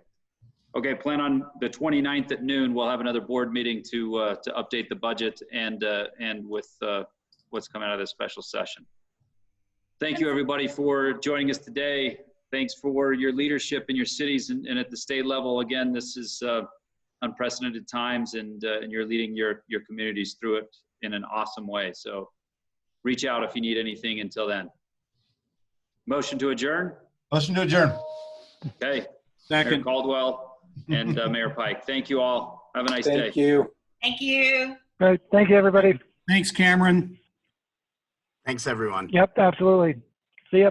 Okay, plan on the 29th at noon. We'll have another board meeting to update the budget and with what's coming out of this special session. Thank you, everybody, for joining us today. Thanks for your leadership in your cities and at the state level. Again, this is unprecedented times, and you're leading your communities through it in an awesome way. So reach out if you need anything until then. Motion to adjourn? Motion to adjourn. Okay. Second. Mayor Caldwell and Mayor Pike. Thank you all. Have a nice day. Thank you. Thank you. All right. Thank you, everybody. Thanks, Cameron. Thanks, everyone. Yep, absolutely. See ya.